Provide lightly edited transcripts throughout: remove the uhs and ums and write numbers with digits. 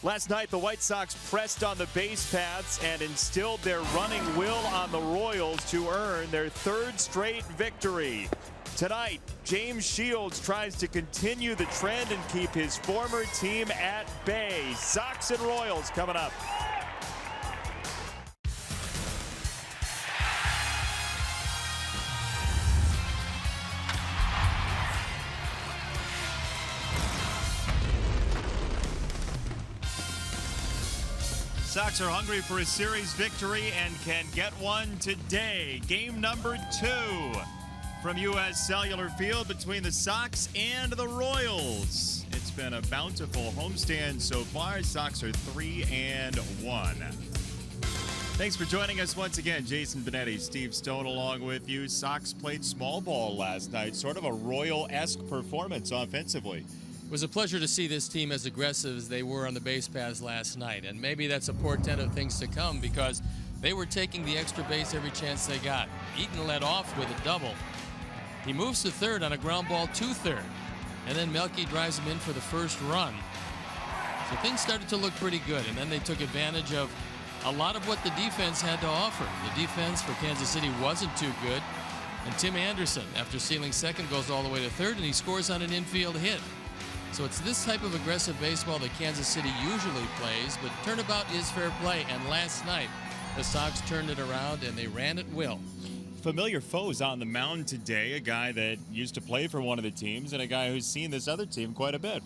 Last night, the White Sox pressed on the base paths and instilled their running will on the Royals to earn their third straight victory. Tonight, James Shields tries to continue the trend and keep his former team at bay. Sox and Royals coming up. Sox are hungry for a series victory and can get one today. Game number 2 from U.S. Cellular Field between the Sox and the Royals. It's been a bountiful homestand so far. Sox are 3-1. Thanks for joining us once again. Jason Benetti, Steve Stone along with you. Sox played small ball last night, sort of a Royal-esque performance offensively. It was a pleasure to see this team as aggressive as they were on the base paths last night, and maybe that's a portent of things to come because they were taking the extra base every chance they got. Eaton led off with a double. He moves to third on a ground ball to third, and then Melky drives him in for the first run. So things started to look pretty good, and then they took advantage of a lot of what the defense had to offer. The defense for Kansas City wasn't too good, and Tim Anderson, after stealing second, goes all the way to third, and he scores on an infield hit. So it's this type of aggressive baseball that Kansas City usually plays, but turnabout is fair play. And last night, the Sox turned it around and they ran at will. Familiar foes on the mound today, a guy that used to play for one of the teams and a guy who's seen this other team quite a bit.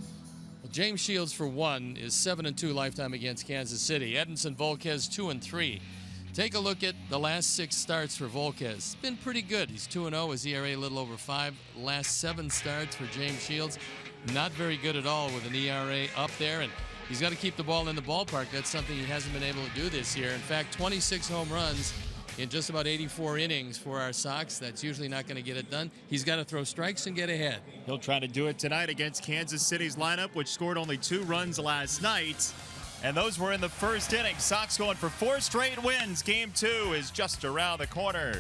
Well, James Shields, for one, is 7-2 lifetime against Kansas City. Edinson Volquez, 2-3. Take a look at the last 6 starts for Volquez. It's been pretty good. He's 2-0, his ERA a little over 5. Last 7 starts for James Shields. Not very good at all with an ERA up there, and he's got to keep the ball in the ballpark. That's something he hasn't been able to do this year. In fact, 26 home runs in just about 84 innings for our Sox. That's usually not going to get it done. He's got to throw strikes and get ahead. He'll try to do it tonight against Kansas City's lineup, which scored only 2 runs last night, and those were in the first inning. Sox going for 4 straight wins. Game 2 is just around the corner.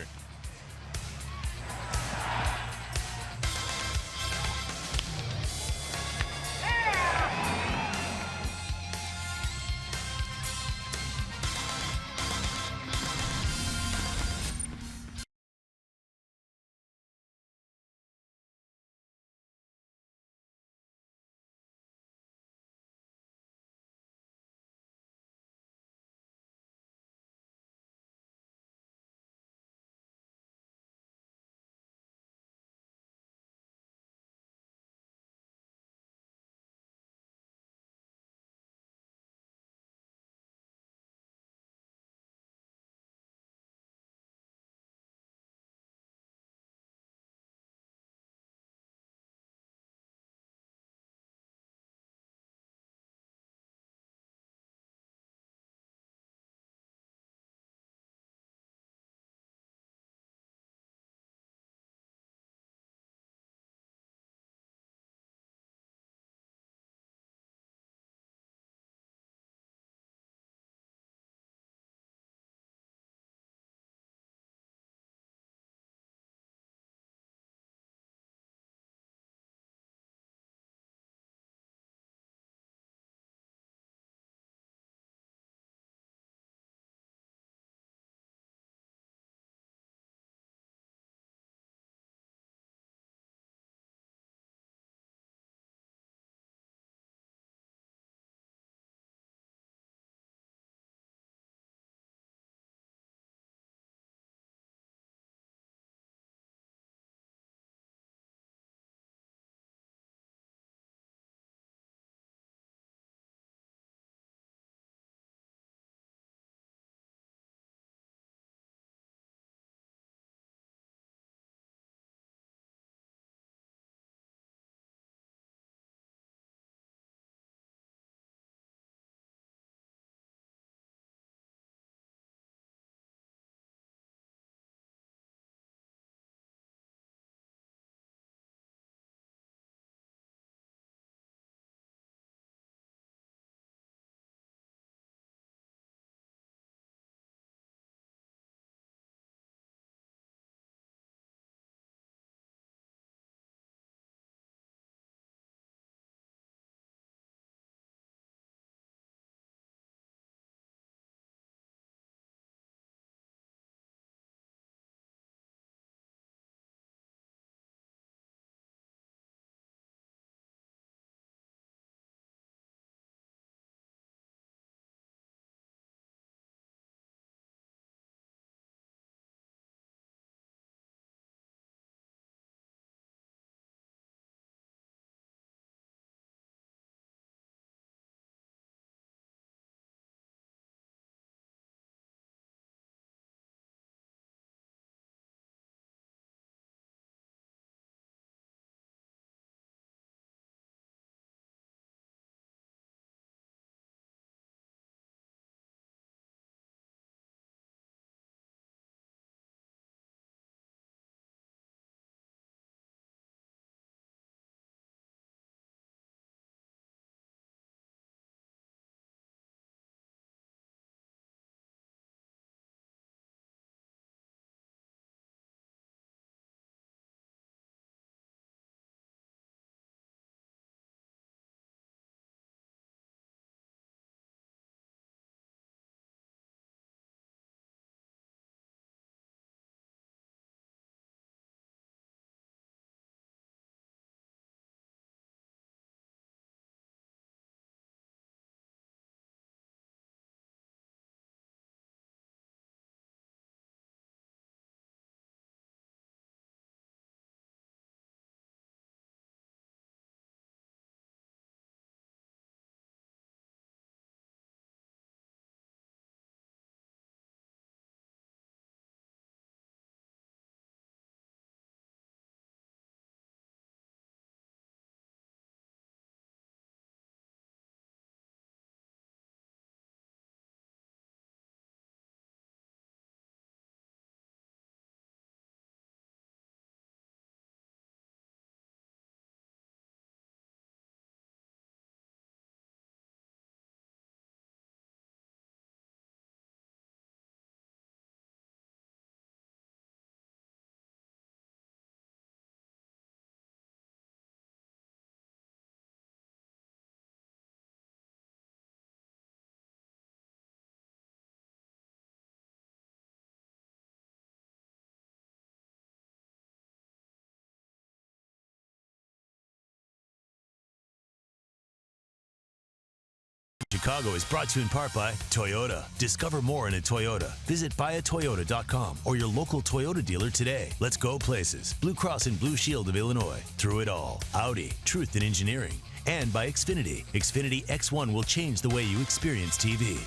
Chicago is brought to you in part by Toyota. Discover more in a Toyota. Visit buyatoyota.com or your local Toyota dealer today. Let's go places. Blue Cross and Blue Shield of Illinois. Through it all. Audi. Truth in engineering. And by Xfinity. Xfinity X1 will change the way you experience TV.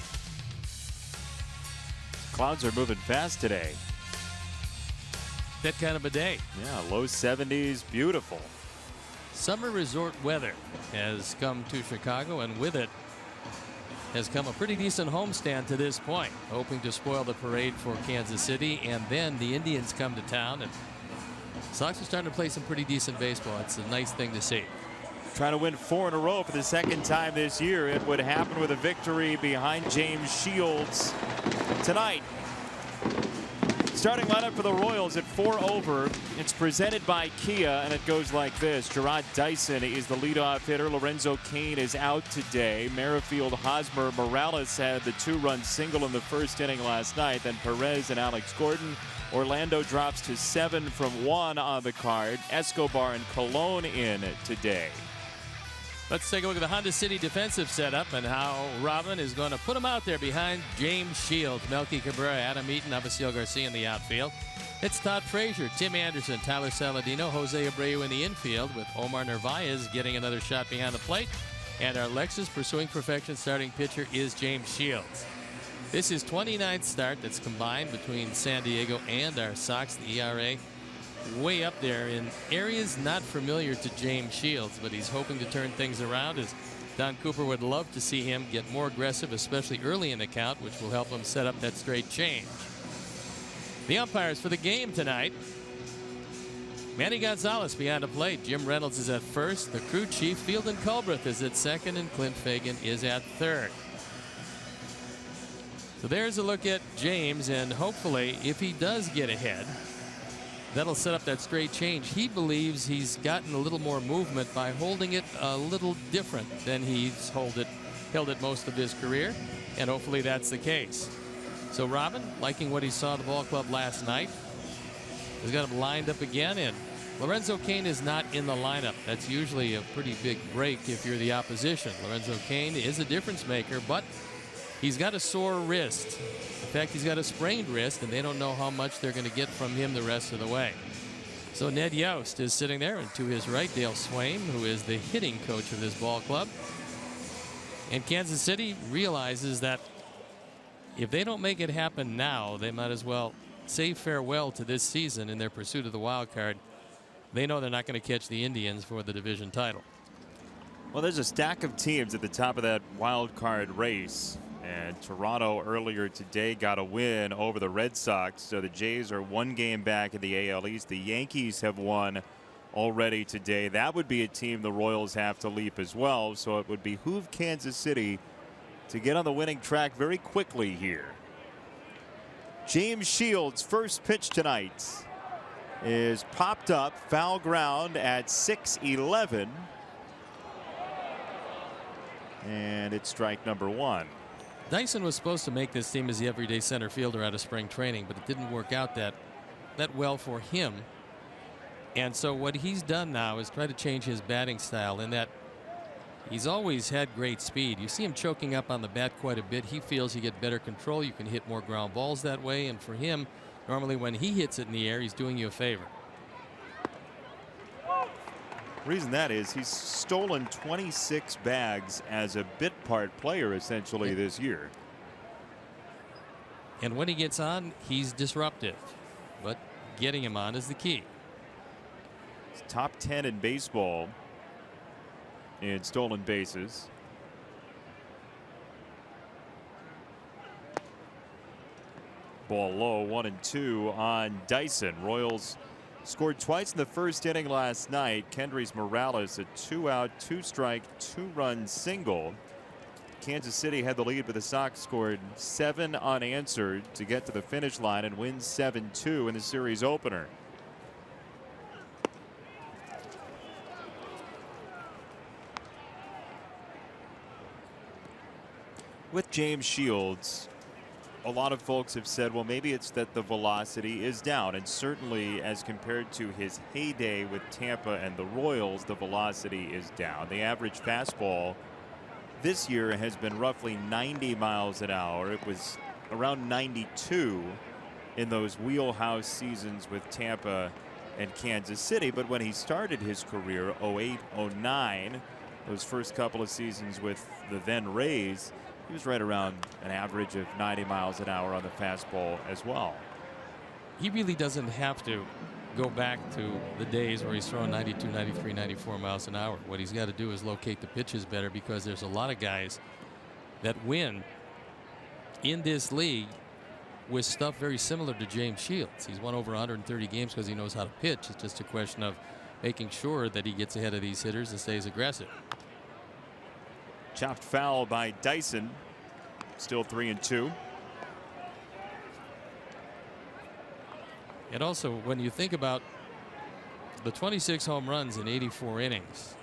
Clouds are moving fast today. That kind of a day. Yeah, low 70s. Beautiful. Summer resort weather has come to Chicago, and with it has come a pretty decent homestand to this point, hoping to spoil the parade for Kansas City. And then the Indians come to town, and Sox are starting to play some pretty decent baseball. It's a nice thing to see. Trying to win 4 in a row for the second time this year. It would happen with a victory behind James Shields tonight. Starting lineup for the Royals at 4 over. It's presented by Kia, and it goes like this. Gerard Dyson is the leadoff hitter. Lorenzo Cain is out today. Merrifield, Hosmer, Morales had the 2-run single in the first inning last night. Then Perez and Alex Gordon. Orlando drops to 7 from 1 on the card. Escobar and Colon in today. Let's take a look at the Honda City defensive setup and how Robin is going to put him out there behind James Shields, Melky Cabrera, Adam Eaton, Abasil Garcia in the outfield. It's Todd Frazier, Tim Anderson, Tyler Saladino, Jose Abreu in the infield, with Omar Narvaez getting another shot behind the plate. And our Lexus pursuing perfection starting pitcher is James Shields. This is 29th start that's combined between San Diego and our Sox. The ERA way up there in areas not familiar to James Shields, but he's hoping to turn things around, as Don Cooper would love to see him get more aggressive, especially early in the count, which will help him set up that straight change. The umpires for the game tonight: Manny Gonzalez behind the plate, Jim Reynolds is at first, the crew chief Fieldon Culbreth is at second, and Clint Fagan is at third. So there's a look at James, and hopefully if he does get ahead, that'll set up that straight change. He believes he's gotten a little more movement by holding it a little different than he's held it most of his career, and hopefully that's the case. So Robin, liking what he saw at the ball club last night, has got him lined up again, and Lorenzo Cain is not in the lineup. That's usually a pretty big break if you're the opposition. Lorenzo Cain is a difference maker, but he's got a sore wrist. In fact, he's got a sprained wrist, and they don't know how much they're going to get from him the rest of the way. So Ned Yost is sitting there, and to his right, Dale Swaim, who is the hitting coach of this ball club. And Kansas City realizes that if they don't make it happen now, they might as well say farewell to this season in their pursuit of the wild card. They know they're not going to catch the Indians for the division title. Well, there's a stack of teams at the top of that wild card race. And Toronto earlier today got a win over the Red Sox. So the Jays are 1 game back in the AL East. The Yankees have won already today. That would be a team the Royals have to leap as well. So it would behoove Kansas City to get on the winning track very quickly here. James Shields' first pitch tonight is popped up, foul ground at 6-11. And it's strike number 1. Dyson was supposed to make this team as the everyday center fielder out of spring training, but it didn't work out that well for him. And so what he's done now is try to change his batting style, in that he's always had great speed. You see him choking up on the bat quite a bit. He feels you get better control. You can hit more ground balls that way. And for him, normally when he hits it in the air, he's doing you a favor. Reason that is he's stolen 26 bags as a bit part player essentially this year. And when he gets on, he's disruptive, but getting him on is the key. He's top 10 in baseball in stolen bases. Ball low, 1-2 on Dyson. Royals scored twice in the first inning last night. Kendrys Morales, a 2-out, 2-strike, 2-run single. Kansas City had the lead, but the Sox scored 7 unanswered to get to the finish line and win 7-2 in the series opener. With James Shields, a lot of folks have said, well, maybe it's that the velocity is down, and certainly as compared to his heyday with Tampa and the Royals, the velocity is down. The average fastball this year has been roughly 90 miles an hour. It was around 92 in those wheelhouse seasons with Tampa and Kansas City. But when he started his career, 08, 09, those first couple of seasons with the then Rays, he was right around an average of 90 miles an hour on the fastball as well. He really doesn't have to go back to the days where he's throwing 92, 93, 94 miles an hour. What he's got to do is locate the pitches better, because there's a lot of guys that win in this league with stuff very similar to James Shields. He's won over 130 games because he knows how to pitch. It's just a question of making sure that he gets ahead of these hitters and stays aggressive. Chopped foul by Dyson. Still 3-2. And also, when you think about the 26 home runs in 84 innings,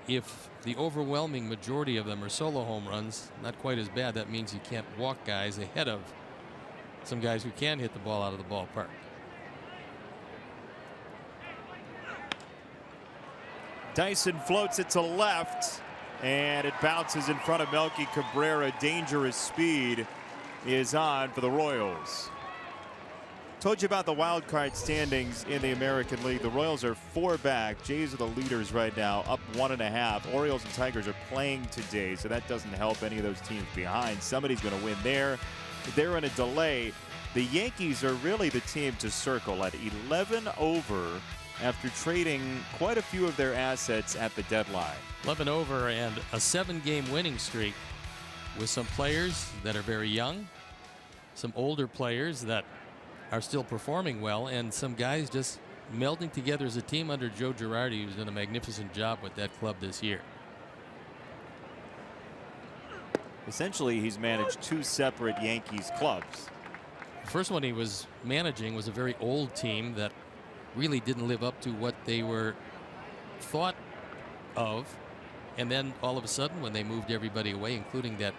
if the overwhelming majority of them are solo home runs, not quite as bad. That means you can't walk guys ahead of some guys who can hit the ball out of the ballpark. Dyson floats it to left, and it bounces in front of Melky Cabrera. Dangerous speed is on for the Royals. Told you about the wild card standings in the American League. The Royals are 4 back. Jays are the leaders right now, up 1.5. Orioles and Tigers are playing today, so that doesn't help any of those teams behind. Somebody's going to win there. They're in a delay. The Yankees are really the team to circle at 11 over after trading quite a few of their assets at the deadline. 11 over and a 7-game winning streak with some players that are very young, some older players that are still performing well, and some guys just melding together as a team under Joe Girardi, who's done a magnificent job with that club this year. Essentially, he's managed 2 separate Yankees clubs. The first one he was managing was a very old team that really didn't live up to what they were thought of, and then all of a sudden, when they moved everybody away, including that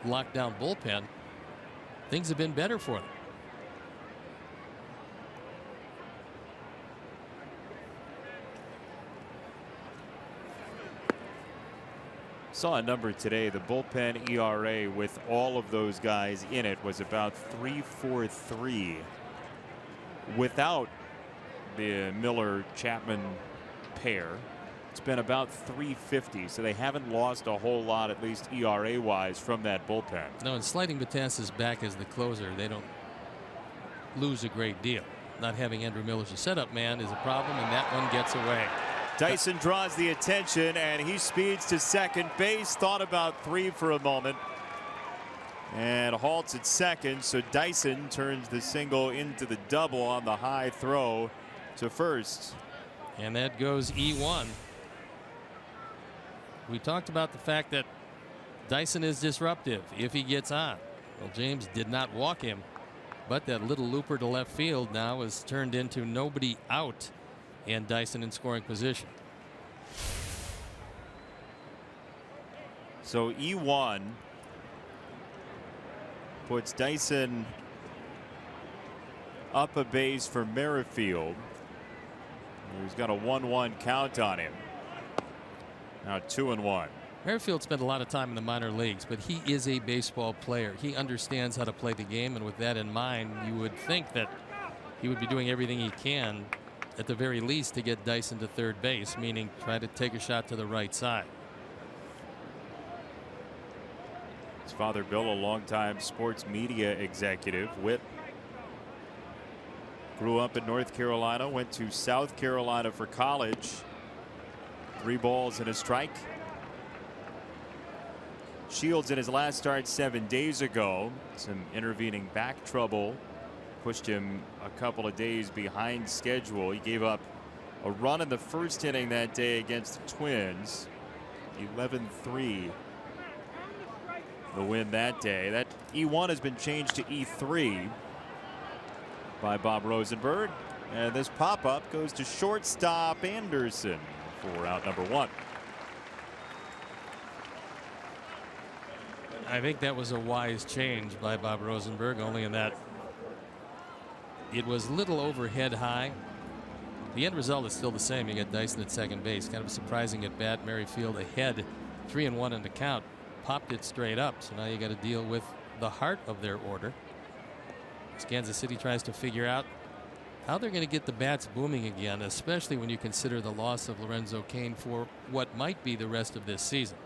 lockdown bullpen, things have been better for them. Saw a number today. The bullpen ERA with all of those guys in it was about 3.43. Without the Miller-Chapman pair, it's been about 3.50. So they haven't lost a whole lot, at least ERA-wise, from that bullpen. No, and sliding Betances back as the closer, they don't lose a great deal. Not having Andrew Miller as a setup man is a problem, and that one gets away. Dyson draws the attention, and he speeds to second base. Thought about 3 for a moment and halts at second. So Dyson turns the single into the double on the high throw to first. And that goes E1. We talked about the fact that Dyson is disruptive if he gets on. Well, James did not walk him, but that little looper to left field now is turned into nobody out, and Dyson in scoring position. So E1 puts Dyson up a base for Merrifield, who's got a 1-1 count on him. Now 2-1. Merrifield spent a lot of time in the minor leagues, but he is a baseball player. He understands how to play the game, and with that in mind, you would think that he would be doing everything he can, at the very least, to get Dyson to third base, meaning try to take a shot to the right side. His father Bill, a longtime sports media executive. Witt grew up in North Carolina, went to South Carolina for college. 3 balls and a strike. Shields in his last start 7 days ago, some intervening back trouble pushed him a couple of days behind schedule. He gave up a run in the first inning that day against the Twins. 11-3 the win that day. That E1 has been changed to E3 by Bob Rosenberg, and this pop-up goes to shortstop Anderson for out number 1. I think that was a wise change by Bob Rosenberg, only in that it was little overhead high. The end result is still the same. You got Dyson at second base. Kind of surprising at bat. Merrifield ahead 3-1 in the count, popped it straight up. So now you got to deal with the heart of their order as Kansas City tries to figure out how they're going to get the bats booming again, especially when you consider the loss of Lorenzo Cain for what might be the rest of this season.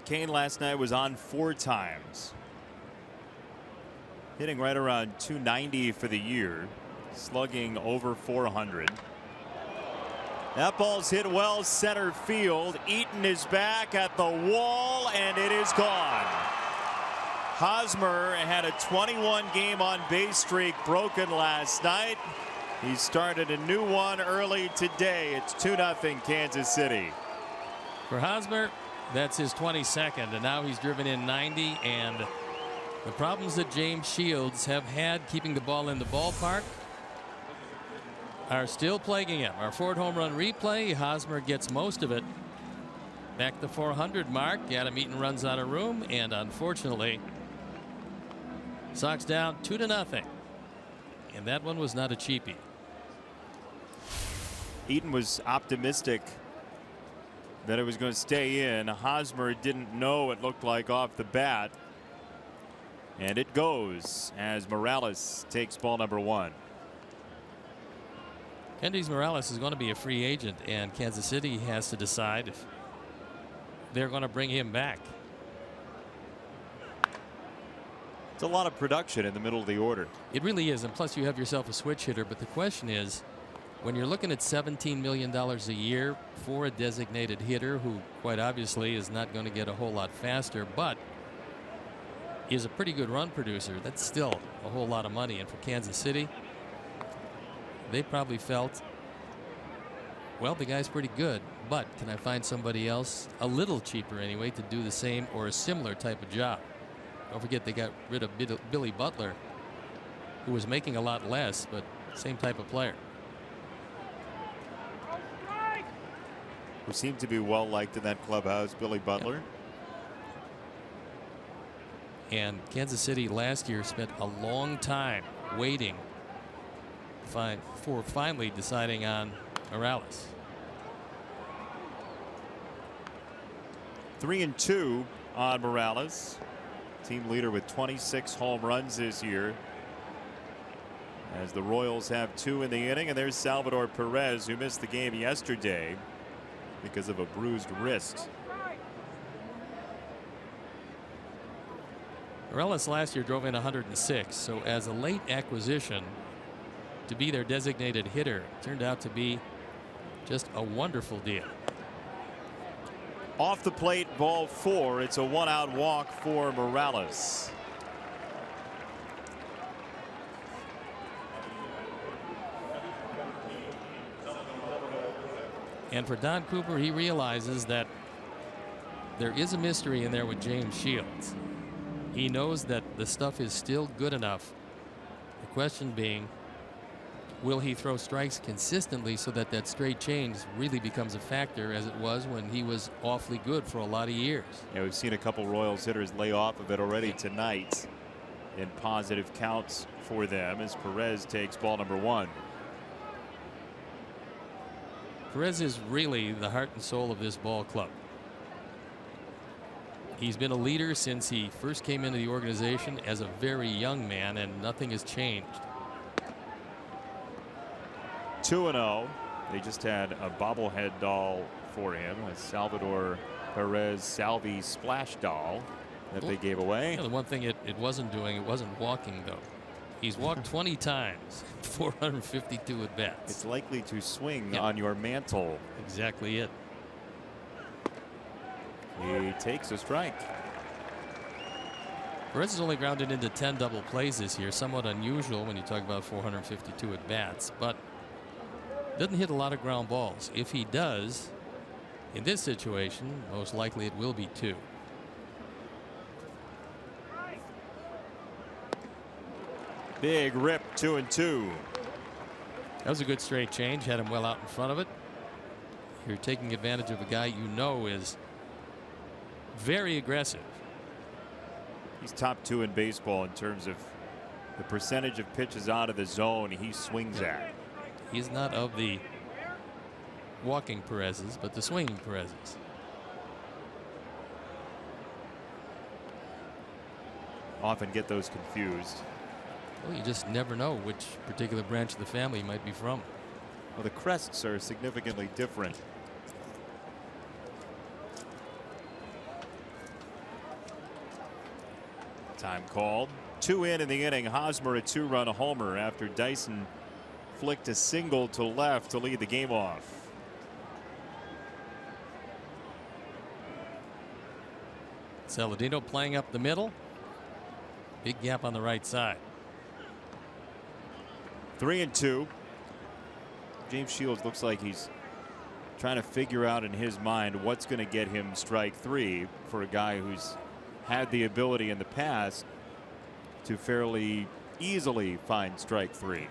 Cain last night was on 4 times, hitting right around 290 for the year, slugging over 400. That ball's hit well center field. Eaton is back at the wall, and it is gone. Hosmer had a 21-game on-base streak broken last night. He started a new one early today. It's 2-0 Kansas City. For Hosmer, that's his 22nd, and now he's driven in 90. And the problems that James Shields have had keeping the ball in the ballpark are still plaguing him. Our Ford home run replay, Hosmer gets most of it. Back the 400 mark, Adam Eaton runs out of room, and unfortunately, Sox down 2-0. And that one was not a cheapie. Eaton was optimistic that it was going to stay in. Hosmer didn't know, it looked like, off the bat. And it goes as Morales takes ball number 1. Kendrys Morales is going to be a free agent, and Kansas City has to decide if they're going to bring him back. It's a lot of production in the middle of the order. It really is, and plus you have yourself a switch hitter. But the question is, when you're looking at $17 million a year for a designated hitter who quite obviously is not going to get a whole lot faster, but is a pretty good run producer, that's still a whole lot of money. And for Kansas City, they probably felt, well, the guy's pretty good, but can I find somebody else a little cheaper anyway to do the same or a similar type of job? Don't forget they got rid of Billy Butler, who was making a lot less, but same type of player. Who seemed to be well liked in that clubhouse, Billy Butler. And Kansas City last year spent a long time waiting for finally deciding on Morales. 3-2 on Morales. Team leader with 26 home runs this year. As the Royals have 2 in the inning, and there's Salvador Perez, who missed the game yesterday because of a bruised wrist. Morales last year drove in 106, so as a late acquisition to be their designated hitter turned out to be just a wonderful deal. Off the plate, ball 4. It's a 1-out walk for Morales. And for Don Cooper, he realizes that there is a mystery in there with James Shields. He knows that the stuff is still good enough. The question being, will he throw strikes consistently so that that straight change really becomes a factor, as it was when he was awfully good for a lot of years? Yeah, we've seen a couple Royals hitters lay off of it already tonight in positive counts for them as Perez takes ball number 1. Perez is really the heart and soul of this ball club. He's been a leader since he first came into the organization as a very young man, and nothing has changed. 2-0. They just had a bobblehead doll for him, a Salvador Perez Salvi splash doll that they gave away. Yeah, the one thing it wasn't doing, it wasn't walking, though. He's walked 20 times, 452 at bats. It's likely to swing on your mantle. Exactly it. He takes a strike. Perez has only grounded into 10 double plays this year, somewhat unusual when you talk about 452 at bats, but doesn't hit a lot of ground balls. If he does, in this situation, most likely it will be 2. Big rip, 2-2. That was a good straight change, had him well out in front of it. You're taking advantage of a guy you know is very aggressive. He's top 2 in baseball in terms of the percentage of pitches out of the zone he swings at. He's not of the walking Perez's, but the swinging Perez's. Often get those confused. Well, you just never know which particular branch of the family you might be from. Well, the crests are significantly different. Time called. 2 in the inning. Hosmer a 2-run homer after Dyson flicked a single to left to lead the game off. Saladino playing up the middle. Big gap on the right side. 3-2. James Shields looks like he's trying to figure out in his mind what's going to get him strike 3 for a guy who's had the ability in the past to fairly easily find strike 3.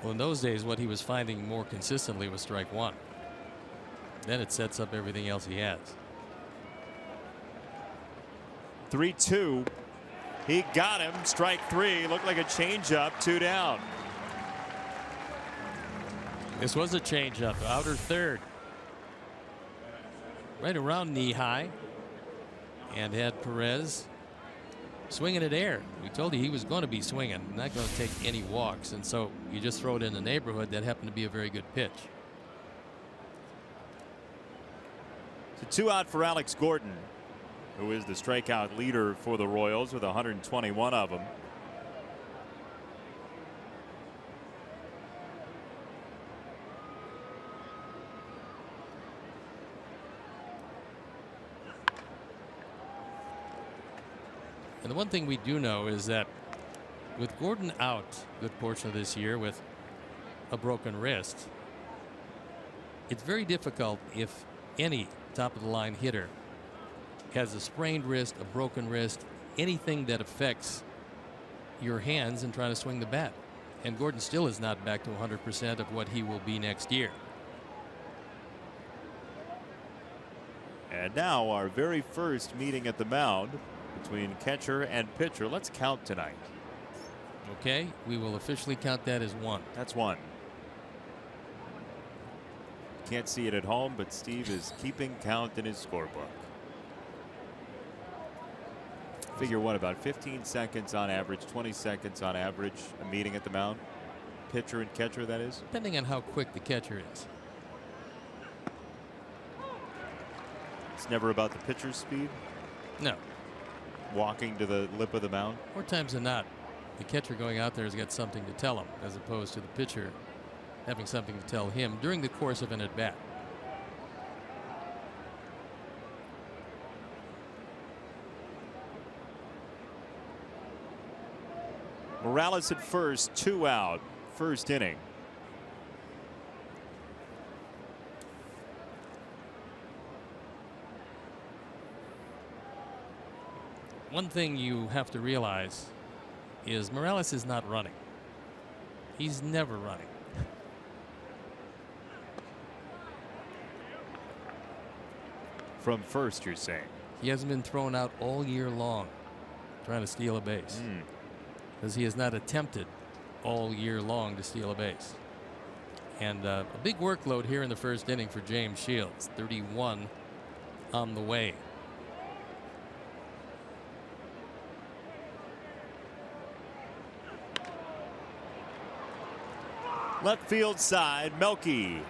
Well, in those days, what he was finding more consistently was strike 1. Then it sets up everything else he has. 3-2. He got him. Strike 3. Looked like a changeup. 2 down. This was a changeup. Outer third. Right around knee high. And had Perez swinging at air. We told you he was going to be swinging, not going to take any walks. And so you just throw it in the neighborhood. That happened to be a very good pitch. So 2 out for Alex Gordon, who is the strikeout leader for the Royals with 121 of them. And the one thing we do know is that with Gordon out a good portion of this year with a broken wrist, it's very difficult if any top of the line hitter has a sprained wrist, a broken wrist, anything that affects your hands in trying to swing the bat. And Gordon still is not back to 100% of what he will be next year. And now our very first meeting at the mound between catcher and pitcher. Let's count tonight. Okay, we will officially count that as 1. That's 1. Can't see it at home, but Steve is keeping count in his scorebook. Figure what, about 15 seconds on average, 20 seconds on average, a meeting at the mound? Pitcher and catcher, that is? Depending on how quick the catcher is. It's never about the pitcher's speed? No. Walking to the lip of the mound? More times than not, the catcher going out there has got something to tell him, as opposed to the pitcher having something to tell him during the course of an at-bat. Morales at first, 2 out, first inning. One thing you have to realize is Morales is not running. He's never running. From first, you're saying? He hasn't been thrown out all year long trying to steal a base. Because he has not attempted all year long to steal a base. And a big workload here in the first inning for James Shields. 31 on the way. Left field side, Melky.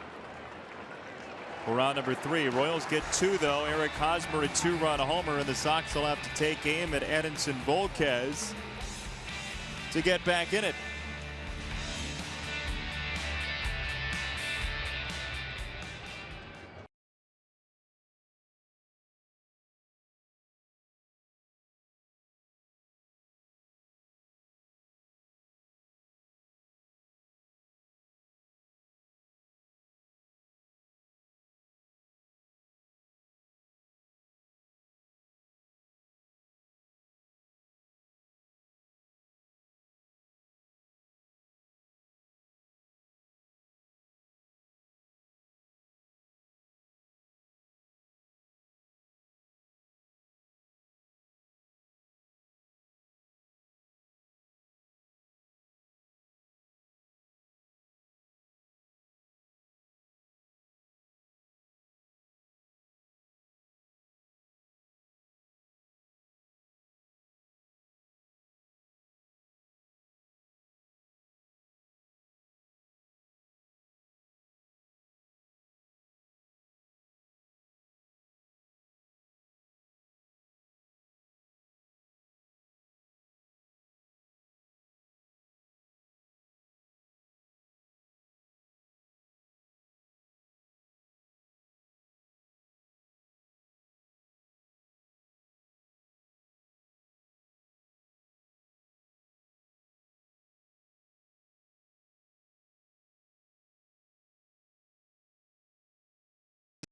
For round number 3. Royals get 2 though. Eric Hosmer a 2-run homer, and the Sox will have to take aim at Edinson Volquez to get back in it.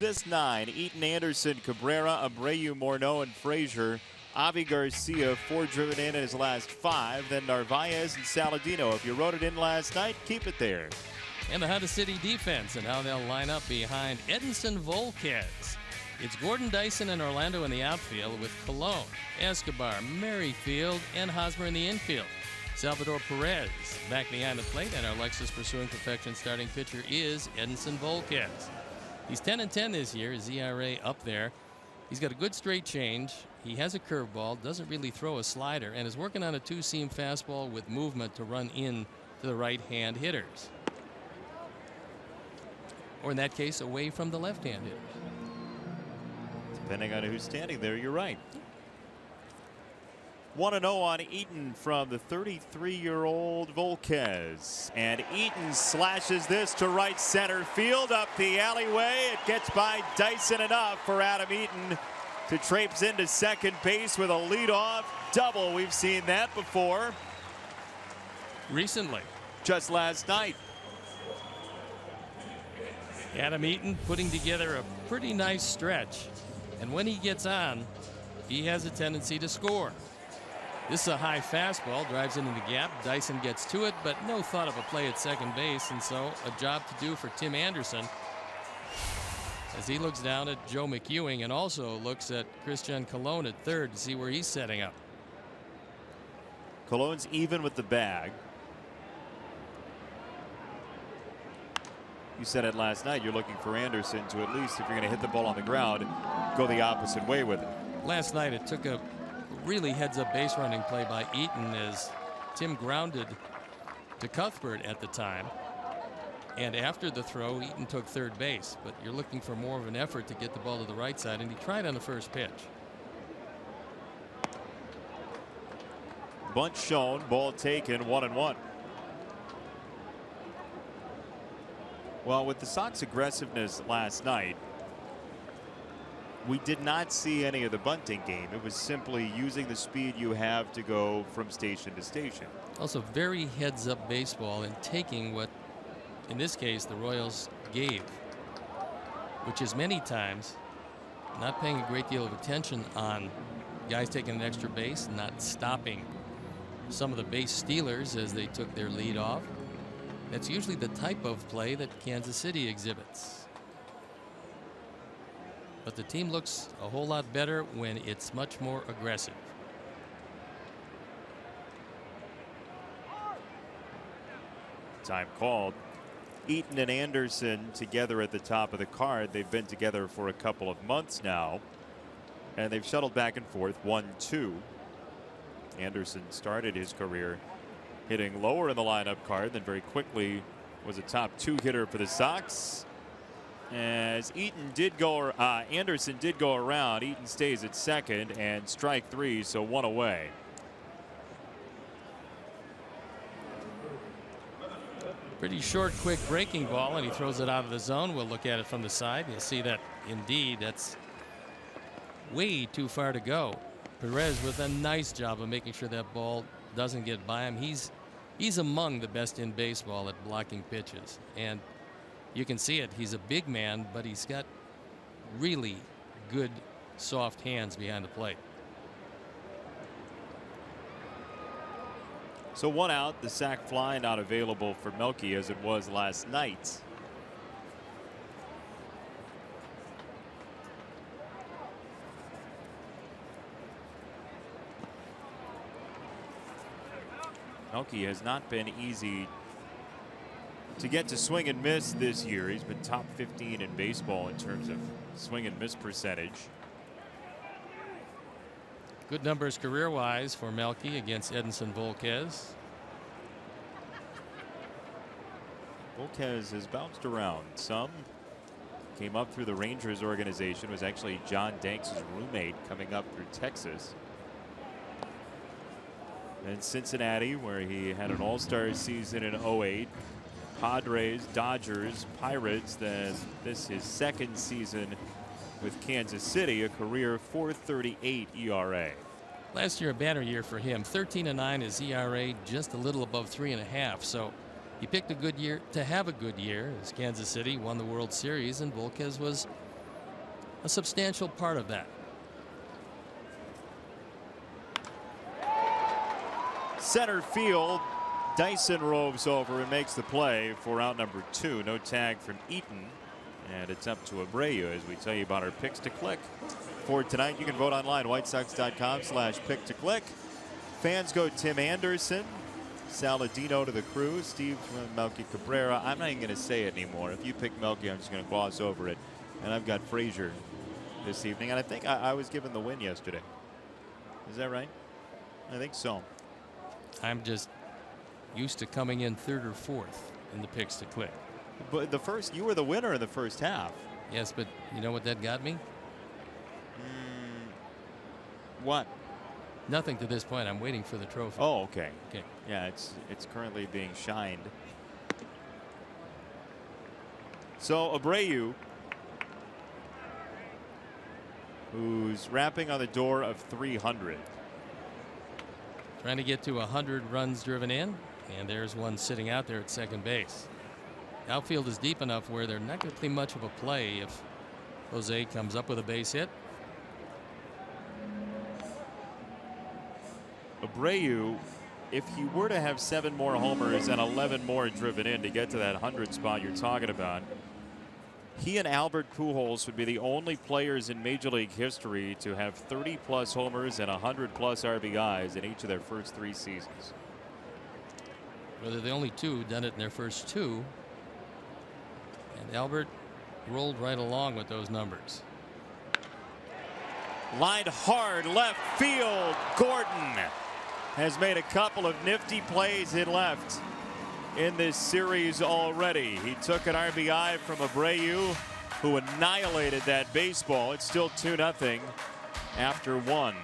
This 9, Eaton, Anderson, Cabrera, Abreu, Morneau, and Frazier. Avi Garcia, 4 driven in his last 5. Then Narvaez and Saladino. If you wrote it in last night, keep it there. And the Honda City defense and how they'll line up behind Edinson Volquez. It's Gordon Dyson and Orlando in the outfield with Colon, Escobar, Merrifield, and Hosmer in the infield. Salvador Perez back behind the plate, and our Lexus Pursuing Perfection starting pitcher is Edinson Volquez. He's 10-10 this year, his ERA up there. He's got a good straight change. He has a curveball, doesn't really throw a slider, and is working on a 2-seam fastball with movement to run in to the right-hand hitters. Or in that case, away from the left-hand hitters. Depending on who's standing there, you're right. 1-0 on Eaton from the 33-year-old Volquez. And Eaton slashes this to right center field up the alleyway. It gets by Dyson enough for Adam Eaton to traipse into second base with a leadoff double. We've seen that before. Recently. Just last night. Adam Eaton putting together a pretty nice stretch. And when he gets on, he has a tendency to score. This is a high fastball, drives into the gap. Dyson gets to it, but no thought of a play at second base, and so a job to do for Tim Anderson as he looks down at Joe McEwing and also looks at Christian Colon at third to see where he's setting up. Colon's even with the bag. You said it last night, you're looking for Anderson to at least, if you're going to hit the ball on the ground, go the opposite way with it. Last night it took a really heads-up base running play by Eaton as Tim grounded to Cuthbert at the time. And after the throw, Eaton took third base. But you're looking for more of an effort to get the ball to the right side, and he tried on the first pitch. Bunt shown, ball taken, 1-1. Well, with the Sox aggressiveness last night, we did not see any of the bunting game. It was simply using the speed you have to go from station to station. Also very heads-up baseball and taking what, in this case, the Royals gave, which is many times not paying a great deal of attention on guys taking an extra base, not stopping some of the base stealers as they took their lead off. That's usually the type of play that Kansas City exhibits. But the team looks a whole lot better when it's much more aggressive. Time called. Eaton and Anderson together at the top of the card. They've been together for a couple of months now, and they've shuttled back and forth 1-2. Anderson started his career hitting lower in the lineup card, then very quickly was a top 2 hitter for the Sox. As Anderson did go around. Eaton stays at second and strike 3, so 1 away. Pretty short, quick breaking ball, and he throws it out of the zone. We'll look at it from the side. You'll see that indeed that's way too far to go. Perez with a nice job of making sure that ball doesn't get by him. He's among the best in baseball at blocking pitches, and you can see it. He's a big man, but he's got really good soft hands behind the plate. So 1 out, the sac fly not available for Melky as it was last night. Melky has not been easy to get to swing and miss this year. He's been top 15 in baseball in terms of swing and miss percentage. Good numbers career-wise for Melky against Edinson Volquez. Volquez has bounced around some. Came up through the Rangers organization, was actually John Danks' roommate coming up through Texas. And Cincinnati, where he had an all-star season in 08. Padres, Dodgers, Pirates, then this is his second season with Kansas City, a career .438 ERA. Last year a banner year for him. 13-9 his ERA, just a little above 3.5. So he picked a good year to have a good year as Kansas City won the World Series, and Volquez was a substantial part of that. Center field, Dyson roves over and makes the play for out number 2. No tag from Eaton, and it's up to Abreu as we tell you about our picks to click for tonight. You can vote online, whitesox.com/pick-to-click. Fans go Tim Anderson, Saladino to the crew, Steve Melky Cabrera. I'm not even going to say it anymore. If you pick Melky, I'm just going to gloss over it. And I've got Frazier this evening, and I think I was given the win yesterday. Is that right? I think so. I'm just used to coming in 3rd or 4th in the picks to click. But you were the winner in the first half. Yes, but you know what that got me? What? Nothing to this point. I'm waiting for the trophy. Oh, okay. Okay. Yeah, it's currently being shined. So Abreu, who's rapping on the door of 300. Trying to get to 100 runs driven in, and there's one sitting out there at second base. Outfield is deep enough where they're not going to be much of a play if Jose comes up with a base hit. Abreu, if he were to have 7 more homers and 11 more driven in to get to that 100 spot you're talking about, he and Albert Pujols would be the only players in Major League history to have 30+ homers and 100+ RBIs in each of their first 3 seasons. Well, they're the only 2 who've done it in their first 2. And Albert rolled right along with those numbers. Lined hard left field. Gordon has made a couple of nifty plays in left in this series already. He took an RBI from Abreu, who annihilated that baseball. It's still 2-0 after 1.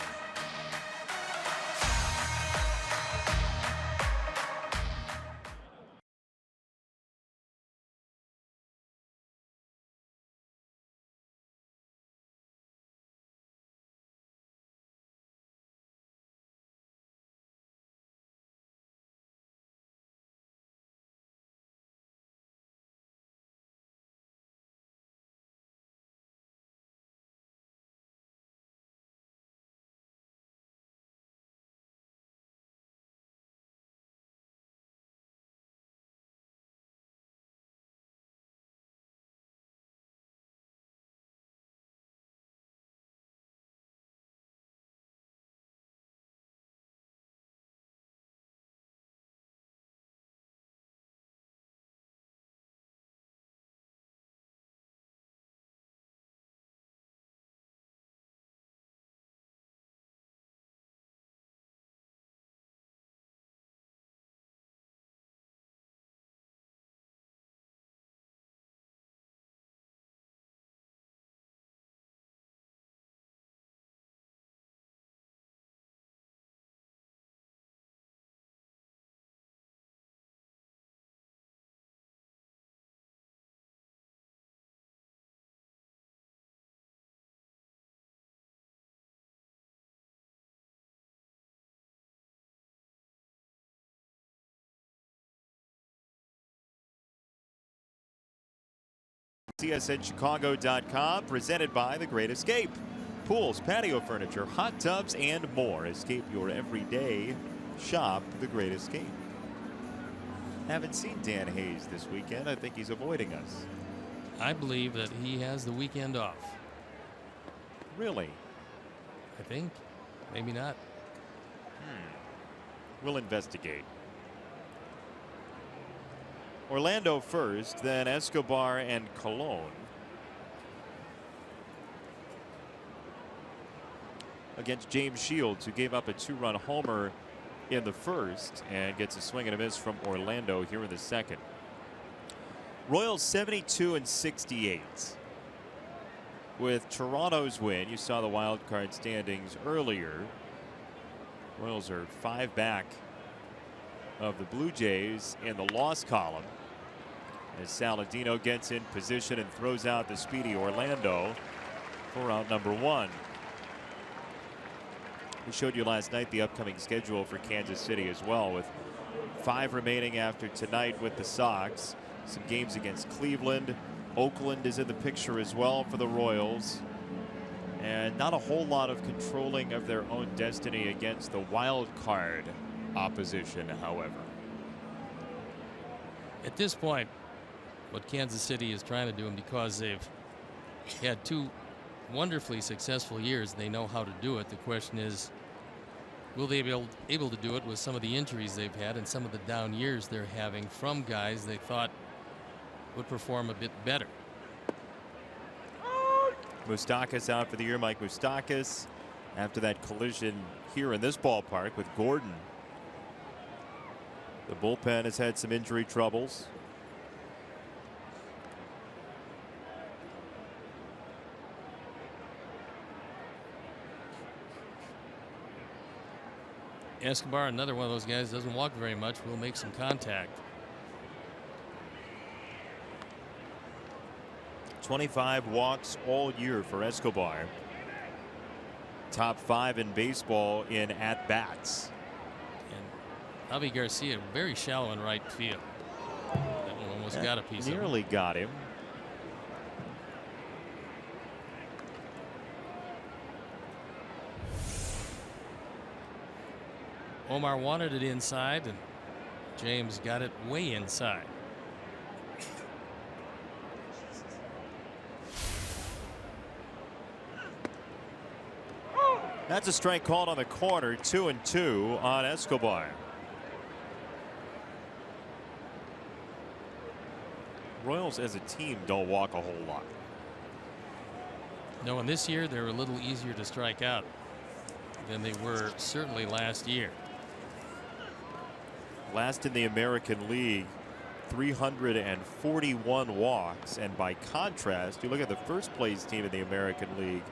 CSNChicago.com, presented by The Great Escape. Pools, patio furniture, hot tubs, and more. Escape your everyday. Shop The Great Escape. Haven't seen Dan Hayes this weekend. I think he's avoiding us. I believe that he has the weekend off. Really? I think. Maybe not. We'll investigate. Orlando first, then Escobar and Colon. Against James Shields, who gave up a 2-run homer in the first and gets a swing and a miss from Orlando here in the second. Royals 72-68. With Toronto's win, you saw the wild card standings earlier. Royals are 5 back of the Blue Jays in the loss column as Saladino gets in position and throws out the speedy Orlando for out number 1. We showed you last night the upcoming schedule for Kansas City as well, with 5 remaining after tonight with the Sox. Some games against Cleveland. Oakland is in the picture as well for the Royals. and not a whole lot of controlling of their own destiny against the wild card opposition, however. At this point, what Kansas City is trying to do, and because they've had 2 wonderfully successful years, they know how to do it. The question is, will they be able to do it with some of the injuries they've had and some of the down years they're having from guys they thought would perform a bit better? Moustakas out for the year. Mike Moustakas, after that collision here in this ballpark with Gordon. The bullpen has had some injury troubles. Escobar, another one of those guys, doesn't walk very much, will make some contact. 25 walks all year for Escobar. Top 5 in baseball in at-bats. And Javi Garcia, very shallow in right field. That one almost got a piece of him. Nearly got him. Omar wanted it inside, and James got it way inside. That's a strike called on the corner. 2-2 on Escobar. Royals as a team don't walk a whole lot. No, and this year they're a little easier to strike out than they were certainly last year. Last in the American League, 341 walks, and by contrast, you look at the first place team in the American League.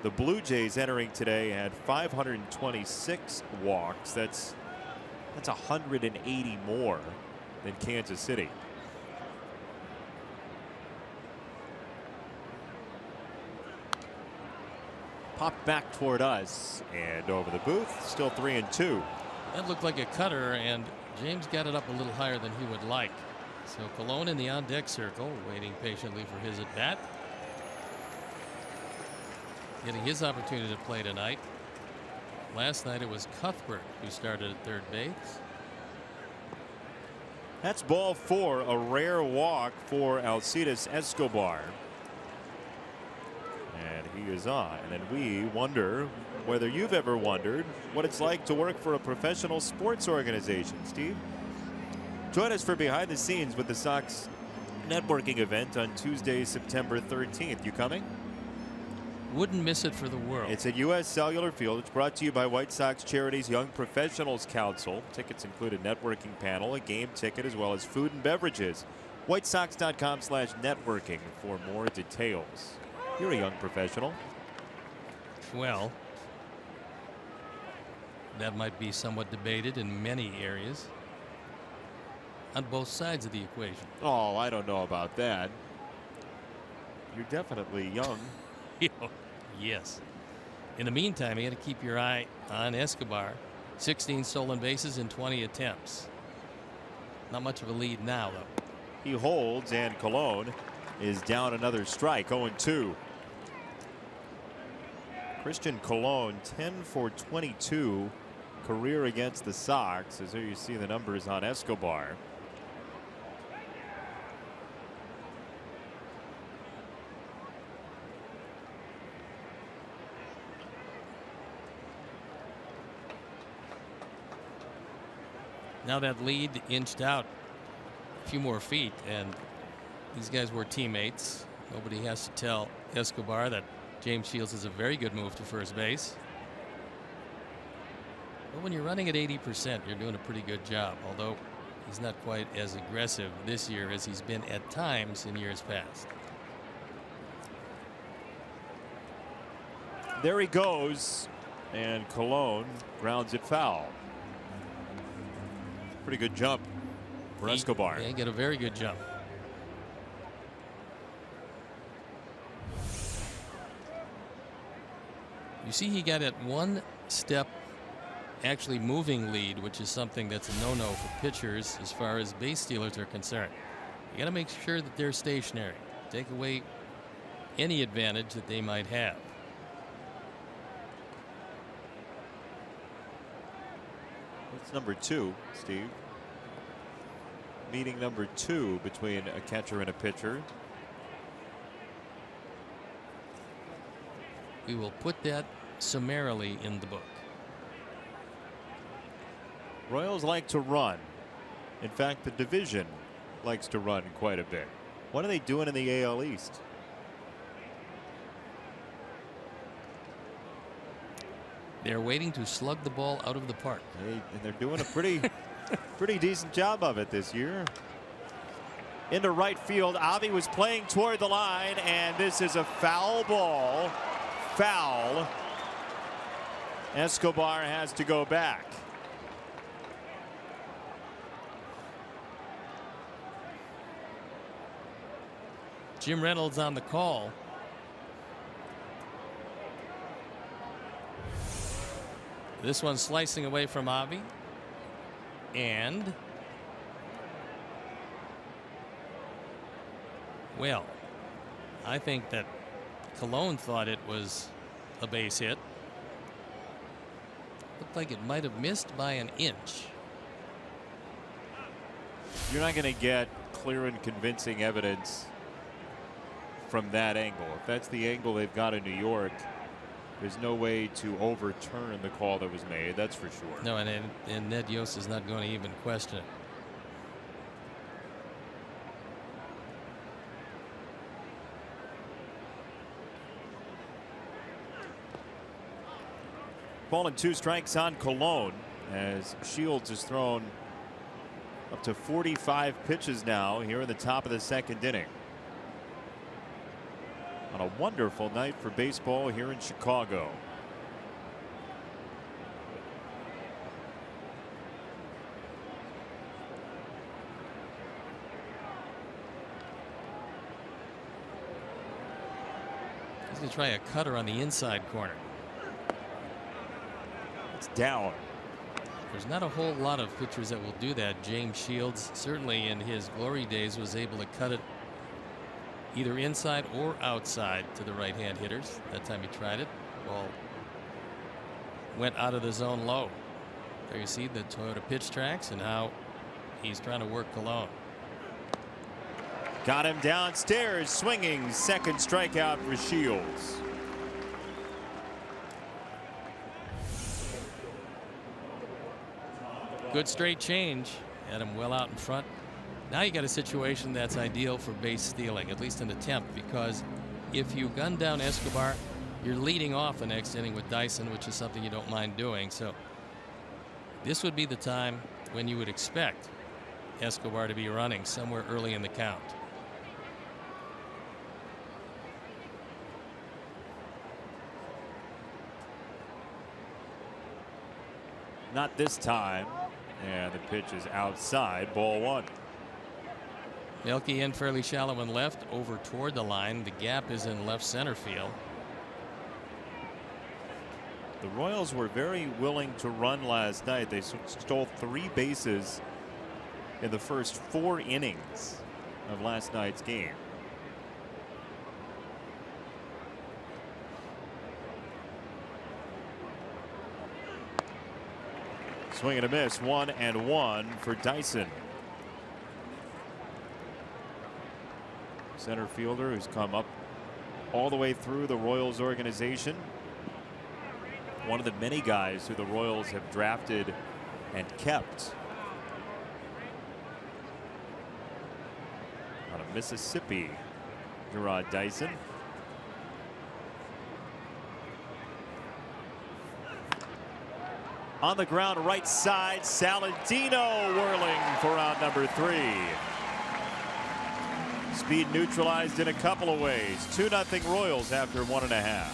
The Blue Jays entering today had 526 walks. That's 180 more than Kansas City. Popped back toward us and over the booth. Still 3-2. That looked like a cutter, and James got it up a little higher than he would like. So Colon in the on-deck circle, waiting patiently for his at-bat. Getting his opportunity to play tonight. Last night it was Cuthbert who started at third base. That's ball 4, a rare walk for Alcides Escobar. And he is on. And then we wonder whether you've ever wondered what it's like to work for a professional sports organization. Steve, join us for Behind the Scenes with the Sox networking event on Tuesday, September 13th. You coming? Wouldn't miss it for the world. It's at U.S. Cellular Field. It's brought to you by White Sox Charities Young Professionals Council. Tickets include a networking panel, a game ticket, as well as food and beverages. WhiteSox.com/networking for more details. You're a young professional. Well, that might be somewhat debated in many areas on both sides of the equation. Oh, I don't know about that. You're definitely young. Yes. In the meantime, you got to keep your eye on Escobar. 16 stolen bases in 20 attempts. Not much of a lead now, though. He holds, and Colon is down another strike. 0-2. Christian Colon, 10 for 22 career against the Sox. As here you see the numbers on Escobar. Now that lead inched out a few more feet, and these guys were teammates. Nobody has to tell Escobar that James Shields is a very good move to first base. But when you're running at 80%, you're doing a pretty good job, although he's not quite as aggressive this year as he's been at times in years past. There he goes, and Colon grounds it foul. Pretty good jump for Escobar. Yeah, he got a very good jump. You see, he got at one step actually moving lead, which is something that's a no-no for pitchers as far as base stealers are concerned. You got to make sure that they're stationary. Take away any advantage that they might have. It's number 2, Steve. Meeting number 2 between a catcher and a pitcher. We will put that summarily in the book. Royals like to run. In fact, the division likes to run quite a bit. What are they doing in the AL East? They're waiting to slug the ball out of the park. And they're doing a pretty decent job of it this year. Into right field. Avi was playing toward the line, and this is a foul ball. Foul. Escobar has to go back. Jim Reynolds on the call. This one slicing away from Avi. And well, I think that Colon thought it was a base hit. Looked like it might have missed by an inch. You're not going to get clear and convincing evidence from that angle. If that's the angle they've got in New York, there's no way to overturn the call that was made. That's for sure. No, and Ned Yost is not going to even question it. Ball and 2 strikes on Colon as Shields has thrown up to 45 pitches now here in the top of the 2nd inning. On a wonderful night for baseball here in Chicago. He's going to try a cutter on the inside corner. It's down. There's not a whole lot of pitchers that will do that. James Shields, certainly in his glory days, was able to cut it either inside or outside to the right-hand hitters. That time he tried it. Ball went out of the zone low. There you see the Toyota pitch tracks and how he's trying to work Colon. Got him downstairs, swinging. 2nd strikeout for Shields. Good straight change. Had him well out in front. Now you got a situation that's ideal for base stealing, at least an attempt, because if you gun down Escobar, you're leading off the next inning with Dyson, which is something you don't mind doing. So this would be the time when you would expect Escobar to be running somewhere early in the count. Not this time. And the pitch is outside. Ball 1. Mielke in fairly shallow and left, over toward the line. The gap is in left center field. The Royals were very willing to run last night. They stole 3 bases in the first 4 innings of last night's game. Swing and a miss. 1-1 for Dyson. Center fielder who's come up all the way through the Royals organization. One of the many guys who the Royals have drafted and kept out of Mississippi. Gerard Dyson. On the ground, right side, Saladino whirling for out number 3. Speed neutralized in a couple of ways. 2-0 Royals after 1.5.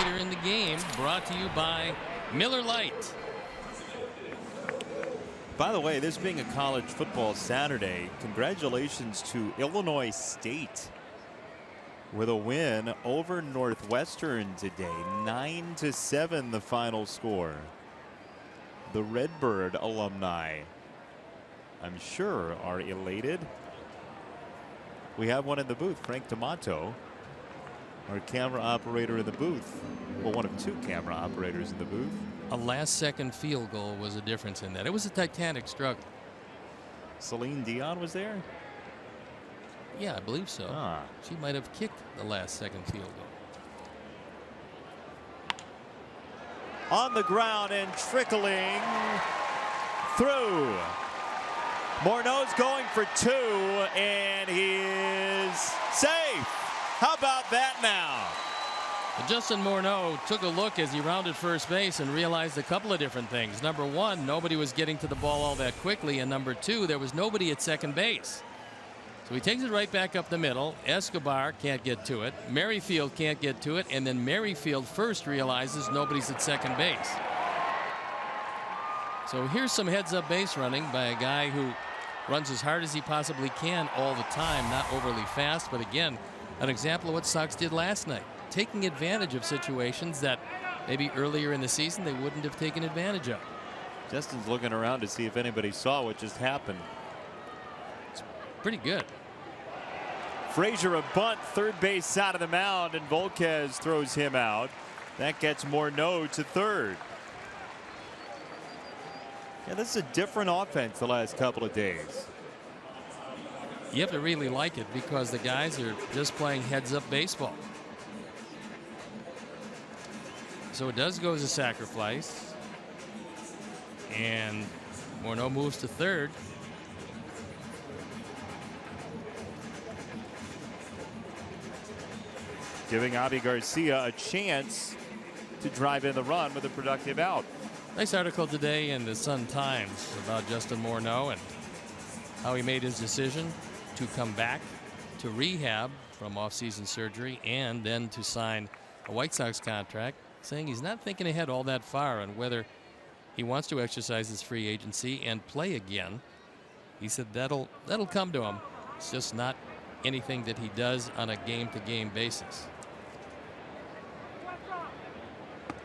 later in the game, brought to you by Miller Lite. By the way, this being a college football Saturday, congratulations to Illinois State with a win over Northwestern today. 9-7 the final score. The Redbird alumni, I'm sure, are elated. We have one in the booth, Frank D'Amato, our camera operator in the booth. Well, one of two camera operators in the booth. A last-second field goal was a difference in that. It was a titanic struggle. Celine Dion was there? Yeah, I believe so. She might have kicked the last-second field goal. On the ground and trickling through. Morneau's going for 2, and he is safe. How about that now? Justin Morneau took a look as he rounded first base and realized a couple of different things. Number one, nobody was getting to the ball all that quickly, and number two, there was nobody at second base. So he takes it right back up the middle. Escobar can't get to it. Merrifield can't get to it, and then Merrifield first realizes nobody's at second base. So here's some heads-up base running by a guy who runs as hard as he possibly can all the time, not overly fast, but again, an example of what Sox did last night, taking advantage of situations that maybe earlier in the season they wouldn't have taken advantage of. Justin's looking around to see if anybody saw what just happened. It's pretty good. Frazier a bunt, third base side of the mound, and Volquez throws him out. That gets Morneau to third. Yeah, this is a different offense the last couple of days. You have to really like it because the guys are just playing heads-up baseball. So it does go as a sacrifice. And Morneau moves to third. Giving Avi Garcia a chance to drive in the run with a productive out. Nice article today in the Sun-Times about Justin Morneau and how he made his decision to come back to rehab from off-season surgery and then to sign a White Sox contract, saying he's not thinking ahead all that far on whether he wants to exercise his free agency and play again. He said that'll come to him. It's just not anything that he does on a game-to-game basis.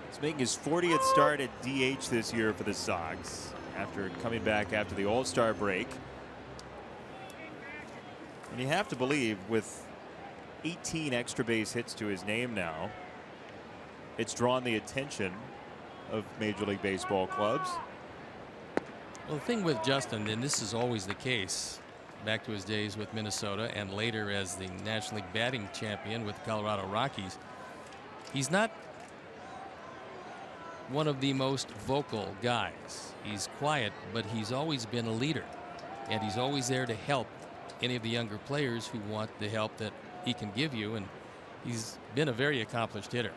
He's making his 40th start at DH this year for the Sox after coming back after the All-Star break. And you have to believe, with 18 extra base hits to his name now, it's drawn the attention of Major League Baseball clubs. Well, the thing with Justin, and this is always the case, back to his days with Minnesota and later as the National League batting champion with the Colorado Rockies, he's not one of the most vocal guys. He's quiet, but he's always been a leader, and he's always there to help any of the younger players who want the help that he can give you, and he's been a very accomplished hitter.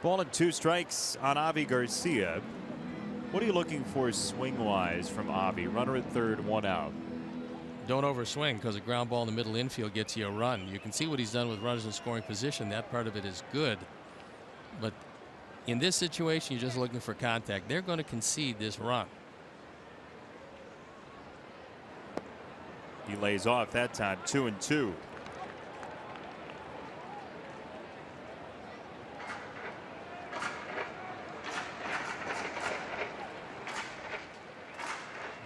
Ball and 2 strikes on Avi Garcia. What are you looking for swing-wise from Avi? Runner at third, 1 out. Don't overswing, because a ground ball in the middle infield gets you a run. You can see what he's done with runners in scoring position. That part of it is good. But in this situation, you're just looking for contact. They're going to concede this run. He lays off that time, 2-2.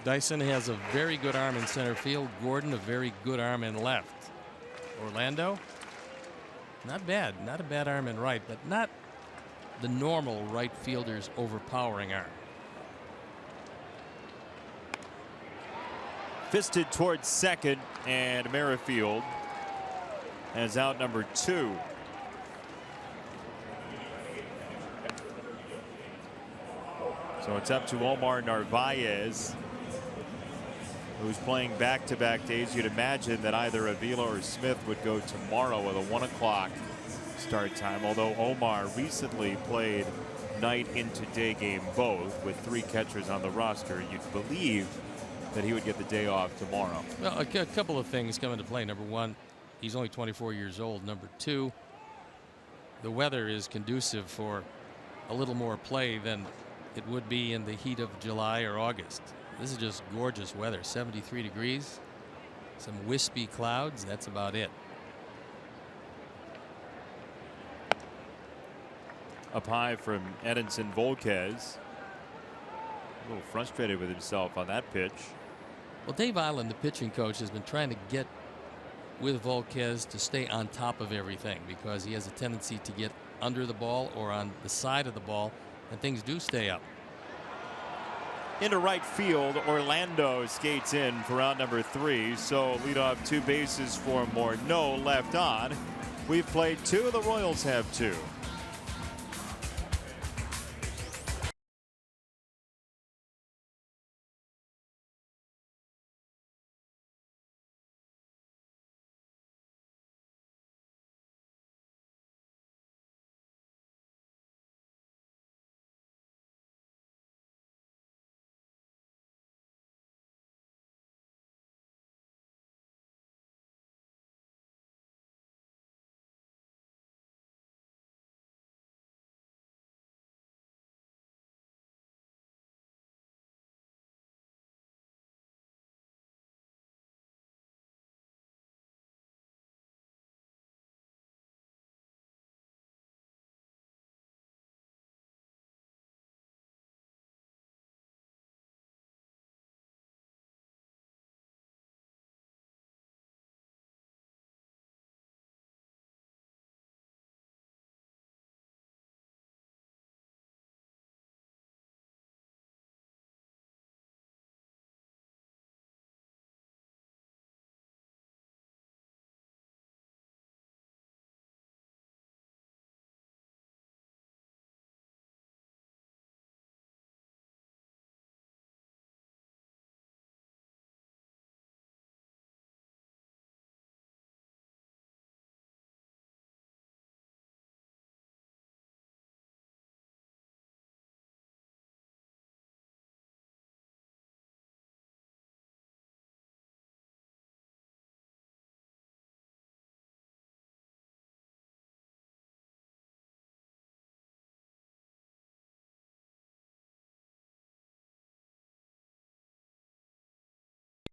Dyson has a very good arm in center field. Gordon a very good arm in left. Orlando, not bad. Not a bad arm in right, but not the normal right fielder's overpowering arm. Fisted towards second, and Merrifield has out number 2. So it's up to Omar Narvaez, who's playing back-to-back days. You'd imagine that either Avila or Smith would go tomorrow with a 1 o'clock start time, although Omar recently played night into day game both with 3 catchers on the roster. You'd believe that he would get the day off tomorrow. Well, a couple of things come into play. Number one, he's only 24 years old. Number two, the weather is conducive for a little more play than it would be in the heat of July or August. This is just gorgeous weather. 73 degrees, some wispy clouds. That's about it. Up high from Edinson Volquez. A little frustrated with himself on that pitch. Well, Dave Island, the pitching coach, has been trying to get with Volquez to stay on top of everything because he has a tendency to get under the ball or on the side of the ball, and things do stay up. Into right field, Orlando skates in for out number 3. So lead off 2 bases for Morneau, left on. We've played 2. The Royals have 2.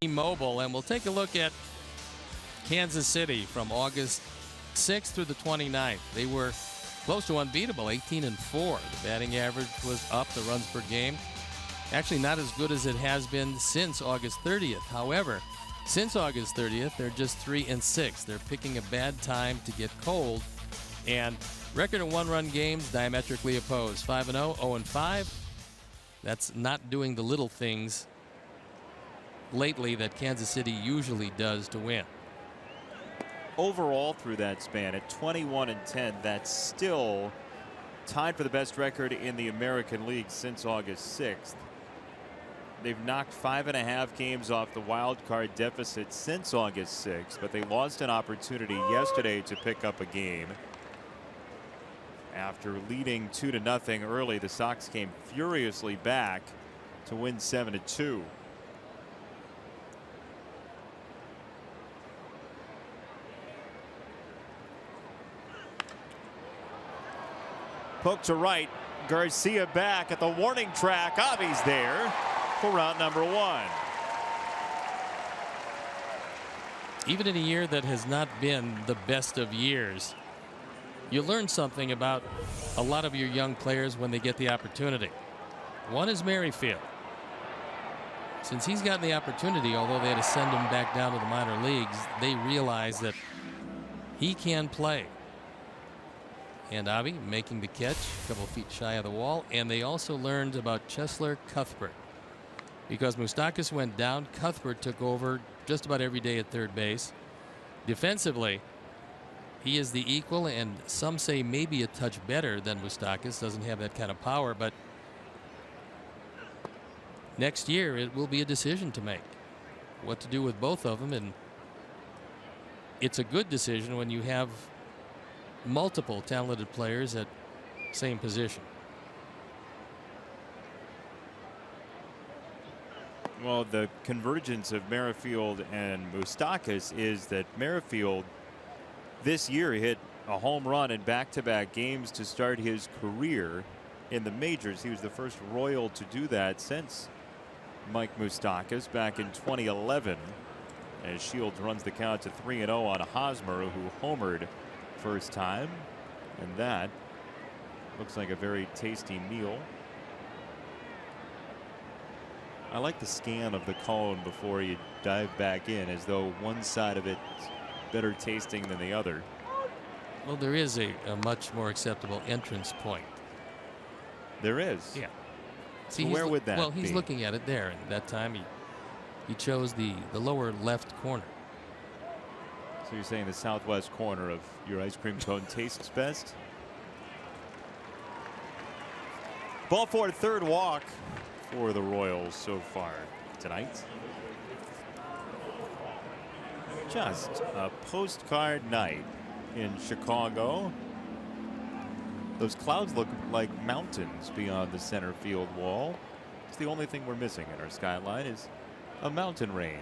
Mobile, and we'll take a look at Kansas City from August 6th through the 29th. They were close to unbeatable, 18-4. The batting average was up, the runs per game actually not as good as it has been since August 30th. However, since August 30th, they're just 3-6. They're picking a bad time to get cold, and record of 1-run games diametrically opposed. 5-0, 0-5. That's not doing the little things lately that Kansas City usually does to win. Overall, through that span at 21-10, that's still tied for the best record in the American League since August 6th. They've knocked 5.5 games off the wild card deficit since August 6th, but they lost an opportunity yesterday to pick up a game. After leading 2-0 early, the Sox came furiously back to win 7-2. Poke to right. Garcia back at the warning track. Avi's there for round number 1. Even in a year that has not been the best of years, you learn something about a lot of your young players when they get the opportunity. One is Merrifield. Since he's gotten the opportunity, although they had to send him back down to the minor leagues, they realize that he can play. And Avi making the catch a couple feet shy of the wall. And they also learned about Cheslor Cuthbert. Because Moustakas went down, Cuthbert took over just about every day at third base. Defensively, he is the equal, and some say maybe a touch better than Moustakas. Doesn't have that kind of power, but next year it will be a decision to make what to do with both of them. And it's a good decision when you have multiple talented players at same position. Well, the convergence of Merrifield and Moustakas is that Merrifield this year hit a home run in back-to-back games to start his career in the majors. He was the first Royal to do that since Mike Moustakas back in 2011, as Shields runs the count to 3-0 on Hosmer, who homered first time, and that looks like a very tasty meal. I like the scan of the cone before you dive back in, as though one side of it's better tasting than the other. Well, there is a much more acceptable entrance point. There is. Yeah. See, so where would that Well, he's be? looking at it there, and that time he chose the lower left corner. So you're saying the southwest corner of your ice cream cone tastes best? Ball for third walk for the Royals so far tonight. Just a postcard night in Chicago. Those clouds look like mountains beyond the center field wall. It's the only thing we're missing in our skyline is a mountain range.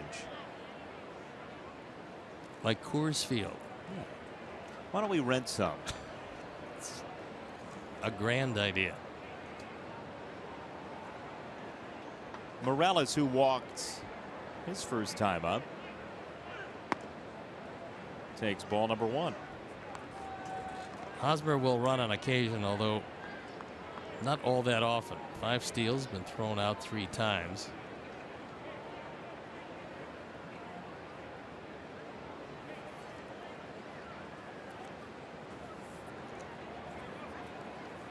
Like Coors Field. Yeah. Why don't we rent some? It's a grand idea. Morales, who walked his first time up, takes ball number 1. Hosmer will run on occasion, although not all that often. 5 steals, been thrown out 3 times.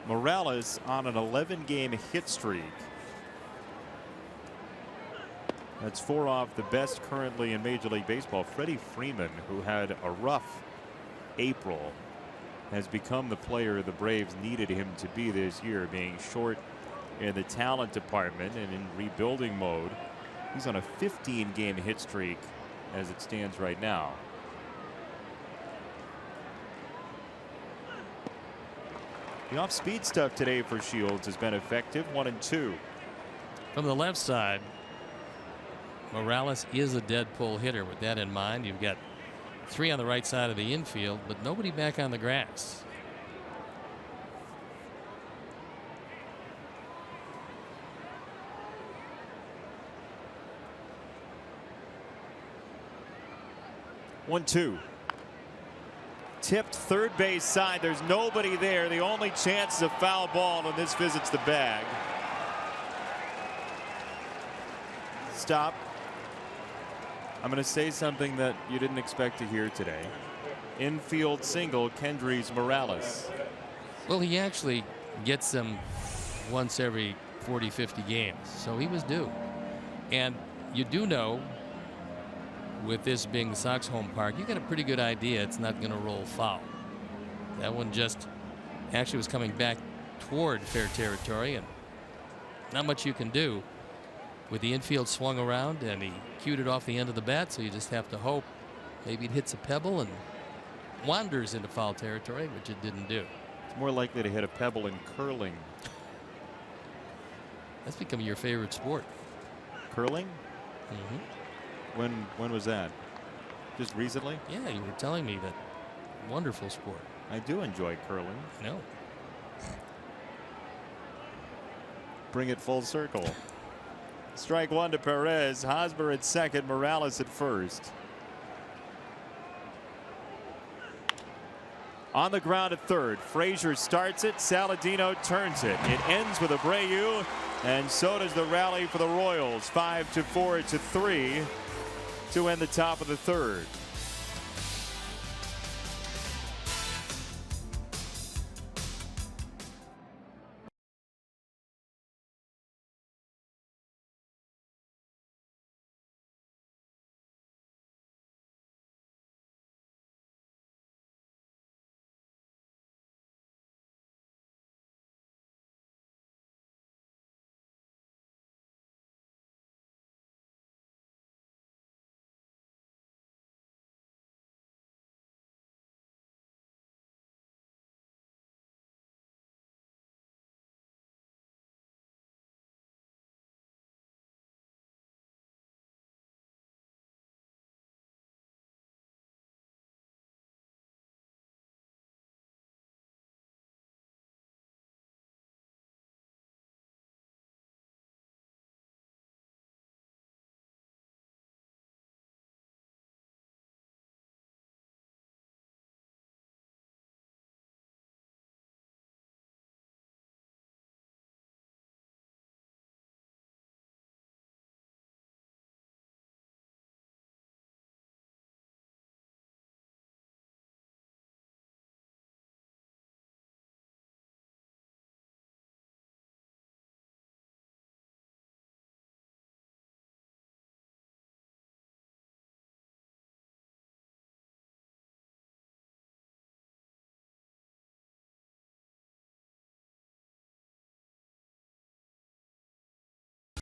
Morales on an 11-game hit streak. That's 4 off the best currently in Major League Baseball. Freddie Freeman, who had a rough April, has become the player the Braves needed him to be this year, being short in the talent department and in rebuilding mode. He's on a 15-game hit streak as it stands right now. The off-speed stuff today for Shields has been effective. 1 and 2. From the left side, Morales is a dead pull hitter. With that in mind, you've got 3 on the right side of the infield, but nobody back on the grass. One, 2. Tipped third base side. There's nobody there. The only chance is a foul ball, and this visits the bag. Stop. I'm going to say something that you didn't expect to hear today. Infield single, Kendrys Morales. Well, he actually gets them once every 40-50 games, so he was due. And you do know, with this being the Sox home park, you got a pretty good idea it's not going to roll foul. That one just actually was coming back toward fair territory, and not much you can do. With the infield swung around, and he cued it off the end of the bat, so you just have to hope maybe it hits a pebble and wanders into foul territory, which it didn't do. It's more likely to hit a pebble in curling. That's become your favorite sport. Curling? Mm-hmm. When was that? Just recently? Yeah, you were telling me that. Wonderful sport. I do enjoy curling. No. Bring it full circle. Strike 1 to Perez. Hosmer at second. Morales at first. On the ground at third. Frazier starts it. Saladino turns it. It ends with Abreu, and so does the rally for the Royals. 5-4 to 3 to end the top of the third.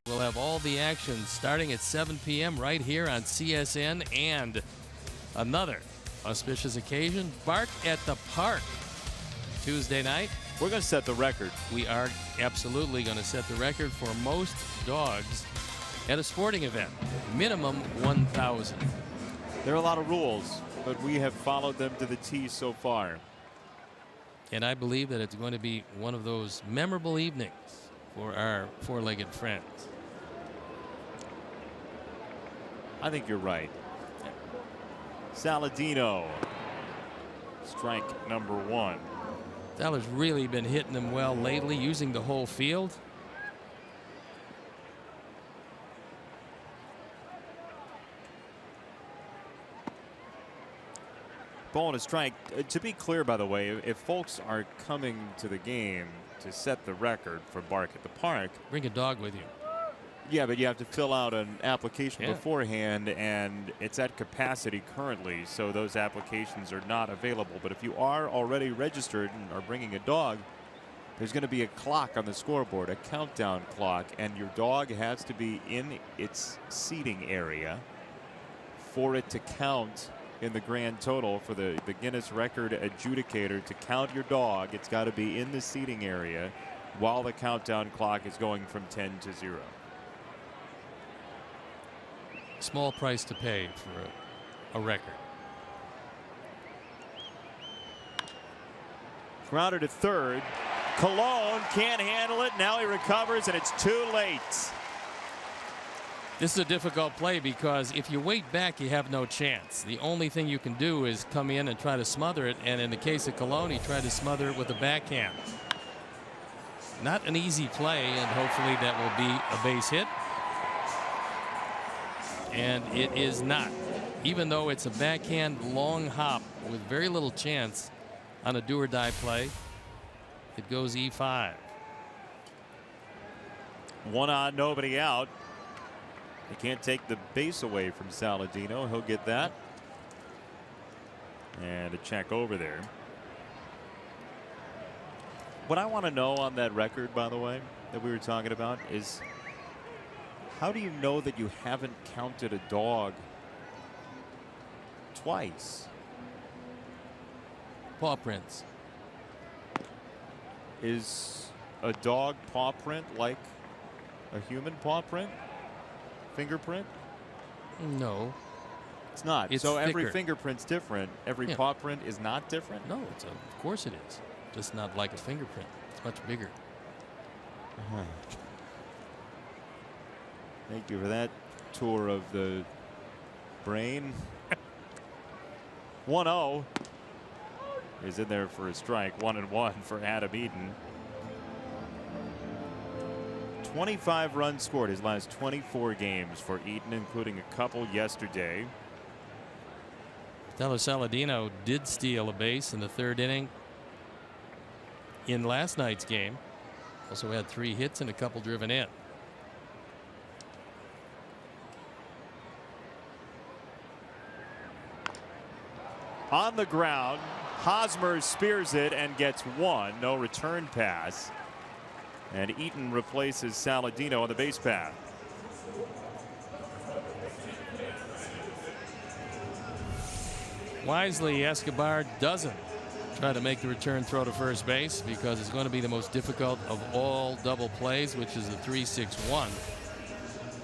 We'll have all the action starting at 7 p.m. right here on CSN, and another auspicious occasion, Bark at the Park, Tuesday night. We're going to set the record. We are absolutely going to set the record for most dogs at a sporting event. Minimum 1,000. There are a lot of rules, but we have followed them to the T so far. And I believe that it's going to be one of those memorable evenings for our four-legged friends. I think you're right. Saladino, strike number 1. Saller's really been hitting them well lately, using the whole field. Ball and a strike. To be clear, by the way, if folks are coming to the game to set the record for Bark at the Park, bring a dog with you. Yeah, but you have to fill out an application Yeah. beforehand, and it's at capacity currently, so those applications are not available. But if you are already registered and are bringing a dog, there's going to be a clock on the scoreboard, a countdown clock, and your dog has to be in its seating area for it to count in the grand total. For the Guinness record adjudicator to count your dog, it's got to be in the seating area while the countdown clock is going from 10 to 0. Small price to pay for a record. Grounded to third. Cologne can't handle it. Now he recovers, and it's too late. This is a difficult play because if you wait back, you have no chance. The only thing you can do is come in and try to smother it, and in the case of Cologne, he tried to smother it with a backhand. Not an easy play, and hopefully that will be a base hit. And it is not, even though it's a backhand long hop with very little chance on a do or die play. It goes E5. 1 on, nobody out. They can't take the base away from Saladino. He'll get that. And a check over there. What I want to know on that record, by the way, that we were talking about is, how do you know that you haven't counted a dog twice? Paw prints. Is a dog paw print like a human paw print? Fingerprint? No. It's not. It's so every thicker. fingerprint's different. Every Yeah. paw print is not different? No, of course it is. Just not like a fingerprint. It's much bigger. Thank you for that tour of the brain. 1-0. He's in there for a strike. 1-1 for Adam Eaton. 25 runs scored his last 24 games for Eaton, including a couple yesterday. Tyler Saladino did steal a base in the third inning in last night's game. Also had 3 hits and a couple driven in. On the ground, Hosmer spears it and gets 1. No return pass. And Eaton replaces Saladino on the base path. Wisely, Escobar doesn't try to make the return throw to first base because it's going to be the most difficult of all double plays, which is the 3-6-1.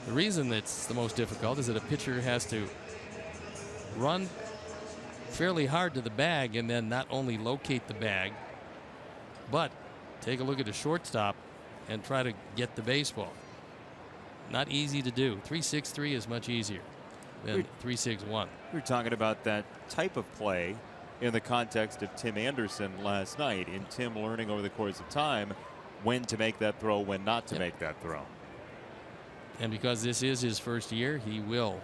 The reason it's the most difficult is that a pitcher has to run fairly hard to the bag and then not only locate the bag, but take a look at the shortstop and try to get the baseball. Not easy to do. 3-6-3 is much easier than 3-6-1. We were talking about that type of play in the context of Tim Anderson last night, in Tim learning over the course of time when to make that throw, when not to make that throw. And because this is his first year, he will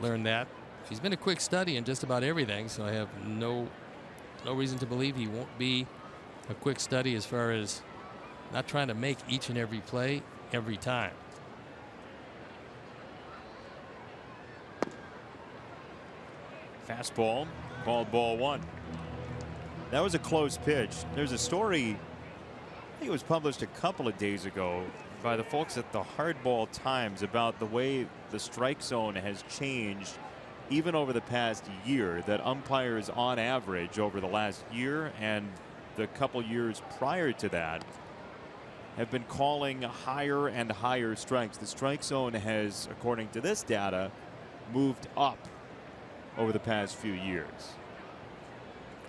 learn that. He's been a quick study in just about everything, so I have no reason to believe he won't be a quick study as far as not trying to make each and every play every time. Fastball called ball 1. That was a close pitch. There's a story, I think it was published a couple of days ago, by the folks at the Hardball Times about the way the strike zone has changed even over the past year, that umpires on average over the last year and the couple years prior to that have been calling higher and higher strikes. The strike zone has, according to this data, moved up over the past few years.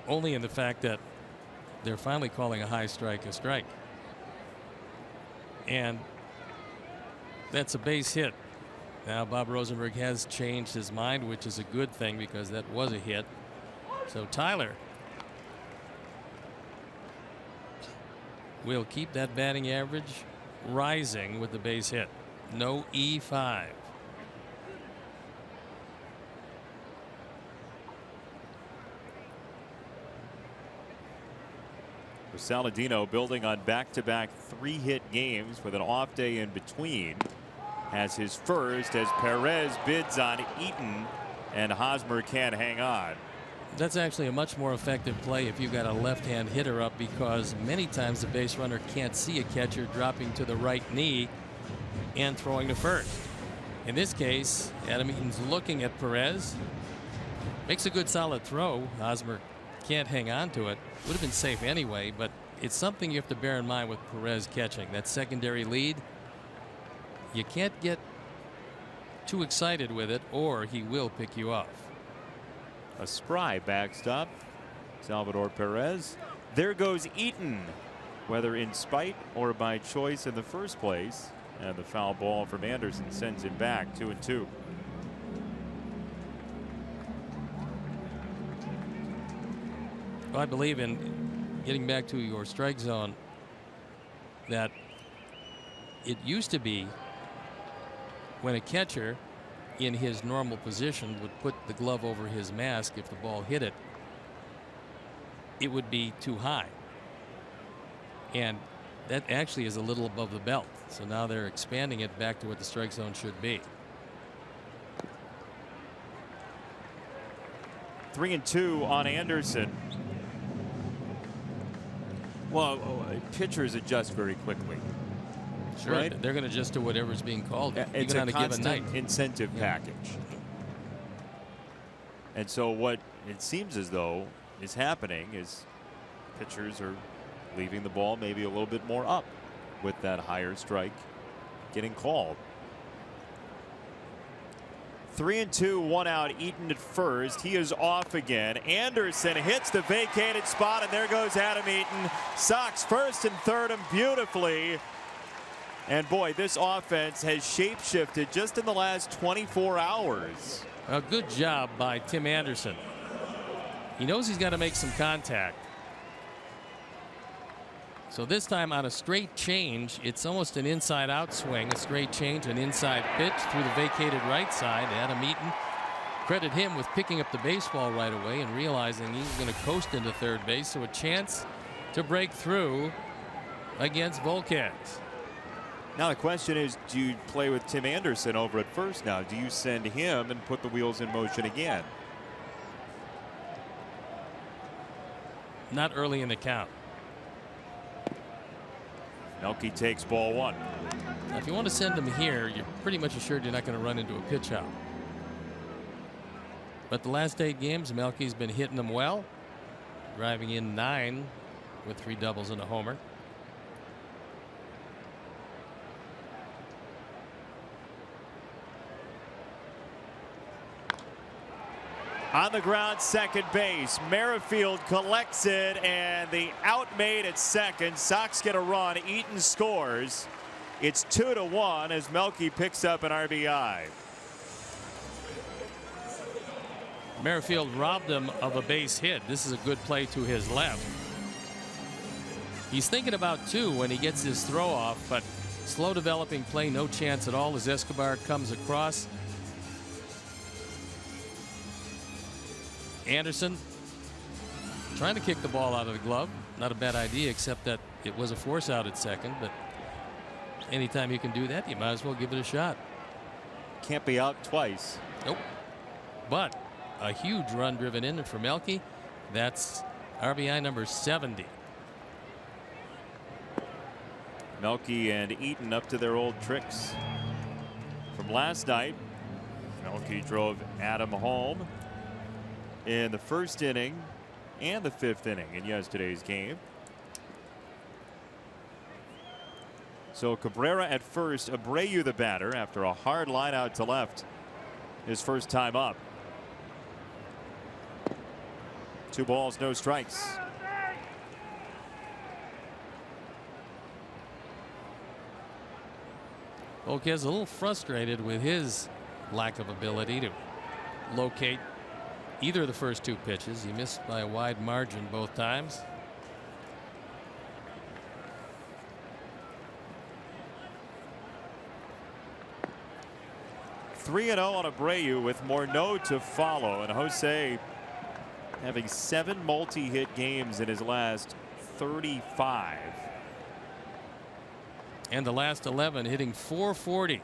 Only in the fact that they're finally calling a high strike a strike. And that's a base hit. Now Bob Rosenberg has changed his mind, which is a good thing because that was a hit. So Tyler will keep that batting average rising with the base hit. No E5. Saladino, building on back-to-back 3-hit games with an off day in between, has his first as Perez bids on Eaton and Hosmer can't hang on. That's actually a much more effective play if you've got a left-hand hitter up, because many times the base runner can't see a catcher dropping to the right knee and throwing to first. In this case, Adam Eaton's looking at Perez, makes a good solid throw. Hosmer can't hang on to it. Would have been safe anyway, but it's something you have to bear in mind with Perez catching. That secondary lead, you can't get too excited with it or he will pick you off. A spry backstop, Salvador Perez. There goes Eaton, whether in spite or by choice in the first place, and the foul ball from Anderson sends him back 2-2. Well, I believe in getting back to your strike zone that it used to be when a catcher in his normal position would put the glove over his mask, if the ball hit it, it would be too high. And that actually is a little above the belt. So now they're expanding it back to what the strike zone should be. 3-2 on Anderson. Well, pitchers adjust very quickly. Sure, right? They're going to adjust to whatever's being called, it's even on a a given night. Incentive package. And so what it seems as though is happening is pitchers are leaving the ball maybe a little bit more up with that higher strike getting called. 3-2, 1 out. Eaton at first. He is off again. Anderson hits the vacated spot, and there goes Adam Eaton. Socks first and third him beautifully. And boy, this offense has shape-shifted just in the last 24 hours. A good job by Tim Anderson. He knows he's got to make some contact. So this time on a straight change, it's almost an inside-out swing, a straight change, an inside pitch through the vacated right side. Adam Eaton, credit him with picking up the baseball right away and realizing he's going to coast into third base, so a chance to break through against Volquez. Now the question is, do you play with Tim Anderson over at first now? Do you send him and put the wheels in motion again? Not early in the count. Melky takes ball one. Now, if you want to send him here, you're pretty much assured you're not going to run into a pitch out. But the last 8 games, Melky's been hitting them well, driving in 9 with 3 doubles and a homer. On the ground, second base. Merrifield collects it, and the out made at second. Sox get a run. Eaton scores. It's 2-1 as Melky picks up an RBI. Merrifield robbed him of a base hit. This is a good play to his left. He's thinking about 2 when he gets his throw off, but slow developing play, no chance at all as Escobar comes across. Anderson trying to kick the ball out of the glove. Not a bad idea, except that it was a force out at second. But anytime you can do that, you might as well give it a shot. Can't be out twice. Nope. But a huge run driven in for Melky. That's RBI number 70. Melky and Eaton up to their old tricks from last night. Melky drove Adam home in the first inning and the fifth inning in yesterday's game. So Cabrera at first, Abreu the batter after a hard line out to left his first time up. 2 balls, no strikes. Volquez a little frustrated with his lack of ability to locate either of the first 2 pitches. He missed by a wide margin both times. (3-0) on Abreu with Morneau to follow, and Jose having 7 multi-hit games in his last 35. And the last 11 hitting .440.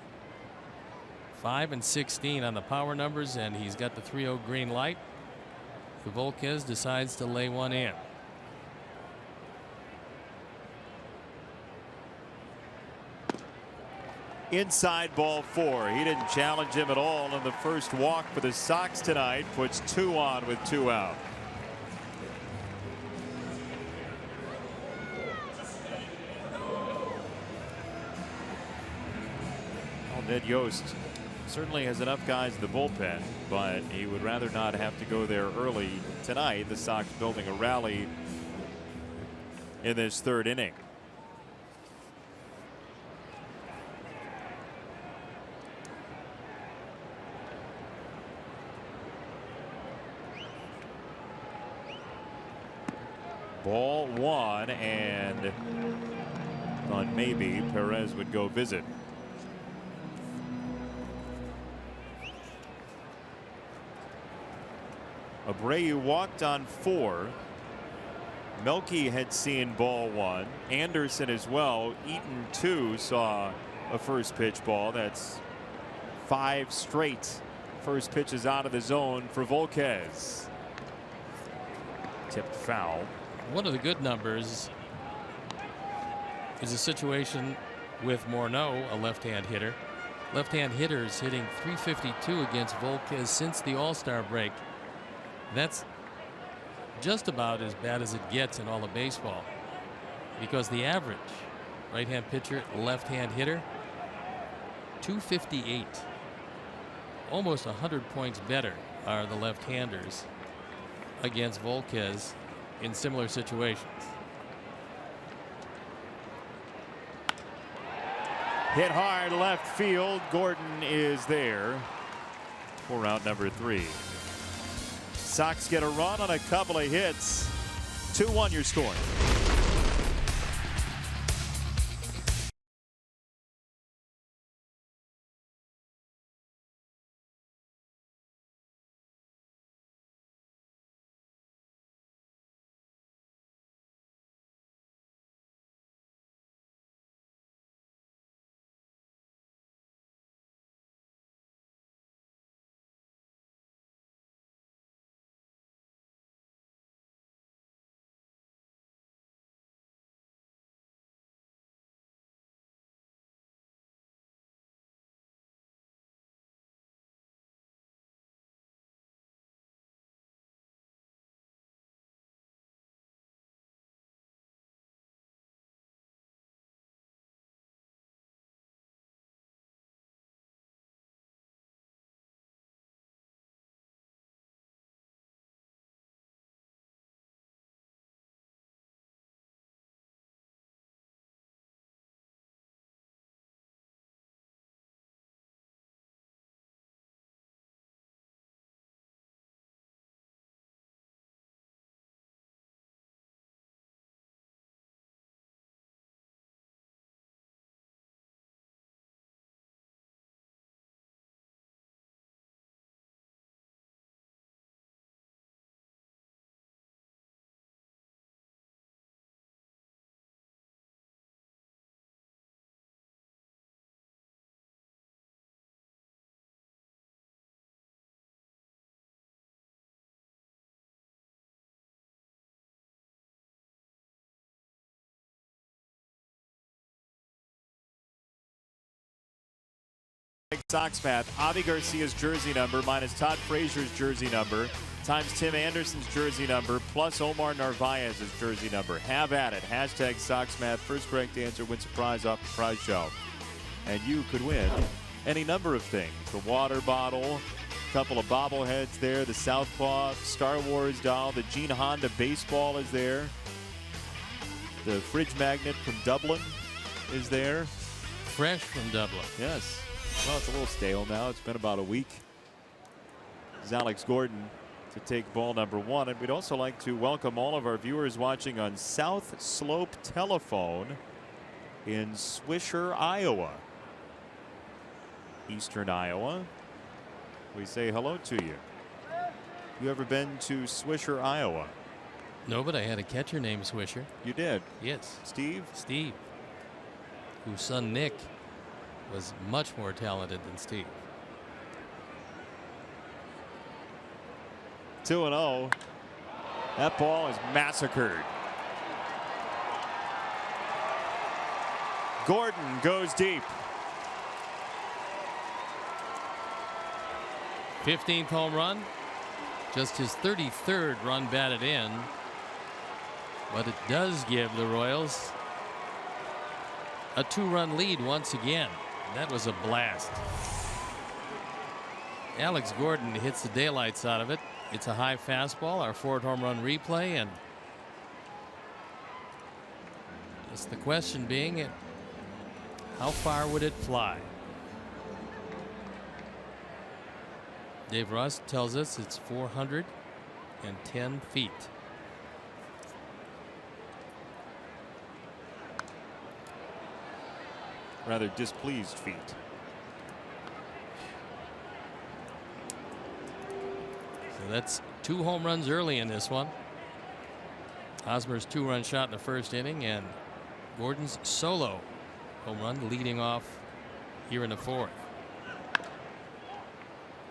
5 and 16 on the power numbers, and he's got the 3-0 green light. Volquez decides to lay one in. Inside ball 4. He didn't challenge him at all in the first walk for the Sox tonight. Puts 2 on with 2 out. Ned Yost certainly has enough guys in the bullpen, but he would rather not have to go there early tonight. The Sox building a rally in this 3rd inning. Ball 1, and on maybe Perez would go visit. Abreu walked on 4. Melky had seen ball 1. Anderson as well. Eaton too saw a first pitch ball. That's 5 straight first pitches out of the zone for Volquez. Tipped foul. One of the good numbers is a situation with Morneau, a left-hand hitter. Left-hand hitters hitting .352 against Volquez since the All-Star break. That's just about as bad as it gets in all of baseball, because the average right-hand pitcher, left-hand hitter, .258. Almost 100 points better are the left-handers against Volquez in similar situations. Hit hard left field. Gordon is there for out number 3. Sox get a run on a couple of hits. 2-1 your score. Sox math. Avi Garcia's jersey number minus Todd Frazier's jersey number times Tim Anderson's jersey number plus Omar Narvaez's jersey number. Have at it. Hashtag Sox math. First correct answer wins a prize off the prize shelf. And you could win any number of things. The water bottle, a couple of bobbleheads there, the Southpaw Star Wars doll, the Gene Honda baseball is there. The fridge magnet from Dublin is there. Fresh from Dublin. Yes. Well, it's a little stale now. It's been about a week. It's Alex Gordon to take ball number 1. And we'd also like to welcome all of our viewers watching on South Slope Telephone in Swisher, Iowa. Eastern Iowa. We say hello to you. You ever been to Swisher, Iowa? No, but I had a catcher named Swisher. You did? Yes. Steve? Steve, whose son Nick was much more talented than Steve. 2-0. That ball is massacred. Gordon goes deep. 15th home run. Just his 33rd run batted in. But it does give the Royals a 2-run lead once again. That was a blast. Alex Gordon hits the daylights out of it. It's a high fastball, our 4th home run replay, and it's the question being, how far would it fly? Dave Rust tells us it's 410 feet. Rather displeased feet. So that's 2 home runs early in this one. Hosmer's 2-run shot in the first inning and Gordon's solo home run leading off here in the 4th.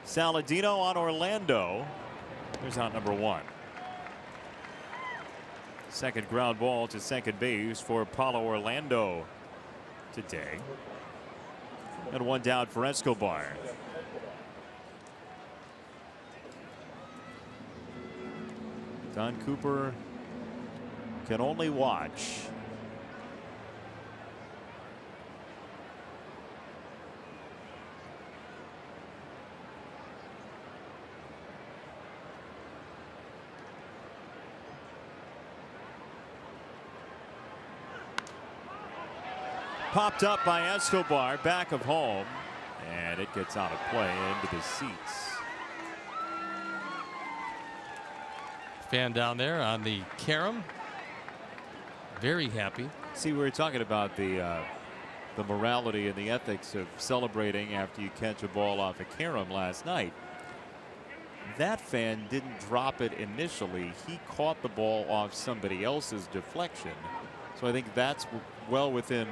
Saladino on Orlando. Here's out number 1. Second ground ball to second base for Paulo Orlando today. And 1 down for Escobar. Don Cooper can only watch. Popped up by Escobar, back of home, and it gets out of play into the seats. Fan down there on the carom, very happy. See, we were talking about the morality and the ethics of celebrating after you catch a ball off a carom last night. That fan didn't drop it initially. He caught the ball off somebody else's deflection. So I think that's well within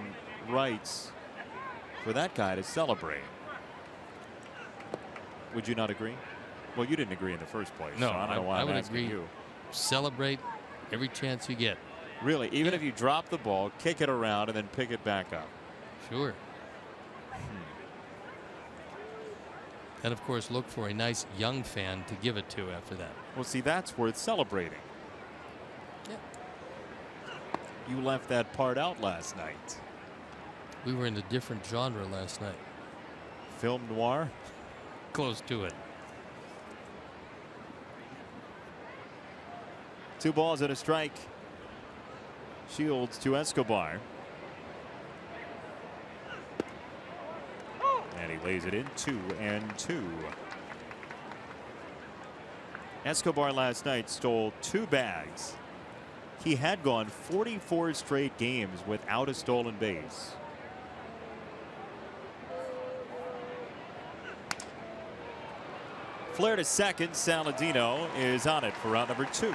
rights for that guy to celebrate. Would you not agree? Well, you didn't agree in the first place. No, so I don't know why I would I'm asking agree. you. Celebrate every chance you get. Really, even if you drop the ball, kick it around and then pick it back up. Sure. And of course, look for a nice young fan to give it to after that. Well, see, that's worth celebrating. Yeah. You left that part out last night. We were in a different genre last night. Film noir? Close to it. 2 balls and a strike. Shields to Escobar. And he lays it in 2-2. Escobar last night stole 2 bags. He had gone 44 straight games without a stolen base. Flare to second. Saladino is on it for out number 2.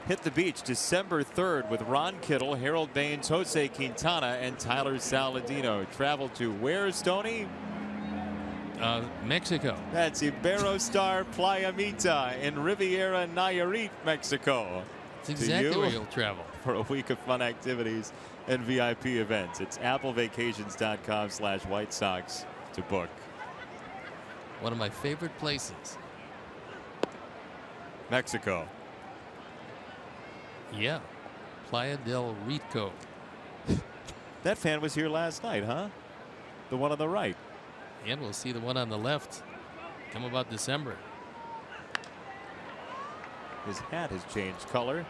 Hit the beach December 3rd with Ron Kittle, Harold Baines, Jose Quintana, and Tyler Saladino. Traveled to where, Stoney? Mexico. That's Iberostar Playa Mita in Riviera Nayarit, Mexico. It's exactly where you'll travel for a week of fun activities and VIP events. It's applevacations.com/White Sox to book. One of my favorite places. Mexico. Yeah. Playa del Rico. That fan was here last night, huh? The one on the right. And we'll see the one on the left come about December. His hat has changed color.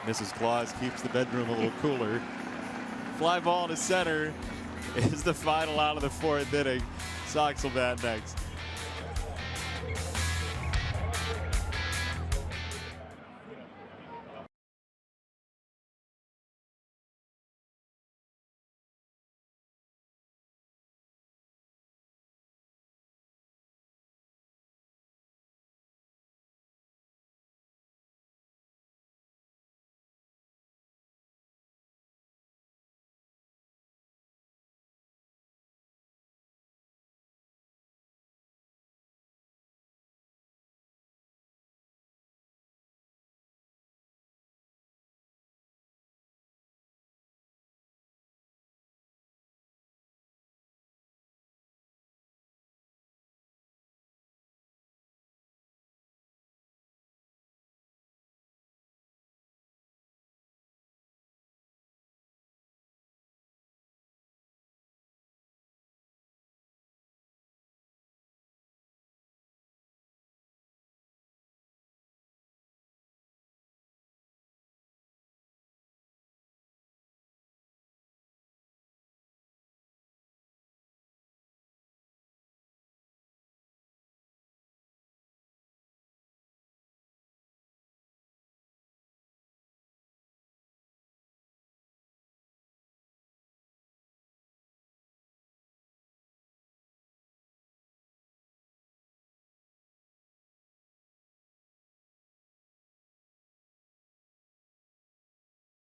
Mrs. Claus keeps the bedroom a little cooler. Fly ball to center is the final out of the 4th inning. Sox will bat next.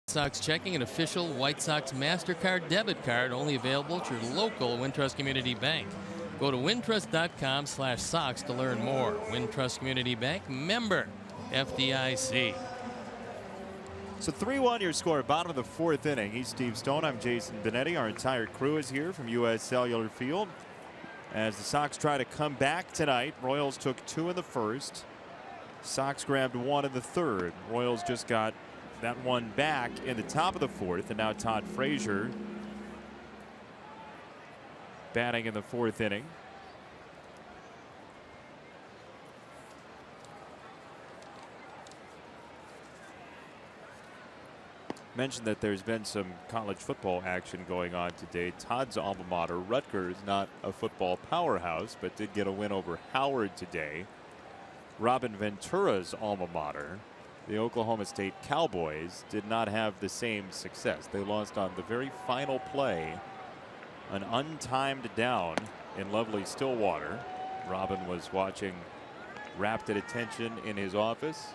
Sox checking an official White Sox MasterCard debit card only available at your local Wintrust Community Bank. Go to wintrust.com/Sox to learn more. Wintrust Community Bank, member FDIC. So 3-1 your score, bottom of the 4th inning. He's Steve Stone. I'm Jason Benetti. Our entire crew is here from U.S. Cellular Field as the Sox try to come back tonight. Royals took 2 in the 1st. Sox grabbed 1 in the 3rd. Royals just got that one back in the top of the 4th, and now Todd Frazier batting in the 4th inning. Mentioned that there's been some college football action going on today. Todd's alma mater, Rutgers, not a football powerhouse, but did get a win over Howard today. Robin Ventura's alma mater, the Oklahoma State Cowboys, did not have the same success. They lost on the very final play, an untimed down in lovely Stillwater. Robin was watching rapt at attention in his office.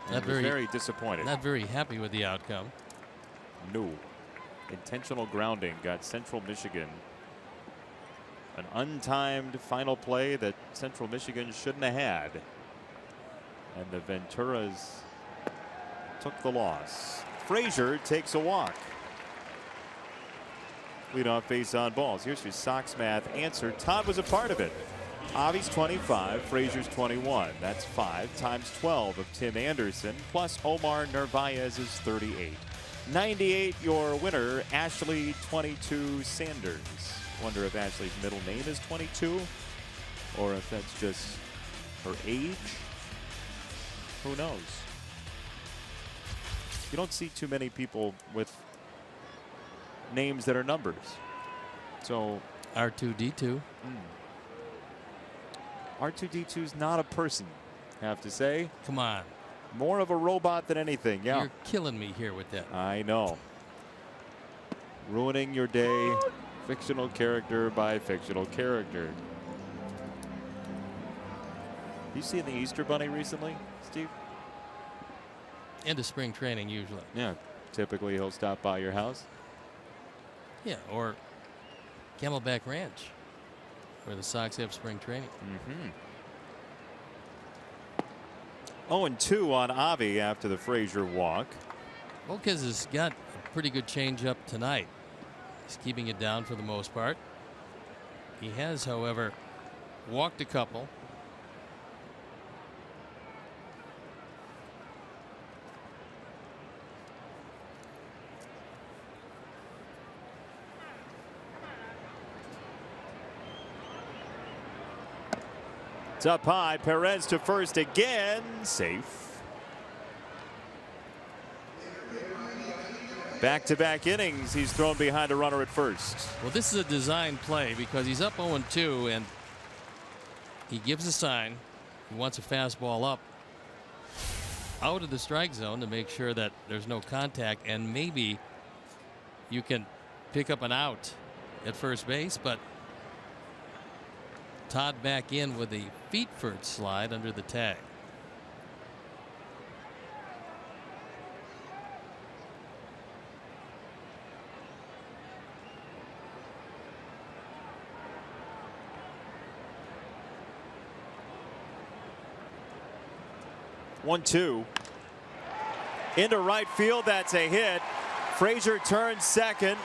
And was very disappointed. Not very happy with the outcome. No. Intentional grounding got Central Michigan. An untimed final play that Central Michigan shouldn't have had. And the Venturas took the loss. Frazier takes a walk. Leadoff base on balls. Here's your Sox math answer. Todd was a part of it. Avi's 25, Frazier's 21. That's 5 times 12 of Tim Anderson, plus Omar Narvaez's 38. 98, your winner, Ashley 22 Sanders. Wonder if Ashley's middle name is 22 or if that's just her age. Who knows? You don't see too many people with names that are numbers. So R2D2. R2D2's not a person, I have to say. Come on. More of a robot than anything. Yeah. You're killing me here with that. I know. Ruining your day, fictional character by fictional character. You seen the Easter Bunny recently, Steve? Into spring training usually. Yeah. Typically he'll stop by your house. Yeah, or Camelback Ranch, where the Sox have spring training. 0-2 on Avi after the Frazier walk. Volquez has got a pretty good changeup tonight. He's keeping it down for the most part. He has, however, walked a couple. It's up high. Perez to first again. Safe. Back-to-back innings. He's thrown behind a runner at first. Well, this is a design play because he's up 0-2 and he gives a sign. He wants a fastball up out of the strike zone to make sure that there's no contact, and maybe you can pick up an out at first base. But Todd back in with a feet first slide under the tag. One-two into right field. That's a hit. Frazier turns second.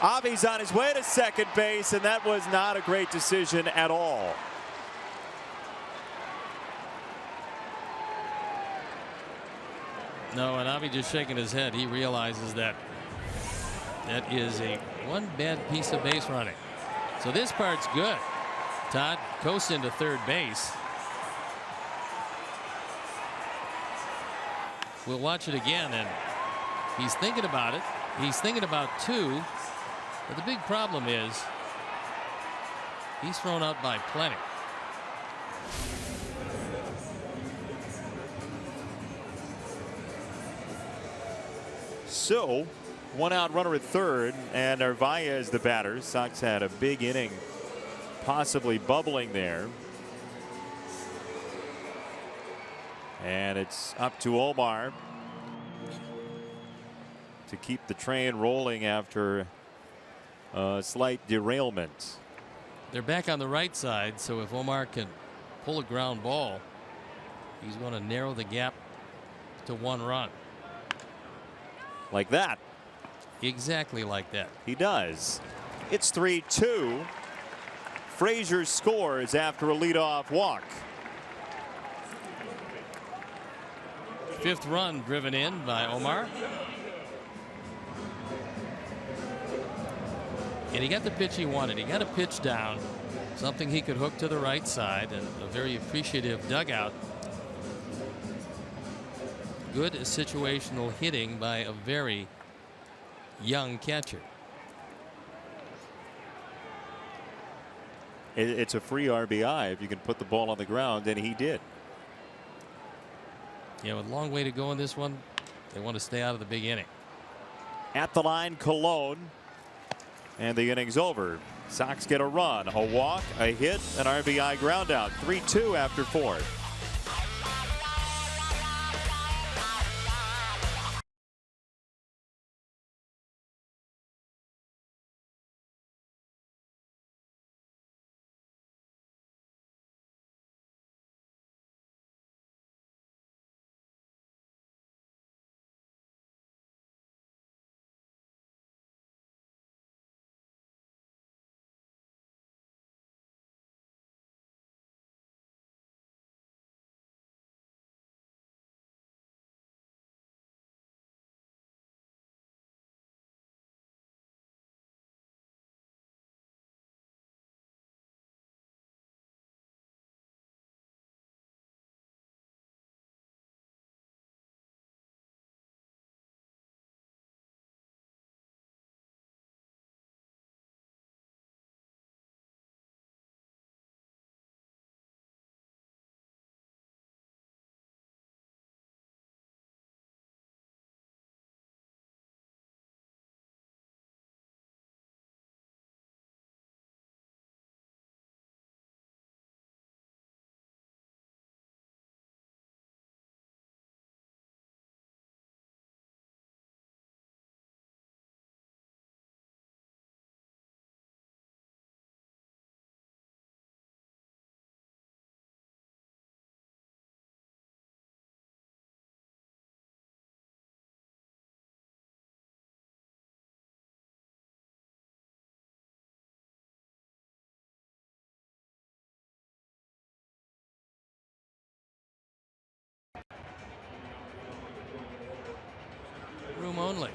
Avi's on his way to second base, and that was not a great decision at all. No, and Avi just shaking his head. He realizes that that is one bad piece of base running. So this part's good. Todd coasts into third base. We'll watch it again, and he's thinking about it. He's thinking about two. But the big problem is he's thrown out by plenty. So, one out runner at third, and Narvaez is the batter. Sox had a big inning, possibly bubbling there. And it's up to Omar to keep the train rolling after a slight derailment. They're back on the right side, so if Omar can pull a ground ball, he's going to narrow the gap to one run. Like that. Exactly like that. He does. It's 3-2. Frazier scores after a leadoff walk. Fifth run driven in by Omar. And he got the pitch he wanted. He got a pitch down, something he could hook to the right side, and a very appreciative dugout. Good situational hitting by a very young catcher. It's a free RBI if you can put the ball on the ground, and he did. Yeah, with a long way to go in this one. They want to stay out of the big inning. At the line, Cologne. And the inning's over. Sox get a run, a walk, a hit, an RBI ground out. 3-2 after 4. only.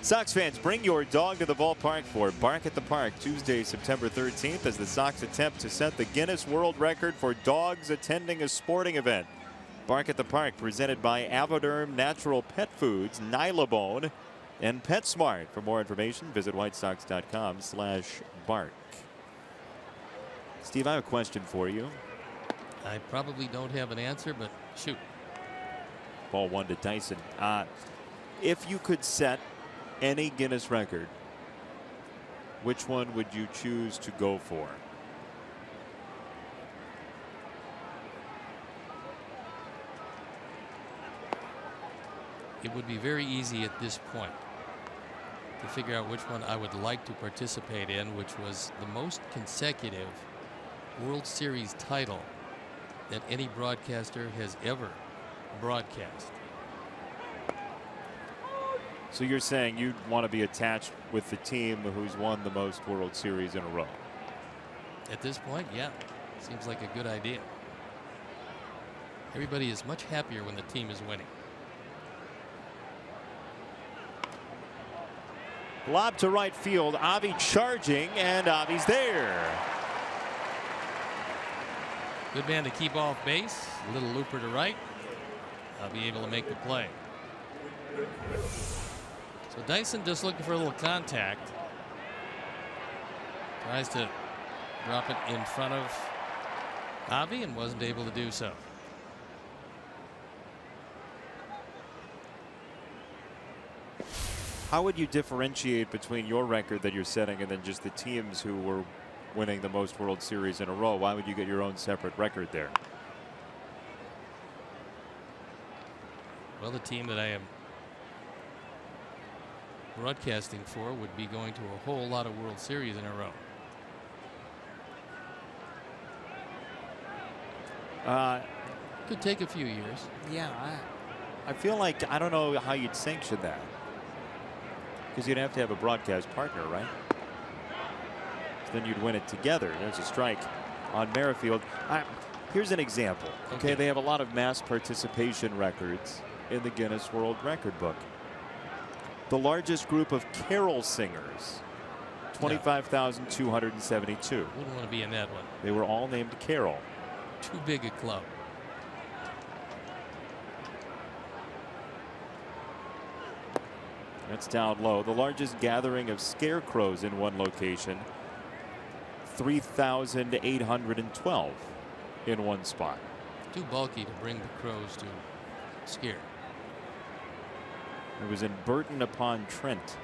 Sox fans, bring your dog to the ballpark for Bark at the Park Tuesday, September 13th, as the Sox attempt to set the Guinness World Record for dogs attending a sporting event. Bark at the Park, presented by Avoderm Natural Pet Foods, Nylabone, and PetSmart. For more information, visit whitesox.com/bark. Steve, I have a question for you. I probably don't have an answer, but shoot. Ball 1 to Dyson. If you could set any Guinness record, which one would you choose to go for? It would be very easy at this point to figure out which one I would like to participate in, which was the most consecutive World Series title that any broadcaster has ever broadcast. So you're saying you'd want to be attached with the team who's won the most World Series in a row? At this point, yeah. Seems like a good idea. Everybody is much happier when the team is winning. Lob to right field. Avi charging, and Avi's there. Good man to keep off base. A little looper to right. I'll be able to make the play. So Dyson just looking for a little contact. Tries to drop it in front of Avi and wasn't able to do so. How would you differentiate between your record that you're setting and then just the teams who were winning the most World Series in a row? Why would you get your own separate record there? Well, the team that I am broadcasting for would be going to a whole lot of World Series in a row. Could take a few years. Yeah, I feel like I don't know how you'd sanction that, because you'd have to have a broadcast partner, right? So then you'd win it together. There's a strike on Merrifield. Here's an example. Okay, they have a lot of mass participation records in the Guinness World Record book. The largest group of carol singers, 25,272. Wouldn't want to be in that one. They were all named Carol. Too big a club. That's down low. The largest gathering of scarecrows in one location, 3,812 in one spot. Too bulky to bring the crows to scare. It was in Burton upon Trent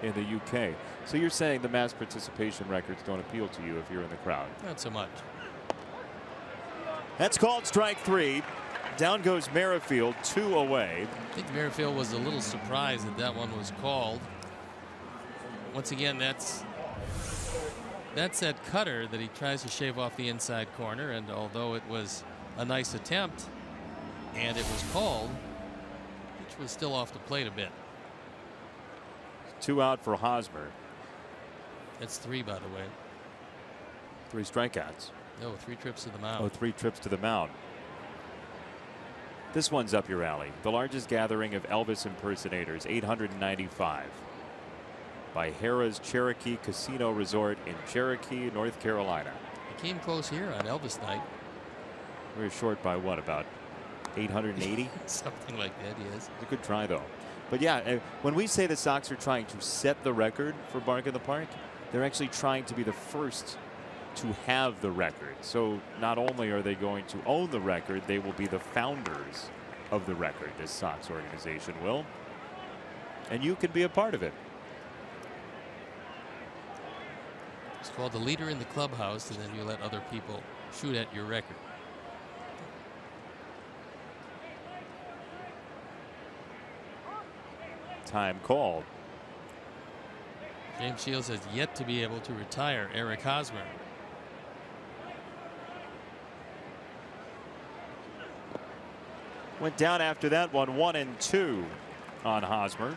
in the UK. So you're saying the mass participation records don't appeal to you if you're in the crowd? Not so much. That's called strike 3. Down goes Merrifield, 2 away. I think Merrifield was a little surprised that that one was called. Once again, that's that cutter that he tries to shave off the inside corner, and although it was a nice attempt and it was called, which was still off the plate a bit. 2 out for Hosmer. That's 3, by the way. 3 strikeouts. No, 3 trips to the mound. Oh, 3 trips to the mound. This one's up your alley. The largest gathering of Elvis impersonators, 895, by Harrah's Cherokee Casino Resort in Cherokee, North Carolina. It came close here on Elvis night. We were short by what, about 880? Something like that, yes. It's a good try, though. But yeah, when we say the Sox are trying to set the record for Bark in the Park, they're actually trying to be the first to have the record. So not only are they going to own the record, they will be the founders of the record. This Sox organization will, and you can be a part of it. It's called the leader in the clubhouse, and then you let other people shoot at your record. Time called. James Shields has yet to be able to retire Eric Hosmer. Went down after that one, 1-2 on Hosmer,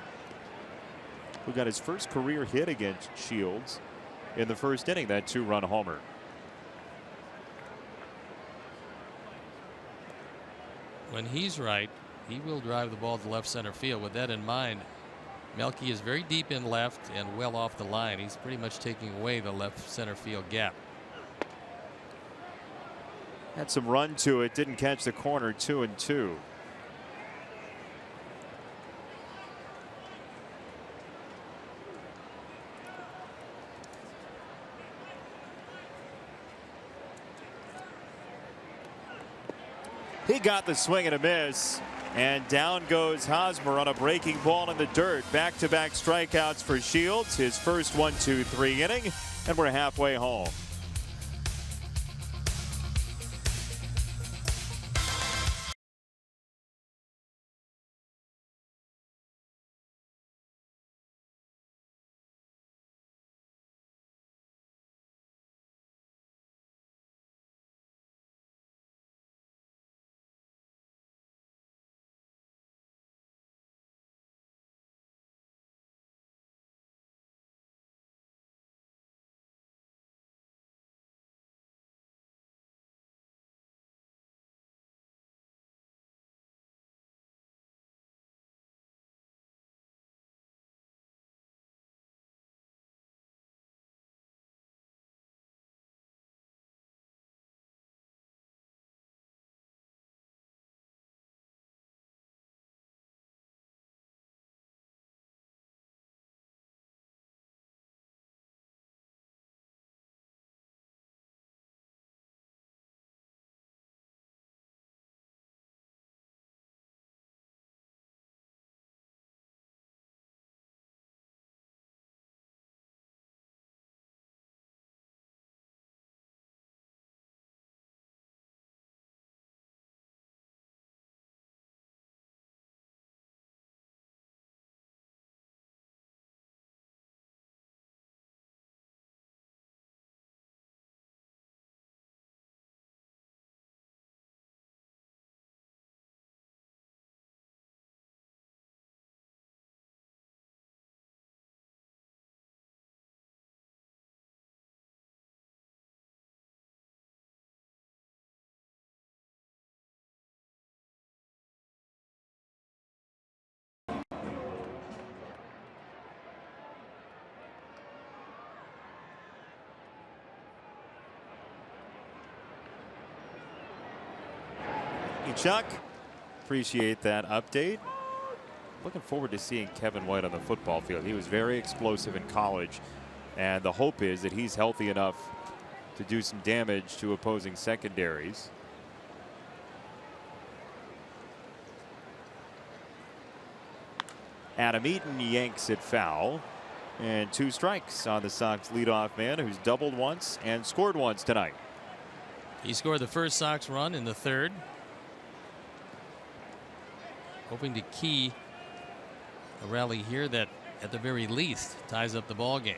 who got his first career hit against Shields in the first inning, that 2-run homer. When he's right, he will drive the ball to left center field. With that in mind, Melky is very deep in left and well off the line. He's pretty much taking away the left center field gap. Had some run to it, didn't catch the corner. 2-2. He got the swing and a miss, and down goes Hosmer on a breaking ball in the dirt. Back-to-back strikeouts for Shields, his first 1-2-3 inning, and we're halfway home. Chuck, appreciate that update. Looking forward to seeing Kevin White on the football field. He was very explosive in college, and the hope is that he's healthy enough to do some damage to opposing secondaries. Adam Eaton yanks it foul, and 2 strikes on the Sox leadoff man, who's doubled once and scored once tonight. He scored the first Sox run in the 3rd. Hoping to key a rally here that at the very least ties up the ball game.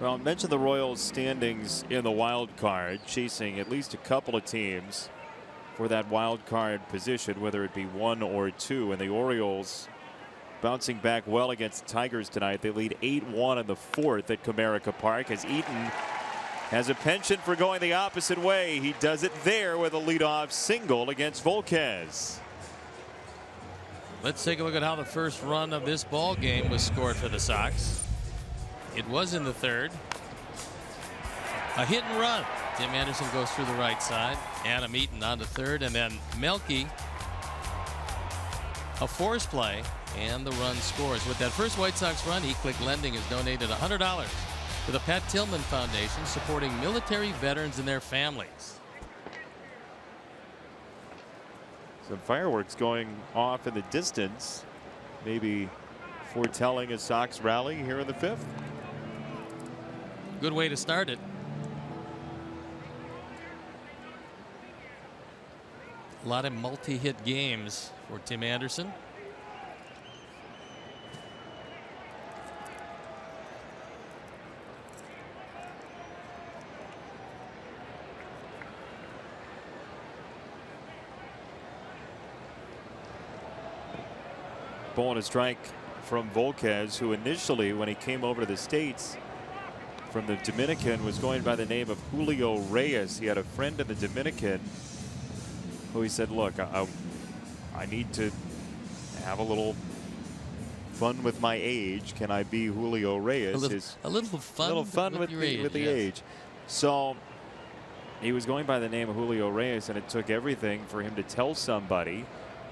Well, I mentioned the Royals standings in the wild card, chasing at least a couple of teams for that wild card position, whether it be 1 or 2, and the Orioles bouncing back well against the Tigers tonight. They lead 8-1 in the 4th at Comerica Park, as Eaton has a penchant for going the opposite way. He does it there with a leadoff single against Volquez. Let's take a look at how the first run of this ball game was scored for the Sox. It was in the 3rd. A hit and run. Tim Anderson goes through the right side. Adam Eaton on the 3rd, and then Melky, a force play, and the run scores. With that first White Sox run, E-Click Lending has donated $100 to the Pat Tillman Foundation, supporting military veterans and their families. Some fireworks going off in the distance, maybe foretelling a Sox rally here in the 5th. Good way to start it. A lot of multi-hit games for Tim Anderson. Ball and a strike from Volquez, who initially, when he came over to the States from the Dominican, was going by the name of Julio Reyes. He had a friend in the Dominican who he said, look, I need to have a little fun with my age. Can I be Julio Reyes? A little fun with the age. So he was going by the name of Julio Reyes, and it took everything for him to tell somebody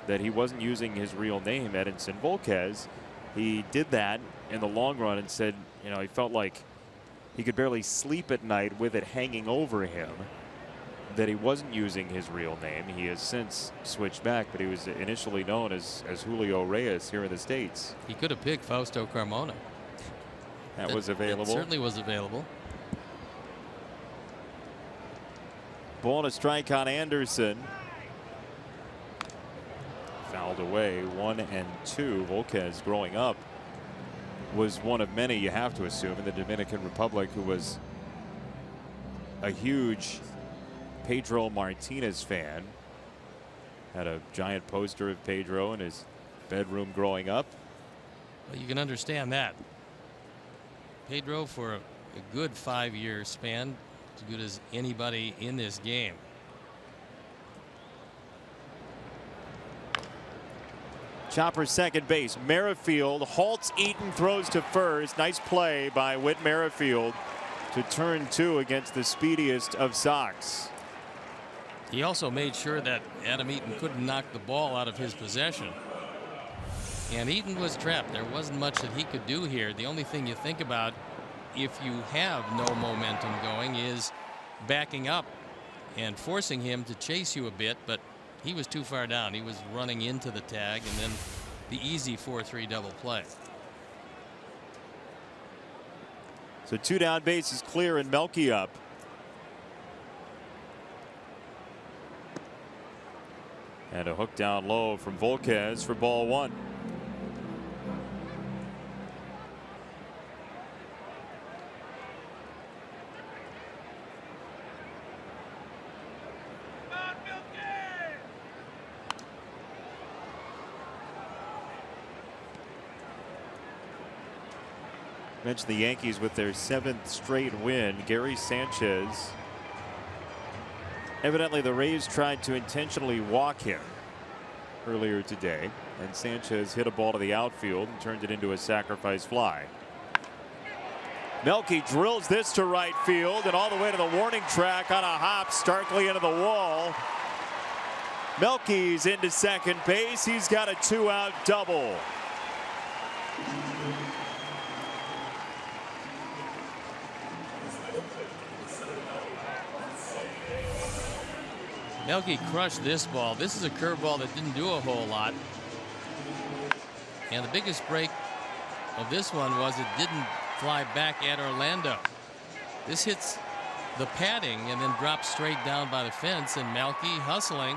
that he wasn't using his real name, Edinson Volquez. He did that in the long run and said, you know, he felt like he could barely sleep at night with it hanging over him, that he wasn't using his real name. He has since switched back, but he was initially known as Julio Reyes here in the States. He could have picked Fausto Carmona. That was available. That certainly was available. Ball and a strike on Anderson. Fouled away, 1-2. Volquez, growing up, was one of many, you have to assume, in the Dominican Republic who was a huge Pedro Martinez fan. Had a giant poster of Pedro in his bedroom growing up. Well, you can understand that. Pedro, for a good 5-year span, as good as anybody in this game. Chopper second base. Merrifield halts Eaton, throws to first. Nice play by Whit Merrifield to turn 2 against the speediest of Sox. He also made sure that Adam Eaton couldn't knock the ball out of his possession. And Eaton was trapped. There wasn't much that he could do here. The only thing you think about if you have no momentum going is backing up and forcing him to chase you a bit, but he was too far down. He was running into the tag, and then the easy 4-3 double play. So 2 down, bases clear, and Melky up. And a hook down low from Volquez for ball 1. Mentioned the Yankees with their 7th straight win. Gary Sanchez. Evidently the Rays tried to intentionally walk him earlier today, and Sanchez hit a ball to the outfield and turned it into a sacrifice fly. Melky drills this to right field and all the way to the warning track on a hop, starkly into the wall. Melky's into second base. He's got a 2-out double. Melky crushed this ball. This is a curveball that didn't do a whole lot. And the biggest break of this one was it didn't fly back at Orlando. This hits the padding and then drops straight down by the fence, and Melky hustling.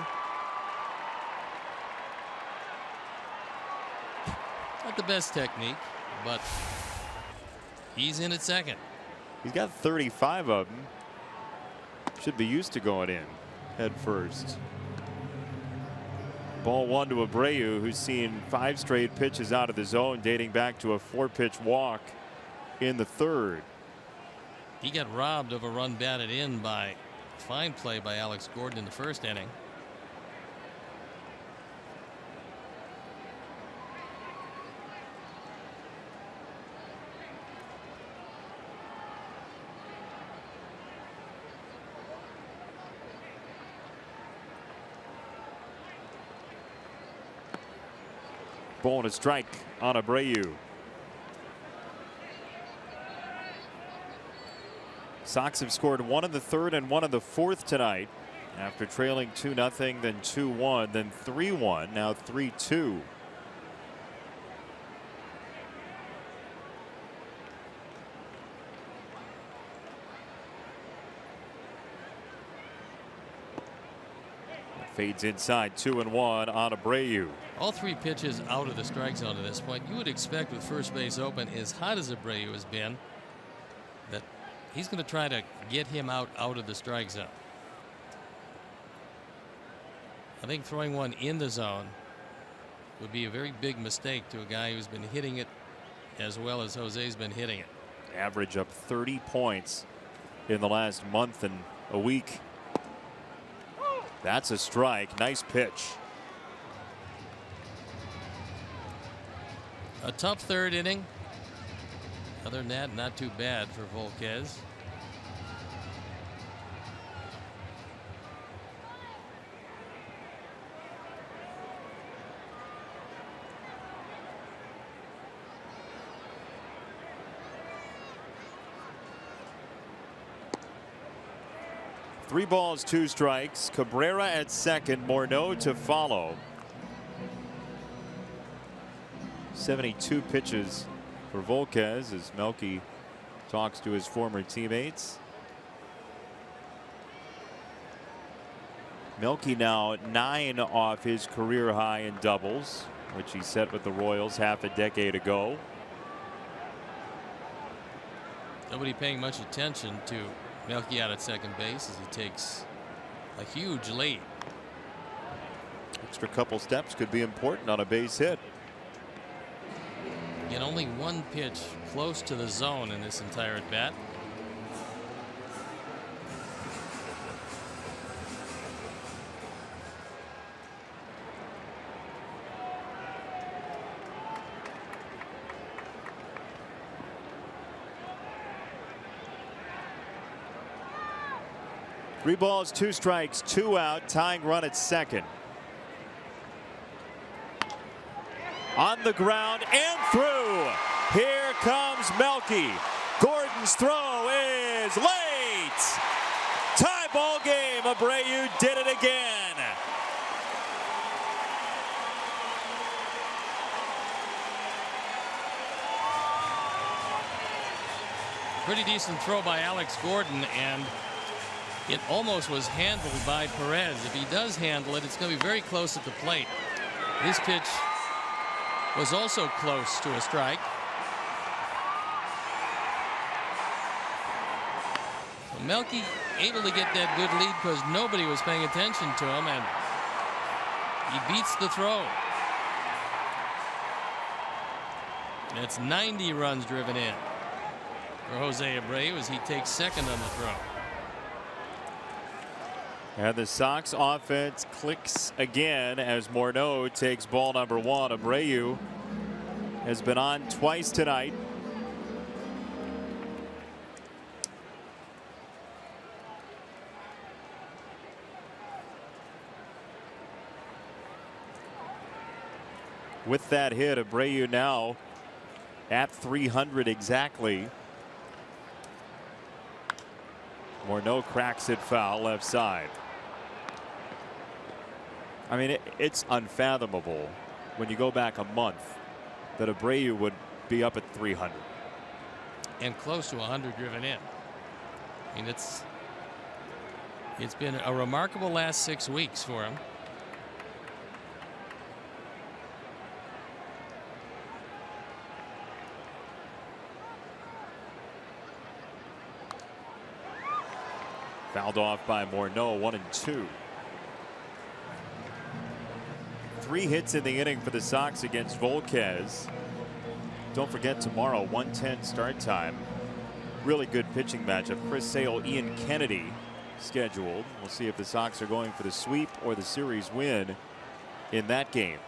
Not the best technique, but he's in at second. He's got 35 of them. Should be used to going in head first. Ball 1 to Abreu, who's seen 5 straight pitches out of the zone dating back to a 4-pitch walk in the 3rd. He got robbed of a run batted in by fine play by Alex Gordon in the 1st inning. Ball and a strike on Abreu. Sox have scored 1 in the 3rd and 1 in the 4th tonight, after trailing 2-0, then 2-1, then 3-1, now 3-2. Fades inside, 2-1 on Abreu. All 3 pitches out of the strike zone at this point. You would expect, with first base open, as hot as Abreu has been, that he's going to try to get him out of the strike zone. I think throwing one in the zone would be a very big mistake to a guy who's been hitting it as well as Jose's been hitting it. Average up 30 points in the last month and a week. That's a strike. Nice pitch. A tough third inning. Other than that, not too bad for Volquez. Three balls, two strikes. Cabrera at second, Morneau to follow. 72 pitches for Volquez as Melky talks to his former teammates. Melky now 9 off his career high in doubles, which he set with the Royals half a decade ago. Nobody paying much attention to Melky out at second base as he takes a huge lead. Extra couple steps could be important on a base hit. And only one pitch close to the zone in this entire at bat. Three balls, two strikes, two out, tying run at second. On the ground and through. Here comes Melky. Gordon's throw is late. Tie ball game. Abreu did it again. Pretty decent throw by Alex Gordon, and it almost was handled by Perez. If he does handle it, it's going to be very close at the plate. This pitch was also close to a strike. So Melky able to get that good lead because nobody was paying attention to him, and he beats the throw. And it's 90 runs driven in for Jose Abreu as he takes second on the throw. And the Sox offense clicks again as Morneau takes ball number one. Abreu has been on twice tonight. With that hit, Abreu now at 300 exactly. Morneau cracks it foul left side. I mean, it's unfathomable when you go back a month that Abreu would be up at 300. And close to 100 driven in. I mean, it's been a remarkable last 6 weeks for him. Fouled off by Morneau, 1-2. 3 hits in the inning for the Sox against Volquez. Don't forget tomorrow, 1:10 start time. Really good pitching matchup. Chris Sale, Ian Kennedy scheduled. We'll see if the Sox are going for the sweep or the series win in that game.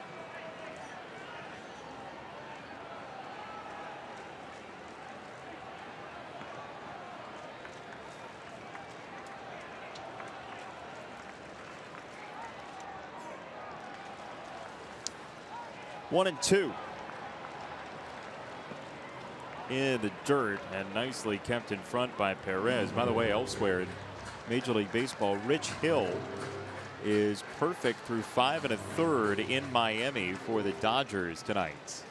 One and two in the dirt and nicely kept in front by Perez. By the way, elsewhere in Major League Baseball, Rich Hill is perfect through 5 1/3 in Miami for the Dodgers tonight.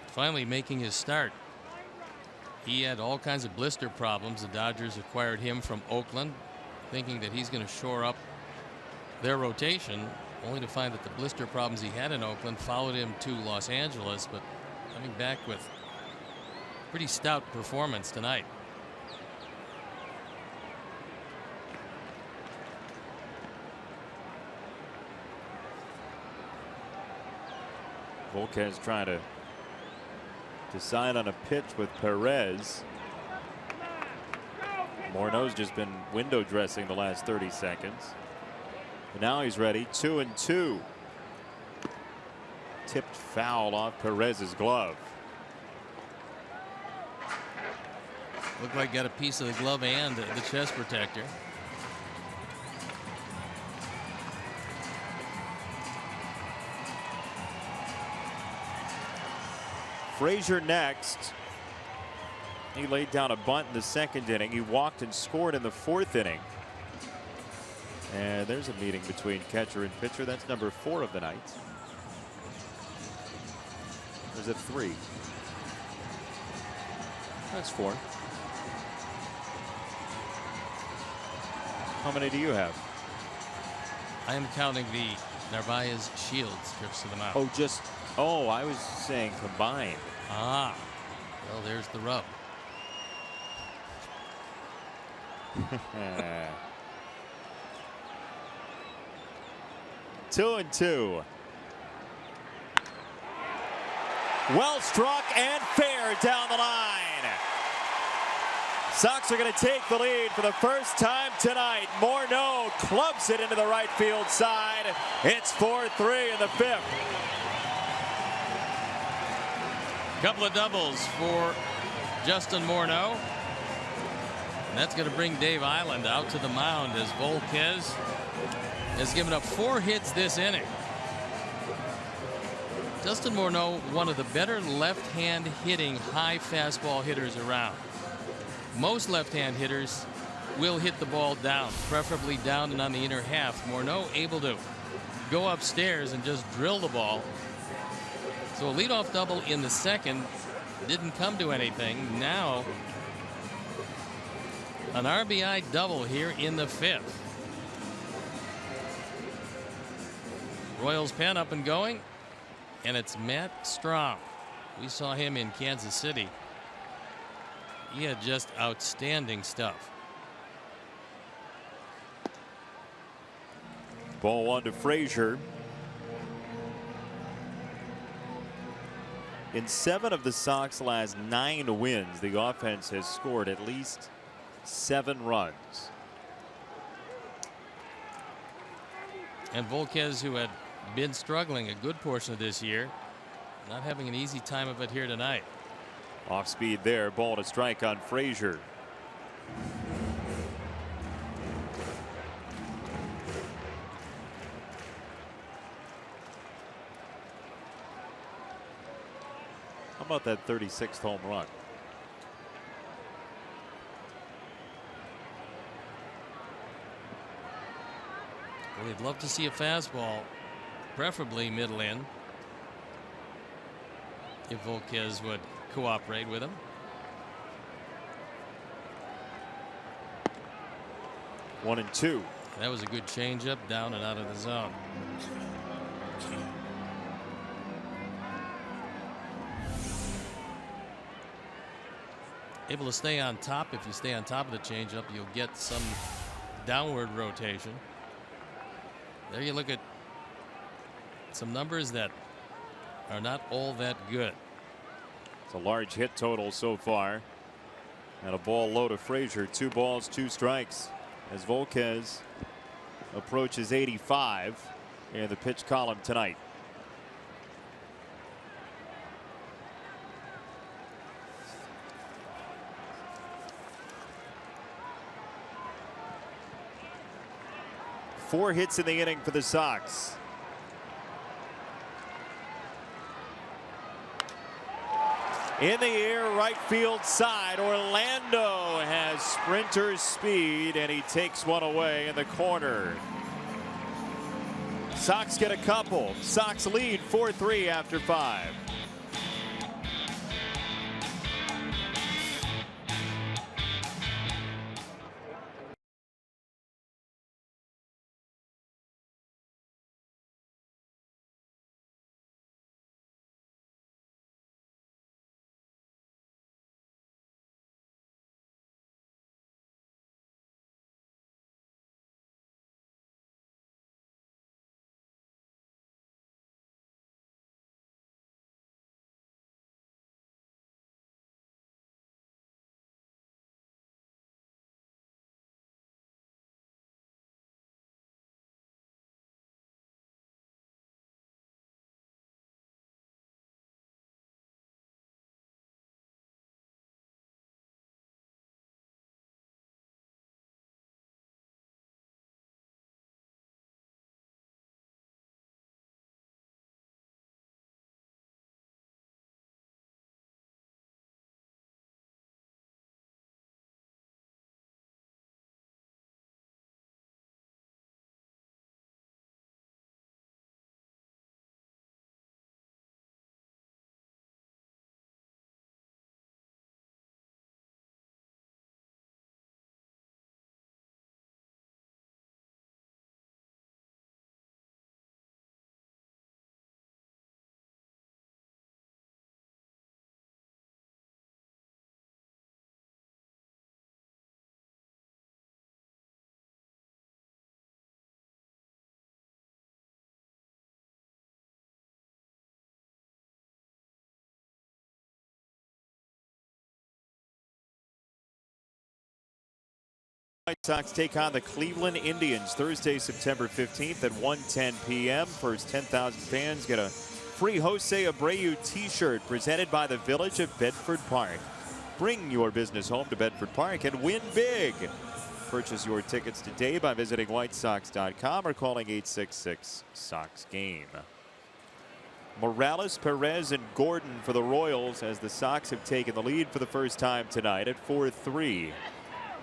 Finally making his start. He had all kinds of blister problems. The Dodgers acquired him from Oakland, thinking that he's going to shore up their rotation, only to find that the blister problems he had in Oakland followed him to Los Angeles, but coming back with pretty stout performance tonight. Volquez trying to decide on a pitch with Perez. Morneau's just been window dressing the last 30 seconds. And now he's ready. 2-2. Tipped foul off Perez's glove. Looked like got a piece of the glove and the chest protector. Frazier next. He laid down a bunt in the second inning. He walked and scored in the fourth inning. And there's a meeting between catcher and pitcher. That's number 4 of the night. There's a 3. That's 4. How many do you have? I am counting the Narvaez Shields trips to the mound. Oh, I was saying combined. Ah, well, there's the rub. 2-2. Well struck and fair down the line. Sox are going to take the lead for the first time tonight. Morneau clubs it into the right field side. It's 4-3 in the 5th. Couple of doubles for Justin Morneau. And that's going to bring Dave Island out to the mound as Volquez has given up 4 hits this inning. Justin Morneau, one of the better left-hand hitting high fastball hitters around. Most left-hand hitters will hit the ball down, preferably down and on the inner half. Morneau able to go upstairs and just drill the ball. So a leadoff double in the second didn't come to anything. Now an RBI double here in the 5th. Royals pen up and going, and it's Matt Strahm. We saw him in Kansas City. He had just outstanding stuff. Ball 1 to Frazier. In 7 of the Sox last 9 wins, the offense has scored at least 7 runs. And Volquez, who had been struggling a good portion of this year, not having an easy time of it here tonight. Off speed there. Ball to strike on Frazier. How about that 36th home run? Well, you'd love to see a fastball, preferably middle in, if Volquez would cooperate with him. 1-2. That was a good changeup down and out of the zone. Able to stay on top. If you stay on top of the changeup, you'll get some downward rotation. There you look at some numbers that are not all that good. It's a large hit total so far. And a ball low to Frazier. 2 balls, 2 strikes. As Volquez approaches 85 in the pitch column tonight. Four hits in the inning for the Sox. In the air, right field side. Orlando has sprinter speed, and he takes one away in the corner. Sox get a couple. Sox lead 4-3 after 5. White Sox take on the Cleveland Indians Thursday, September 15th at 1:10 p.m. First 10,000 fans get a free Jose Abreu t-shirt presented by the Village of Bedford Park. Bring your business home to Bedford Park and win big. Purchase your tickets today by visiting whitesox.com or calling 866-SOX-GAME. Morales, Perez, and Gordon for the Royals as the Sox have taken the lead for the first time tonight at 4-3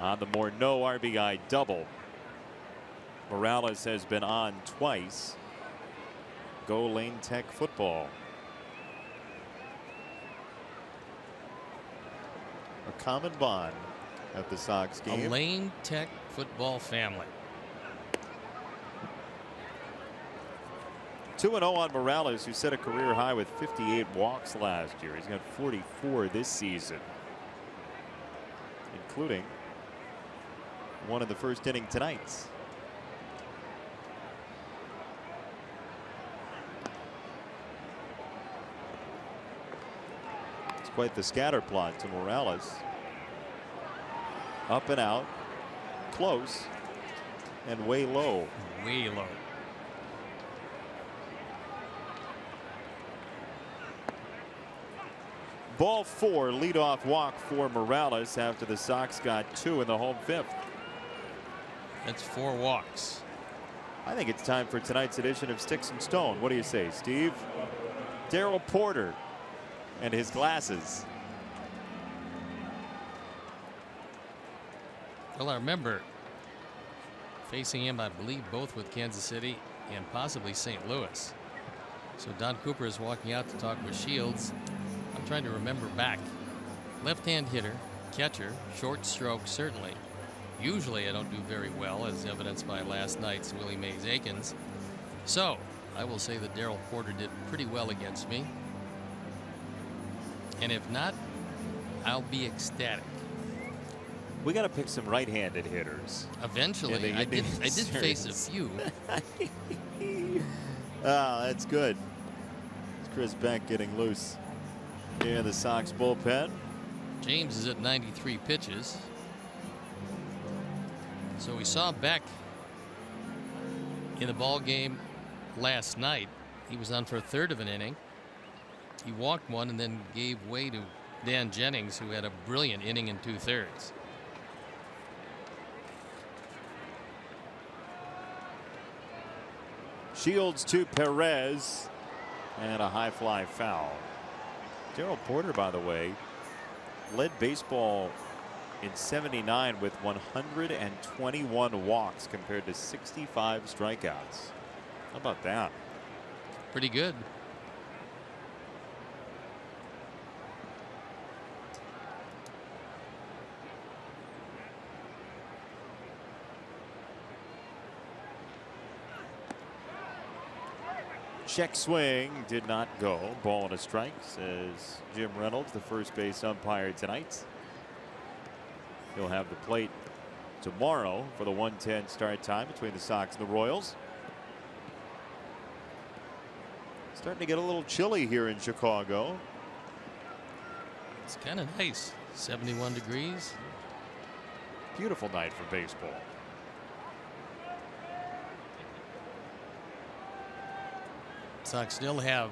on the Morneau RBI double. Morales has been on twice. Go Lane Tech football. A common bond at the Sox game. A Lane Tech football family. 2-0 on Morales, who set a career high with 58 walks last year. He's got 44 this season, including one in the first inning tonight. It's quite the scatter plot to Morales. Up and out, close, and way low. Way low. Ball 4, leadoff walk for Morales after the Sox got 2 in the home fifth. That's 4 walks. I think it's time for tonight's edition of Sticks and Stone. What do you say, Steve? Darryl Porter and his glasses. Well, I remember facing him, I believe, both with Kansas City and possibly St. Louis. So Don Cooper is walking out to talk with Shields. I'm trying to remember back. Left-hand hitter, catcher, short stroke, certainly. Usually I don't do very well, as evidenced by last night's Willie Mays Aikens. So I will say that Darryl Porter did pretty well against me. And if not, I'll be ecstatic. We got to pick some right-handed hitters. Eventually, I did face a few. That's good. It's Chris Beck getting loose in the Sox bullpen. James is at 93 pitches. So we saw Beck in the ball game last night. He was on for a third of an inning. He walked one and then gave way to Dan Jennings, who had a brilliant inning in 2/3. Shields to Perez, and a high fly foul. Darryl Porter, by the way, led baseball in '79 with 121 walks compared to 65 strikeouts. How about that? Pretty good. Check swing did not go. Ball and a strike, says Jim Reynolds, the first base umpire tonight. He'll have the plate tomorrow for the 1:10 start time between the Sox and the Royals. Starting to get a little chilly here in Chicago. It's kind of nice. 71 degrees. Beautiful night for baseball. Sox still have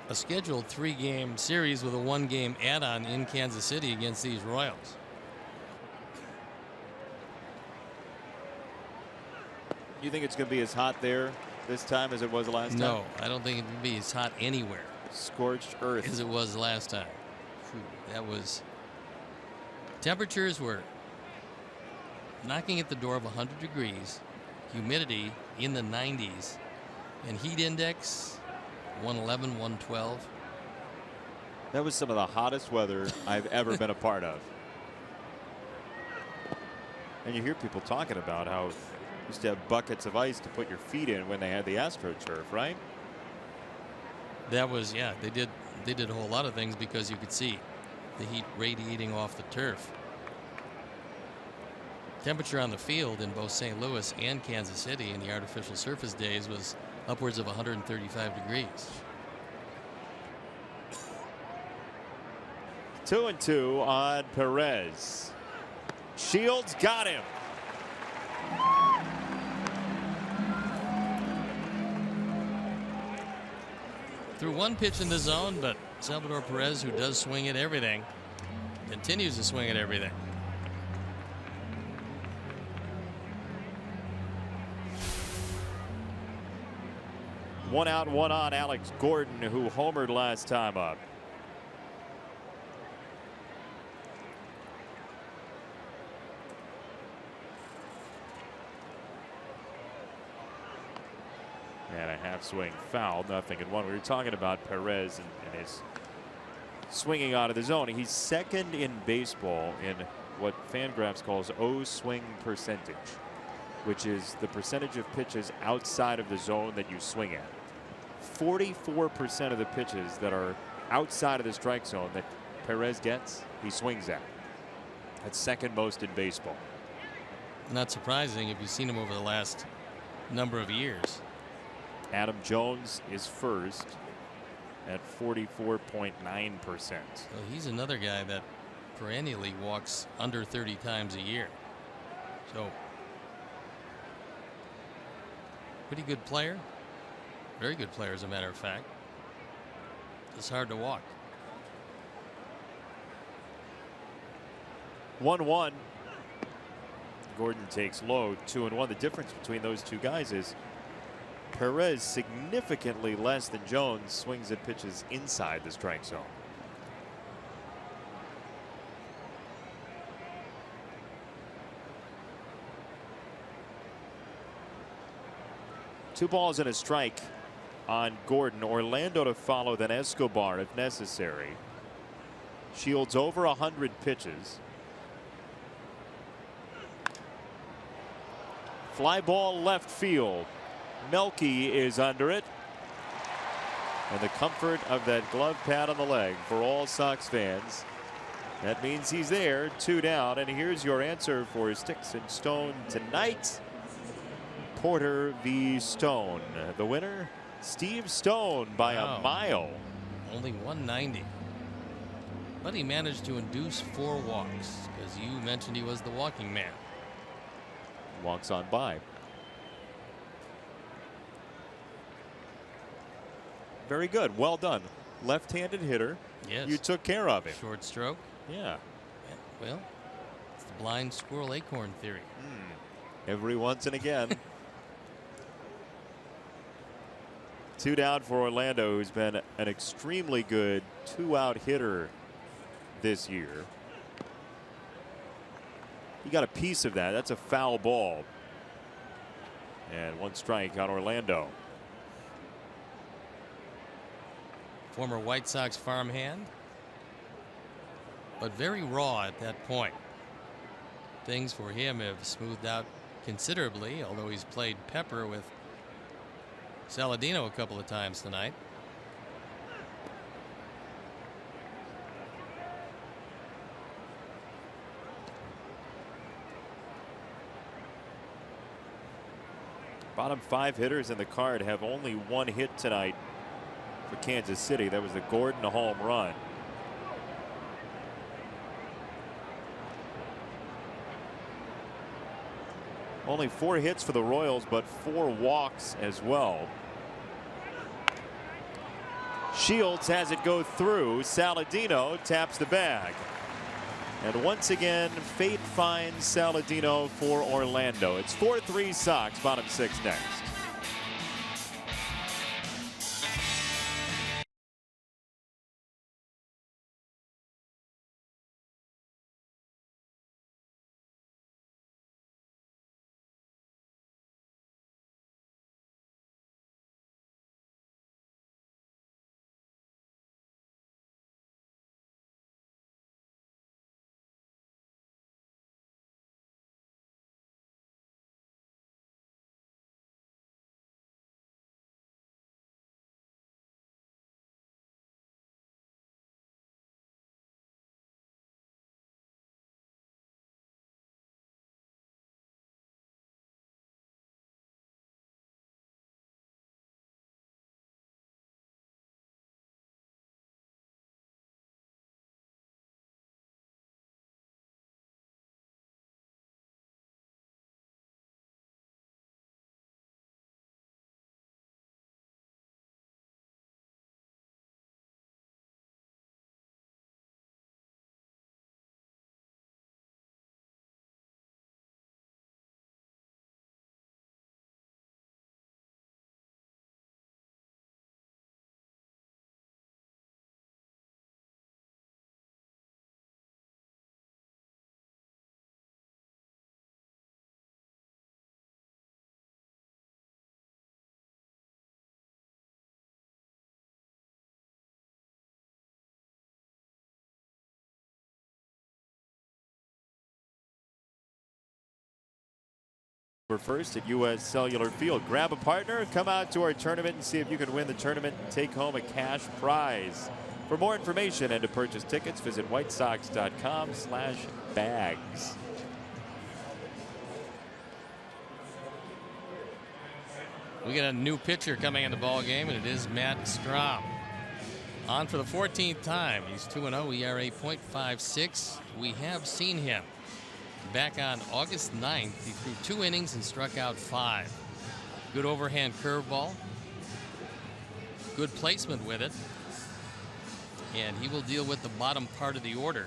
a scheduled 3-game series with a 1-game add-on in Kansas City against these Royals. You think it's going to be as hot there this time as it was last time? No, I don't think it will be as hot anywhere. Scorched earth. As it was last time. That was. Temperatures were knocking at the door of 100 degrees. Humidity in the 90s. And heat index 111, 112. That was some of the hottest weather I've ever been a part of. And you hear people talking about how you used to have buckets of ice to put your feet in when they had the AstroTurf, right? That was, yeah, they did a whole lot of things because you could see the heat radiating off the turf. Temperature on the field in both St. Louis and Kansas City in the artificial surface days was upwards of 135 degrees. 2-2 on Perez. Shields got him. Threw one pitch in the zone, but Salvador Perez, who does swing at everything, continues to swing at everything. One out, one on Alex Gordon, who homered last time up. And a half swing foul, 0-1. We were talking about Perez and his swinging out of the zone. He's second in baseball in what Fangraphs calls O-swing percentage, which is the percentage of pitches outside of the zone that you swing at. 44% of the pitches that are outside of the strike zone that Perez gets, he swings at. That's second most in baseball. Not surprising if you've seen him over the last number of years. Adam Jones is first at 44.9%. So he's another guy that perennially walks under 30 times a year. So pretty good player. Very good player, as a matter of fact. It's hard to walk. 1-1. Gordon takes low, 2-1. The difference between those two guys is Perez, significantly less than Jones, swings at pitches inside the strike zone. Two balls and a strike on Gordon. Orlando to follow, then Escobar if necessary. Shields over 100 pitches. Fly ball left field. Melky is under it. And the comfort of that glove pad on the leg for all Sox fans. That means he's there, 2 down. And here's your answer for Sticks and Stone tonight. Porter v. Stone. The winner, Steve Stone, by a mile. Only 190. But he managed to induce 4 walks, because you mentioned he was the walking man. Walks on by. Very good. Well done. Left-handed hitter. Yes. You took care of him. Short stroke. Yeah. Well, it's the blind squirrel acorn theory. Every once and again. 2 down for Orlando, who's been an extremely good 2-out hitter this year. He got a piece of that. That's a foul ball. And 1 strike on Orlando. Former White Sox farmhand, but very raw at that point. Things for him have smoothed out considerably, although he's played pepper with Saladino a couple of times tonight. Bottom 5 hitters in the card have only 1 hit tonight for Kansas City. That was the Gordon home run. Only 4 hits for the Royals, but 4 walks as well. Shields has it go through. Saladino taps the bag. And once again, fate finds Saladino for Orlando. It's 4-3 Sox, bottom 6 next. first at U.S. Cellular Field. Grab a partner, come out to our tournament and see if you can win the tournament and take home a cash prize. For more information and to purchase tickets, visit whitesox.com/bags. We got a new pitcher coming in the ball game, and it is Matt Strahm. On for the 14th time. He's 2-0, ERA .56. We have seen him back on August 9th. He threw 2 innings and struck out 5. Good overhand curveball. Good placement with it. And he will deal with the bottom part of the order.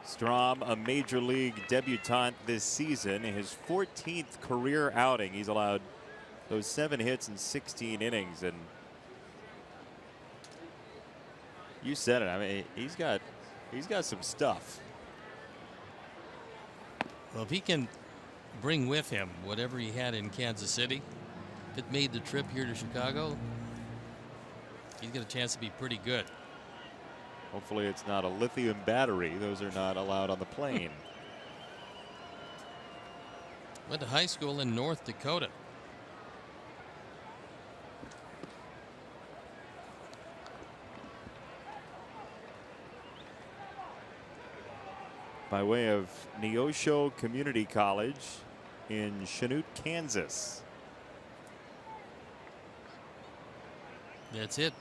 Strahm, a major league debutant this season, in his 14th career outing. He's allowed those 7 hits in 16 innings, and you said it. I mean, he's got some stuff. Well, if he can bring with him whatever he had in Kansas City, if it made the trip here to Chicago, he's got a chance to be pretty good. Hopefully it's not a lithium battery. Those are not allowed on the plane. Went to high school in North Dakota. By way of Neosho Community College in Chanute, Kansas. That's it.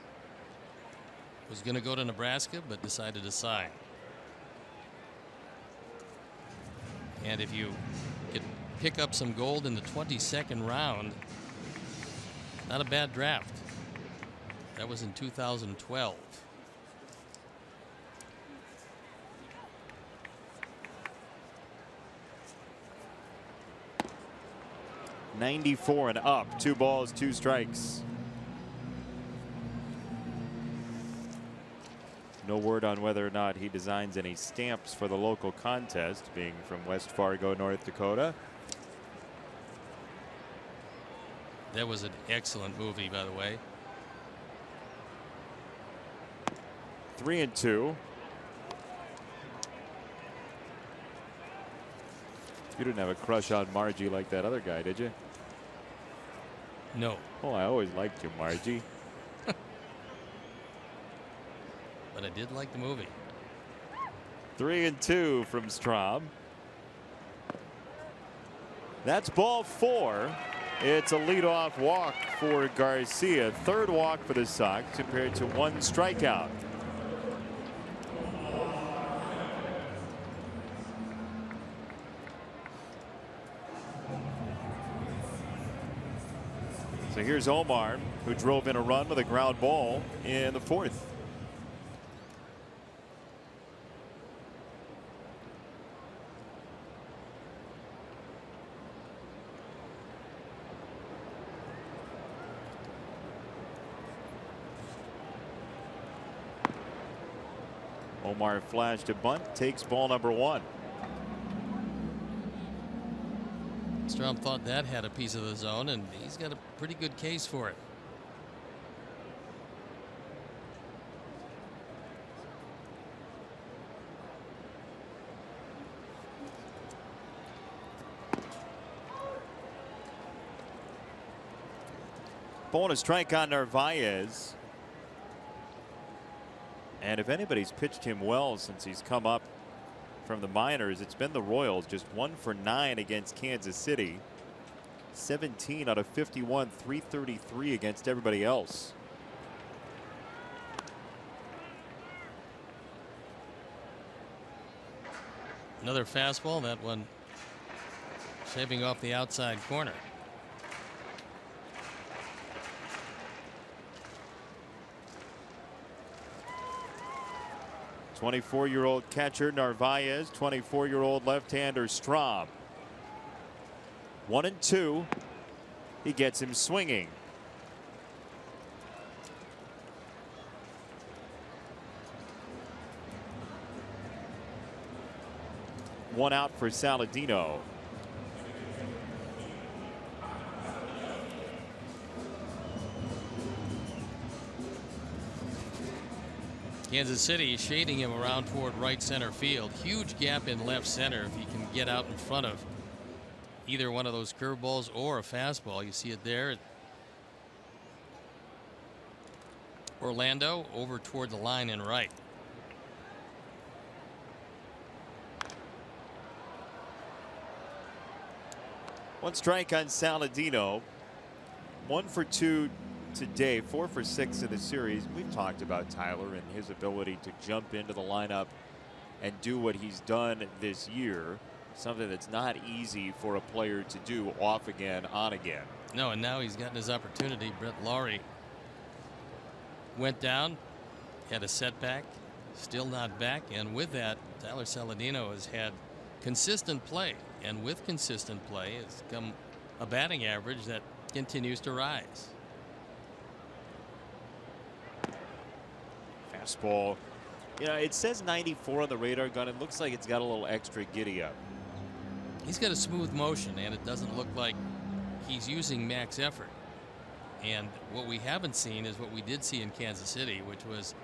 Was going to go to Nebraska, but decided to sign. And if you could pick up some gold in the 22nd round, not a bad draft. That was in 2012. .94 and up. 2 balls, 2 strikes. No word on whether or not he designs any stamps for the local contest, being from West Fargo, North Dakota. That was an excellent movie, by the way. 3-2. You didn't have a crush on Margie like that other guy, did you? No. Oh, I always liked you, Margie. But I did like the movie. 3-2 from Strahm. That's ball 4. It's a leadoff walk for Garcia. 3rd walk for the Sox compared to 1 strikeout. So here's Omar, who drove in a run with a ground ball in the 4th. Omar flashed a bunt, takes ball number 1. Strahm thought that had a piece of the zone, and he's got a pretty good case for it. Ball and a strike on Narvaez. And if anybody's pitched him well since he's come up from the minors, it's been the Royals. Just 1 for 9 against Kansas City. 17 out of 51, .333 against everybody else. Another fastball, that one shaping off the outside corner. .24-year-old catcher Narvaez, 24-year-old left-hander Strahm. 1-2. He gets him swinging. One out for Saladino. Kansas City shading him around toward right center field. Huge gap in left center if he can get out in front of either one of those curveballs or a fastball. You see it there. Orlando over toward the line and right. One strike on Saladino. 1 for 2 today, 4 for 6 in the series. We've talked about Tyler and his ability to jump into the lineup and do what he's done this year. Something that's not easy for a player to do, off again, on again. No, and now he's gotten his opportunity. Brett Lawrie went down, had a setback, still not back, and with that, Tyler Saladino has had consistent play, and with consistent play has come a batting average that continues to rise. Fastball. You know, it says 94 on the radar gun. It looks like it's got a little extra giddy up. He's got a smooth motion, and it doesn't look like he's using max effort. And what we haven't seen is what we did see in Kansas City, which was